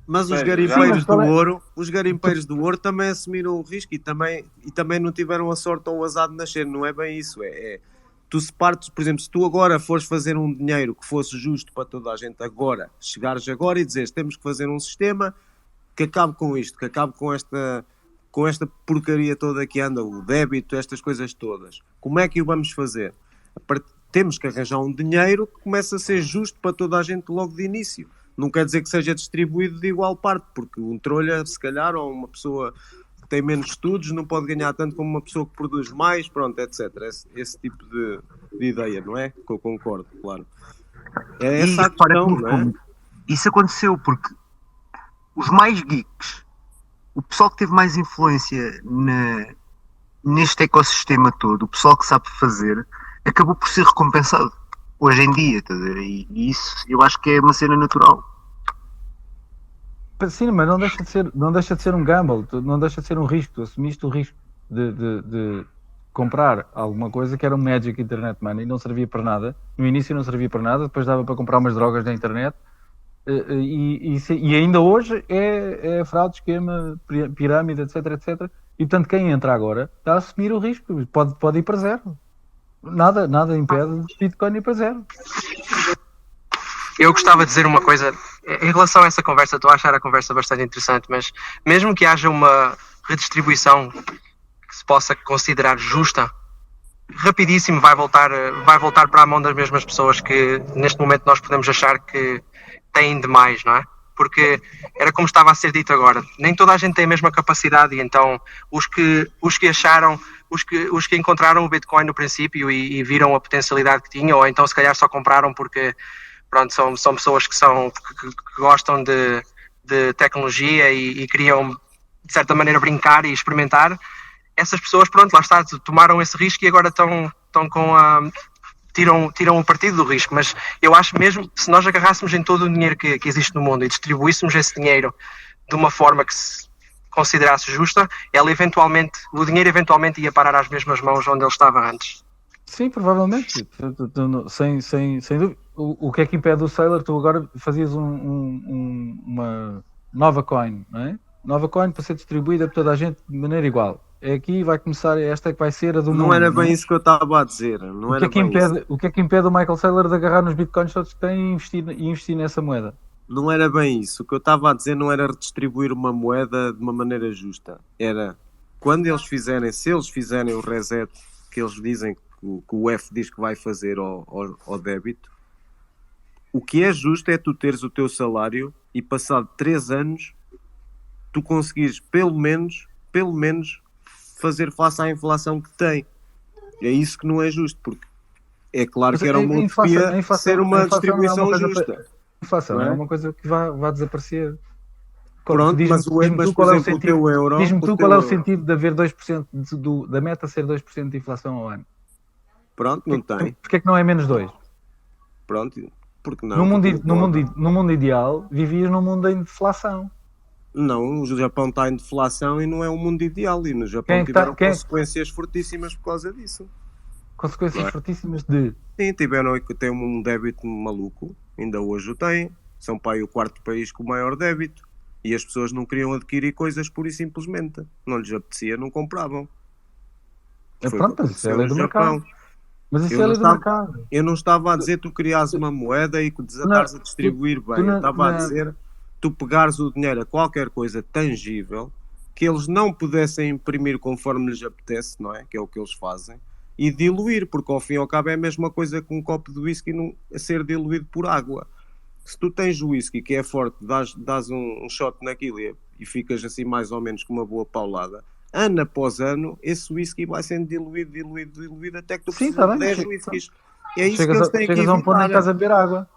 Mas os Seja, garimpeiros já- os garimpeiros do ouro também assumiram o risco e também não tiveram a sorte ou o azar de nascer, não é bem isso. Tu se partes, por exemplo, se tu agora fores fazer um dinheiro que fosse justo para toda a gente agora, chegares agora e dizeres temos que fazer um sistema que acabe com isto, que acabe com esta porcaria toda que anda, o débito, estas coisas todas. Como é que o vamos fazer? Temos que arranjar um dinheiro que comece a ser justo para toda a gente logo de início. Não quer dizer que seja distribuído de igual parte, porque um trolha, se calhar, ou uma pessoa que tem menos estudos, não pode ganhar tanto como uma pessoa que produz mais, pronto, etc. Esse tipo de ideia, não é? Que eu concordo, claro. É essa a questão, não é? Isso aconteceu porque os mais geeks, o pessoal que teve mais influência neste ecossistema todo, o pessoal que sabe fazer, acabou por ser recompensado hoje em dia, tá a ver? E isso eu acho que é uma cena natural. Sim, mas não deixa de ser um gamble, não deixa de ser um risco. Tu assumiste o risco de comprar alguma coisa que era um Magic Internet Money e não servia para nada. No início não servia para nada, depois dava para comprar umas drogas na internet. E ainda hoje é fraude, esquema, pirâmide, etc. E portanto quem entra agora está a assumir o risco, pode ir para zero. Nada impede de Bitcoin ir para zero. Eu gostava de dizer uma coisa em relação a essa conversa. Estou a achar a conversa bastante interessante, mas mesmo que haja uma redistribuição que se possa considerar justa, rapidíssimo vai voltar para a mão das mesmas pessoas que neste momento nós podemos achar que têm demais, não é? Porque era como estava a ser dito agora, nem toda a gente tem a mesma capacidade e então os que acharam, os que encontraram o Bitcoin no princípio e viram a potencialidade que tinha, ou então se calhar só compraram porque pronto, são pessoas que gostam de tecnologia e queriam de certa maneira brincar e experimentar, essas pessoas, pronto, lá está, tomaram esse risco e agora estão com tiram o partido do risco, mas eu acho mesmo que se nós agarrássemos em todo o dinheiro que existe no mundo e distribuíssemos esse dinheiro de uma forma que se considerasse justa, o dinheiro eventualmente ia parar às mesmas mãos onde ele estava antes. Sim, provavelmente, sem dúvida. O que é que impede o Saylor? Tu agora fazias uma nova coin, não é? Nova coin para ser distribuída por toda a gente de maneira igual. É aqui, vai começar, esta é que vai ser a do mundo. Não era bem isso que eu estava a dizer. Não o, que era é que bem impede, isso. o que é que impede o Michael Saylor de agarrar nos bitcoins todos que tem e investir nessa moeda? Não era bem isso. O que eu estava a dizer não era redistribuir uma moeda de uma maneira justa. Era quando eles fizerem, se eles fizerem o reset que eles dizem que o F diz que vai fazer ao débito, o que é justo é tu teres o teu salário e passado 3 anos tu conseguires pelo menos fazer face à inflação que tem. É isso que não é justo, porque é claro que era uma utopia ser uma distribuição justa. A inflação não é uma coisa que vai desaparecer. Pronto, mas por exemplo, o teu euro... Diz-me tu qual é o sentido de haver 2% da meta ser 2% de inflação ao ano? Pronto, não tem. Porquê é que não é menos 2? Pronto, porque não? No mundo ideal, vivias num mundo em deflação. Não, o Japão está em deflação e não é um mundo ideal. E no Japão tiveram consequências fortíssimas por causa disso. Consequências fortíssimas de... Sim, tem um débito maluco. Ainda hoje o têm. São para aí o 4º país com o maior débito. E as pessoas não queriam adquirir coisas pura e simplesmente. Não lhes apetecia, não compravam. Pronto, mas isso é a lei do mercado. Mas isso é a lei do mercado. Eu não estava a dizer tu criares uma moeda e que desatares a distribuir bem. Eu estava a dizer... tu pegares o dinheiro a qualquer coisa tangível que eles não pudessem imprimir conforme lhes apetece, não é? Que é o que eles fazem, e diluir, porque ao fim e ao cabo é a mesma coisa que um copo de whisky a ser diluído por água. Se tu tens whisky que é forte, dás um shot naquilo e ficas assim mais ou menos com uma boa paulada, ano após ano, esse whisky vai sendo diluído até que tu precisas de 10 whiskies. É isso que eles têm que evitar. Chegas a um ponto em que estás a beber água.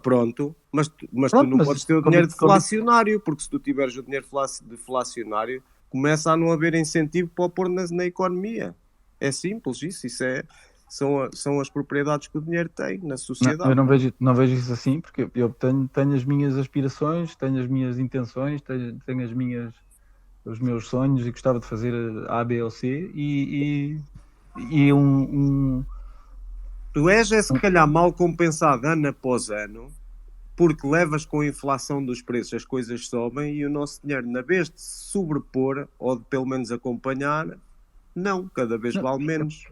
Pronto, mas tu não podes ter o dinheiro deflacionário, porque se tu tiveres o dinheiro deflacionário, começa a não haver incentivo para o pôr na economia. É simples isso são as propriedades que o dinheiro tem na sociedade. Não, eu não vejo isso assim, porque eu tenho as minhas aspirações, tenho as minhas intenções, tenho os meus sonhos e gostava de fazer A, B ou C e Tu és se calhar mal compensado ano após ano, porque levas com a inflação dos preços, as coisas sobem e o nosso dinheiro, na vez de se sobrepor, ou de pelo menos acompanhar, não, cada vez vale menos.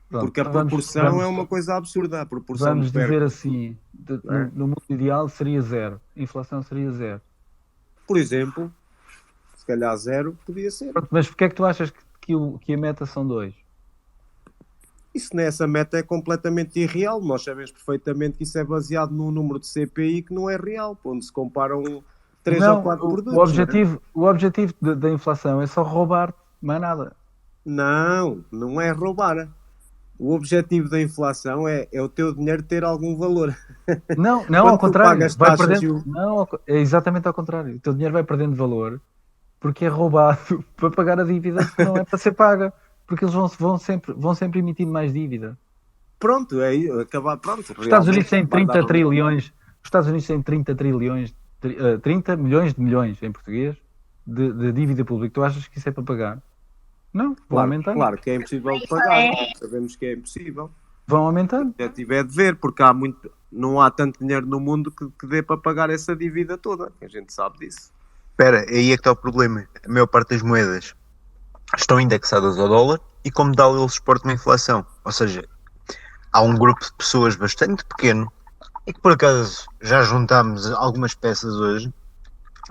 Pronto, porque a proporção é uma coisa absurda. A proporção vamos dizer assim, no mundo ideal seria 0, a inflação seria 0. Por exemplo, se calhar 0 podia ser. Pronto, mas porquê é que tu achas que a meta são 2? Isso nessa meta é completamente irreal. Nós sabemos perfeitamente que isso é baseado num número de CPI que não é real, onde se comparam 3 ou 4 produtos. O objetivo da inflação é só roubar, mais nada. Não é roubar. O objetivo da inflação é o teu dinheiro ter algum valor. Não, ao contrário. Vai perdendo, é exatamente ao contrário. O teu dinheiro vai perdendo valor porque é roubado para pagar a dívida que não é para ser paga. Porque eles vão sempre emitir mais dívida. Pronto, acabar. Pronto, os Estados Unidos têm 30 trilhões. Os Estados Unidos têm 30 trilhões, 30 milhões de milhões em português de dívida pública. Tu achas que isso é para pagar? Não, vão aumentando. Claro que é impossível de pagar. Sabemos que é impossível. Vão aumentando. Já tive de ver, porque não há tanto dinheiro no mundo que dê para pagar essa dívida toda. A gente sabe disso. Espera, aí é que está o problema. A maior parte das moedas estão indexadas ao dólar e como tal eles suportam a inflação. Ou seja, há um grupo de pessoas bastante pequeno e que por acaso já juntámos algumas peças hoje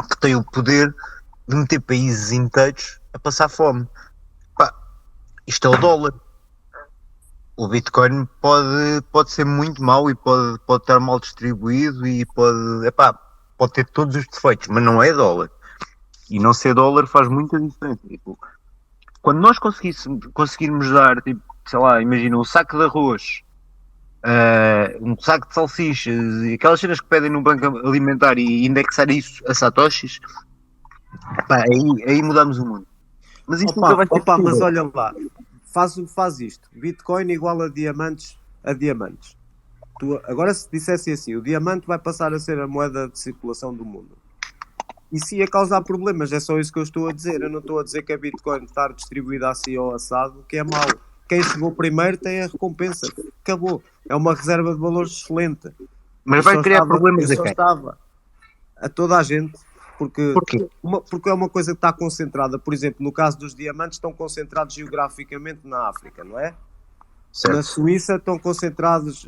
que têm o poder de meter países inteiros a passar fome. Isto é o dólar. O Bitcoin pode ser muito mau e pode estar mal distribuído e pode ter todos os defeitos, mas não é dólar. E não ser dólar faz muita diferença. Quando nós conseguirmos dar, tipo, sei lá, imagina um saco de arroz, um saco de salsichas e aquelas cenas que pedem no banco alimentar e indexar isso a satoshis, aí mudamos o mundo. Mas isto nunca vai ter mas olha lá, faz isto. Bitcoin igual a diamantes. Agora se dissesse assim, o diamante vai passar a ser a moeda de circulação do mundo. Isso ia causar problemas, é só isso que eu estou a dizer. Eu não estou a dizer que a Bitcoin está distribuída assim ou assado, que é mau. Quem chegou primeiro tem a recompensa. Acabou. É uma reserva de valores excelente. Mas vai criar problemas a toda a gente. Porque, Porquê? porque é uma coisa que está concentrada, por exemplo, no caso dos diamantes, estão concentrados geograficamente na África, não é? Na Certo. Suíça estão concentrados,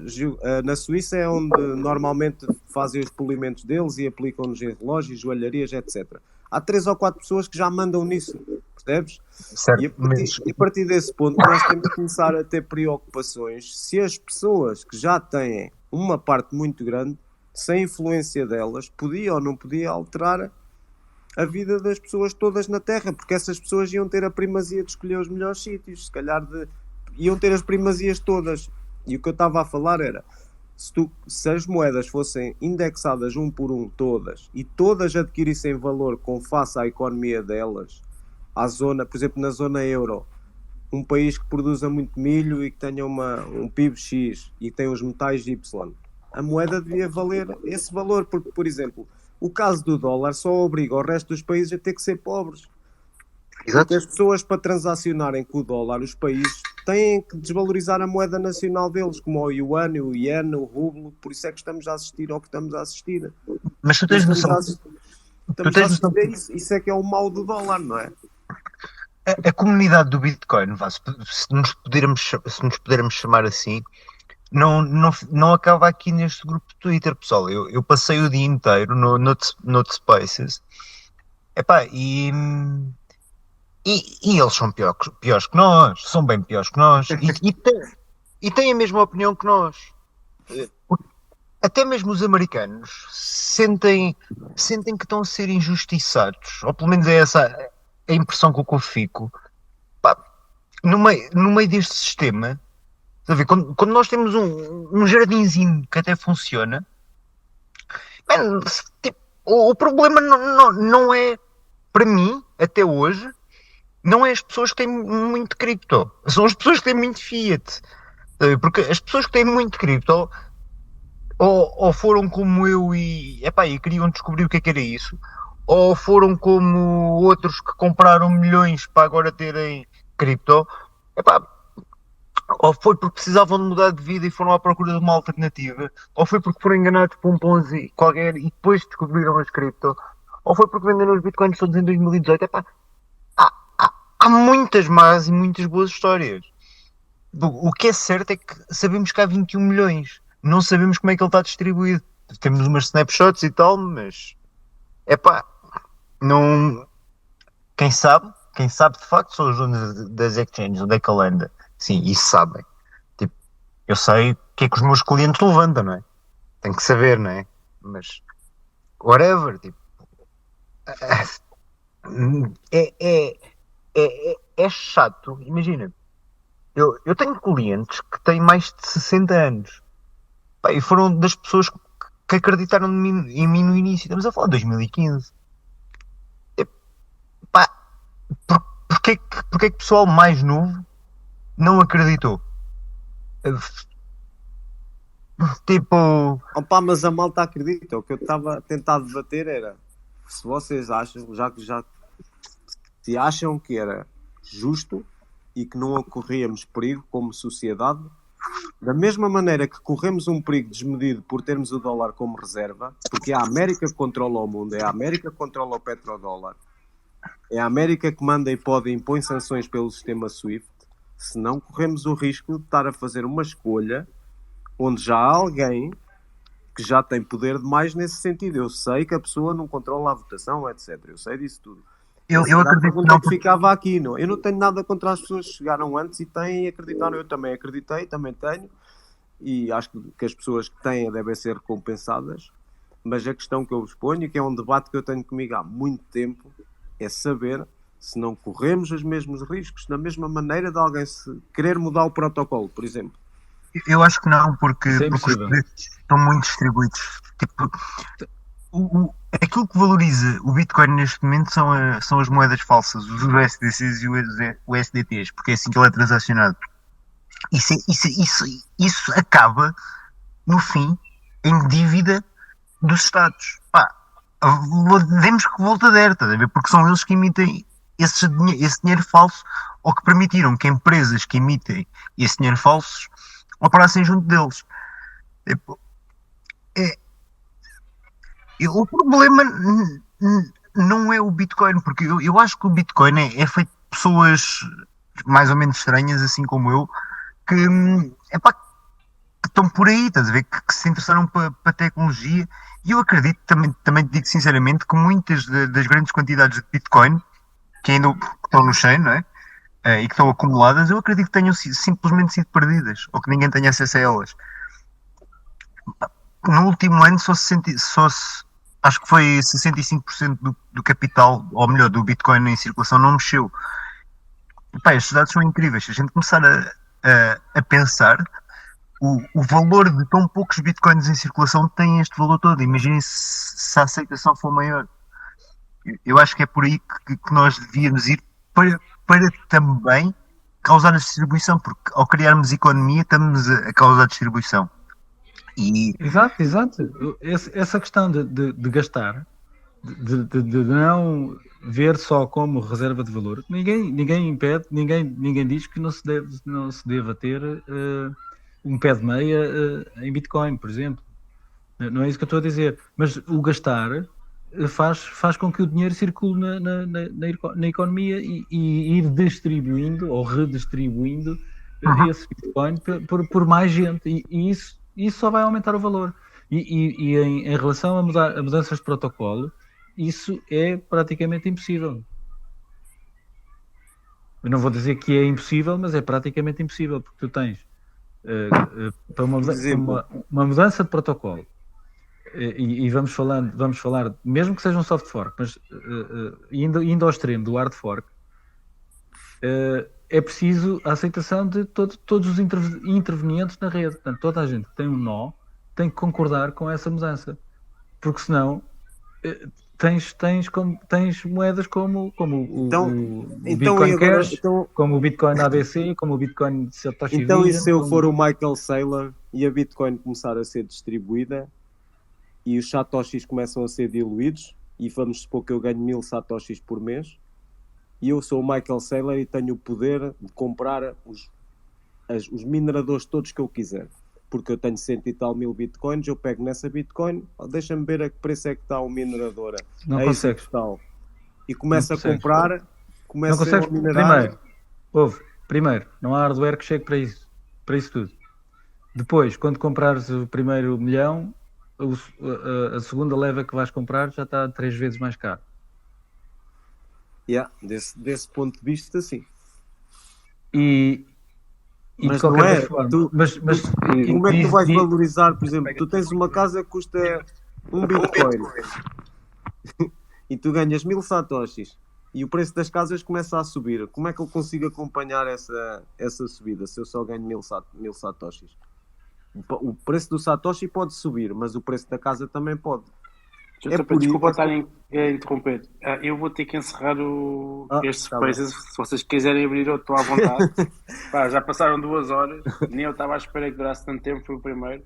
na Suíça é onde normalmente fazem os polimentos deles e aplicam-nos em relógios, joalharias, etc. Há 3 ou 4 pessoas que já mandam nisso, percebes? Certo, E a partir desse ponto nós temos que começar a ter preocupações se as pessoas que já têm uma parte muito grande, sem influência delas, podia ou não podia alterar a vida das pessoas todas na Terra, porque essas pessoas iam ter a primazia de escolher os melhores sítios, se calhar iam ter as primazias todas. E o que eu estava a falar era, se as moedas fossem indexadas um por um todas, e todas adquirissem valor com face à economia delas, à zona, por exemplo, na zona euro, um país que produza muito milho e que tenha um PIB X e que tem os metais Y, a moeda devia valer esse valor, porque, por exemplo, o caso do dólar só obriga o resto dos países a ter que ser pobres. Exato. Porque as pessoas, para transacionarem com o dólar, os países têm que desvalorizar a moeda nacional deles, como o yuan, o ien, o rublo. Por isso é que estamos a assistir ao que estamos a assistir. Mas tu tens noção. Estamos a assistir a isso. Isso é que é o mal do dólar, não é? A comunidade do Bitcoin, vá, se nos pudermos chamar assim, não acaba aqui neste grupo de Twitter, pessoal. Eu passei o dia inteiro no Spaces. Epá, e eles são piores que nós, são bem piores que nós, e têm a mesma opinião que nós. Até mesmo os americanos sentem que estão a ser injustiçados, ou pelo menos é essa a impressão com que eu fico. Pá, no meio deste sistema, estás a ver, quando nós temos um jardinzinho que até funciona, man, tipo, o problema não é, para mim, até hoje, não é as pessoas que têm muito cripto, são as pessoas que têm muito fiat. Porque as pessoas que têm muito cripto ou foram como eu e queriam descobrir o que é que era isso, ou foram como outros que compraram milhões para agora terem cripto, ou foi porque precisavam de mudar de vida e foram à procura de uma alternativa, ou foi porque foram enganados por um Ponzi qualquer e depois descobriram as cripto, ou foi porque venderam os bitcoins todos em 2018. Há muitas más e muitas boas histórias. O que é certo é que sabemos que há 21 milhões. Não sabemos como é que ele está distribuído. Temos umas snapshots e tal, mas... não... Quem sabe de facto são os donos das exchanges, onde é que ele anda. Sim, isso sabem. Tipo, eu sei o que é que os meus clientes levantam, não é? Tenho que saber, não é? Mas... whatever, tipo... É chato, imagina. Eu tenho clientes que têm mais de 60 anos. E foram das pessoas que acreditaram em mim no início. Estamos a falar de 2015. Porquê que o pessoal mais novo não acreditou? Tipo... mas a malta acredita. O que eu estava a tentar debater era se vocês acham, se acham que era justo e que não corríamos perigo como sociedade, da mesma maneira que corremos um perigo desmedido por termos o dólar como reserva, porque é a América que controla o mundo, é a América que controla o petrodólar, é a América que manda e pode e impõe sanções pelo sistema SWIFT, se não corremos o risco de estar a fazer uma escolha onde já há alguém que já tem poder demais nesse sentido. Eu sei que a pessoa não controla a votação, etc. Eu sei disso tudo. Eu acredito que não ficava aqui, não. Eu não tenho nada contra as pessoas que chegaram antes e têm e acreditaram. Eu também acreditei, também tenho, e acho que as pessoas que têm devem ser recompensadas. Mas a questão que eu vos ponho, que é um debate que eu tenho comigo há muito tempo, é saber se não corremos os mesmos riscos, da mesma maneira de alguém se querer mudar o protocolo, por exemplo. Eu acho que não, porque os preços estão muito distribuídos. Tipo, aquilo que valoriza o Bitcoin neste momento são as moedas falsas, os USDCs e os USDTs, porque é assim que ele é transacionado. Isso acaba, no fim, em dívida dos Estados. Vemos que volta der, estás a ver? Porque são eles que emitem esse dinheiro falso, ou que permitiram que empresas que emitem esse dinheiro falso operassem junto deles. O problema não é o Bitcoin, porque eu acho que o Bitcoin é feito de pessoas mais ou menos estranhas, assim como eu, que, epá, que estão por aí, estás a ver, que se interessaram para a tecnologia, e eu acredito, também te digo sinceramente, que muitas das grandes quantidades de Bitcoin, que ainda estão no chain, não é? E que estão acumuladas, eu acredito que tenham simplesmente sido perdidas, ou que ninguém tenha acesso a elas. No último ano acho que foi 65% do capital, ou melhor, do Bitcoin em circulação não mexeu. Pá, estes dados são incríveis. Se a gente começar a pensar, o valor de tão poucos Bitcoins em circulação tem este valor todo. Imaginem se a aceitação for maior. Eu acho que é por aí que nós devíamos ir para também causar a distribuição, porque ao criarmos economia estamos a causar distribuição. Exato. Essa questão de gastar, de não ver só como reserva de valor, ninguém impede, ninguém diz que não se deva ter um pé de meia em Bitcoin, por exemplo. Não é isso que eu estou a dizer. Mas o gastar faz com que o dinheiro circule na economia e ir distribuindo ou redistribuindo esse Bitcoin por mais gente. E isso só vai aumentar o valor. E em relação a mudanças de protocolo, isso é praticamente impossível. Eu não vou dizer que é impossível, mas é praticamente impossível, porque tu tens para uma mudança de protocolo, e vamos falar, mesmo que seja um soft fork, mas indo ao extremo do hard fork, é preciso a aceitação de todos os intervenientes na rede. Portanto, toda a gente que tem um nó tem que concordar com essa mudança, porque senão tens moedas como o Bitcoin Cash, como o Bitcoin ABC, como o Bitcoin Satoshi Então, Vision, e se eu for o Michael Saylor e a Bitcoin começar a ser distribuída e os satoshis começam a ser diluídos, e vamos supor que eu ganho 1000 satoshis por mês, e eu sou o Michael Saylor e tenho o poder de comprar os mineradores todos que eu quiser, porque eu tenho 100 e tal mil bitcoins, eu pego nessa bitcoin, deixa-me ver a que preço é que está o minerador, não consegues, e começa a comprar, começa a minerar. Primeiro, não há hardware que chegue para isso tudo. Depois, quando comprares o primeiro milhão, a segunda leva que vais comprar já está 3 vezes mais caro. Desse ponto de vista, sim. Mas não é, forma, como é que tu vais valorizar, por exemplo, tu tens uma casa que custa 1 Bitcoin e tu ganhas 1000 satoshis e o preço das casas começa a subir. Como é que eu consigo acompanhar essa subida se eu só ganho 1000 satoshis? O preço do satoshi pode subir, mas o preço da casa também pode. Desculpa estar a interromper. Eu vou ter que encerrar este Spaces. Se vocês quiserem abrir outro, estou à vontade. Já passaram 2 horas. Nem eu estava à espera que durasse tanto tempo. Foi o primeiro.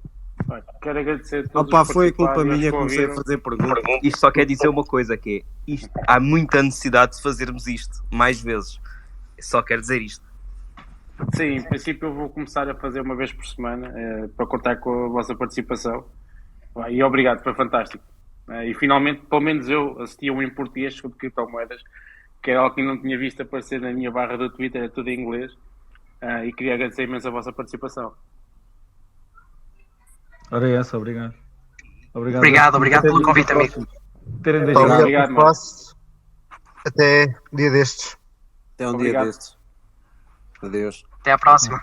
Quero agradecer a todos. Foi culpa minha que comecei a fazer perguntas. Isto só quer dizer uma coisa, que é há muita necessidade de fazermos isto mais vezes. Só quero dizer isto. Sim, em princípio eu vou começar a fazer uma vez por semana para contar com a vossa participação. E obrigado, foi fantástico. E finalmente, pelo menos eu assisti a um em português sobre criptomoedas, que era algo que não tinha visto aparecer na minha barra do Twitter, é tudo em inglês. E queria agradecer imenso a vossa participação. Ora é essa, obrigado. Obrigado pelo convite, amigo. Terem deixado. Obrigado, até dia destes. Até um dia destes. Adeus. Até à próxima.